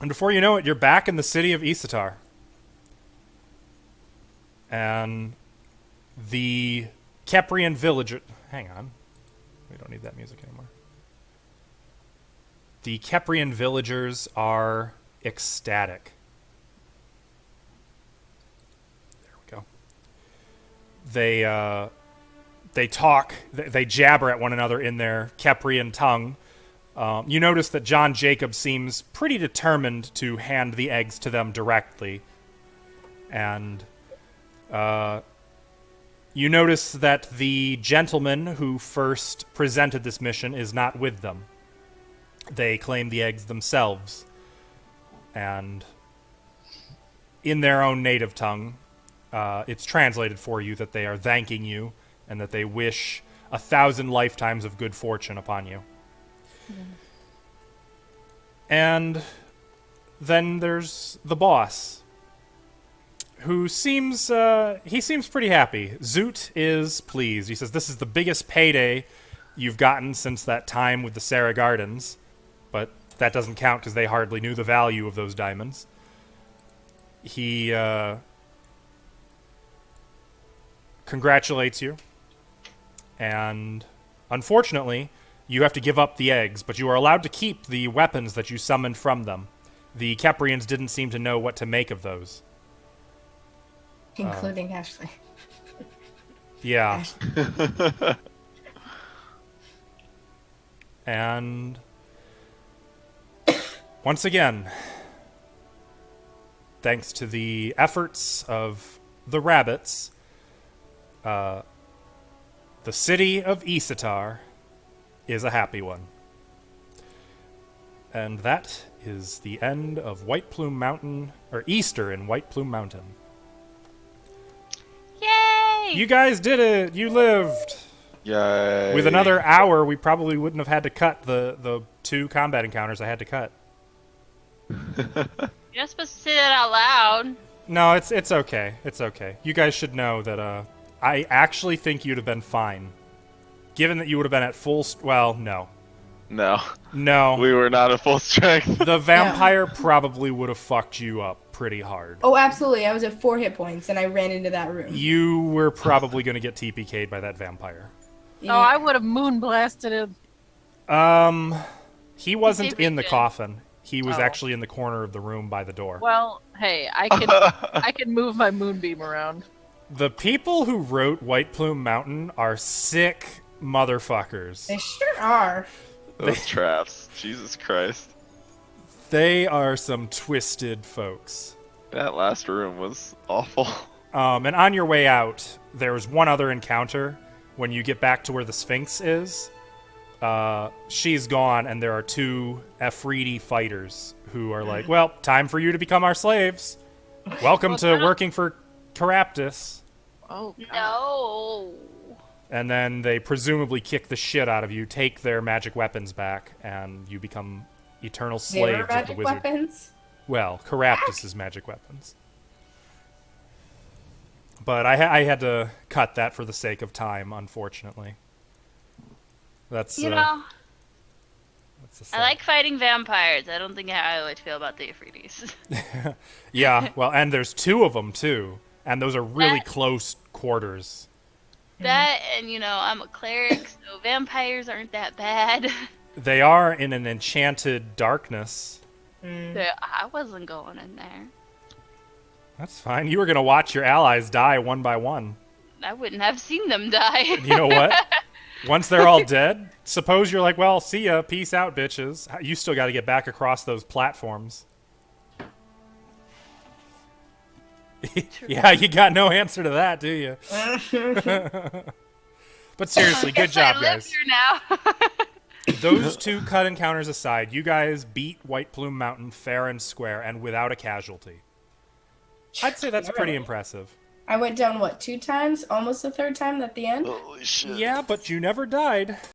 before you know it, you're back in the city of Isatar. And the Keprian villager... Hang on. We don't need that music anymore. The Keprian villagers are ecstatic. There we go. They talk, they jabber at one another in their Keprian tongue. You notice that John Jacob seems pretty determined to hand the eggs to them directly. And you notice that the gentleman who first presented this mission is not with them. They claim the eggs themselves. And in their own native tongue, it's translated for you that they are thanking you and that they wish 1,000 lifetimes of good fortune upon you. And then there's the boss, who seems pretty happy. Zoot is pleased. He says, this is the biggest payday you've gotten since that time with the Sarah Gardens, but that doesn't count because they hardly knew the value of those diamonds. He congratulates you, and unfortunately, you have to give up the eggs, but you are allowed to keep the weapons that you summoned from them. The Keprians didn't seem to know what to make of those. Including Ashley. Yeah. And once again, thanks to the efforts of the rabbits, the city of Isatar is a happy one. And that is the end of White Plume Mountain, or Easter in White Plume Mountain. Yay! You guys did it! You lived! Yay. With another hour, we probably wouldn't have had to cut the 2 combat encounters I had to cut. You're not supposed to say that out loud. No, it's okay. It's okay. You guys should know that I actually think you'd have been fine. Given that you would have been at full... well, no. No. No. We were not at full strength. The vampire probably would have fucked you up pretty hard. Oh, absolutely. I was at 4 hit points and I ran into that room. You were probably going to get TPK'd by that vampire. Yeah. Oh, I would have moon blasted him. He wasn't in the did. coffin. He was Oh. actually in the corner of the room by the door. Well, hey, I can move my moonbeam around. The people who wrote White Plume Mountain are sick motherfuckers. They sure are. Those traps. Jesus Christ. They are some twisted folks. That last room was awful. And on your way out, there was one other encounter. When you get back to where the Sphinx is, she's gone, and there are 2 Efreeti fighters who are like, well, time for you to become our slaves. Welcome to working for Caraptus. Oh, God. No. And then they presumably kick the shit out of you, take their magic weapons back, and you become eternal They were slaves of the magic wizard. weapons. Well, Caraptus's magic weapons. But I had to cut that for the sake of time, unfortunately. That's You know, that's I like fighting vampires. I don't think I would feel about the Efreetis. Yeah, well, and there's 2 of them too, and those are really That- close quarters. That, and I'm a cleric, so vampires aren't that bad. They are in an enchanted darkness. I wasn't going in there. That's fine. You were gonna watch your allies die one by one. I wouldn't have seen them die. You know what? Once they're all dead, suppose you're like, well, see ya, peace out, bitches. You still got to get back across those platforms. Yeah, you got no answer to that, do you? But seriously, good Guess I job, live guys. here now. Those two cut encounters aside, you guys beat White Plume Mountain fair and square and without a casualty. I'd say that's pretty impressive. I went down, what, 2 times? Almost the 3rd time at the end? Holy shit. Yeah, but you never died.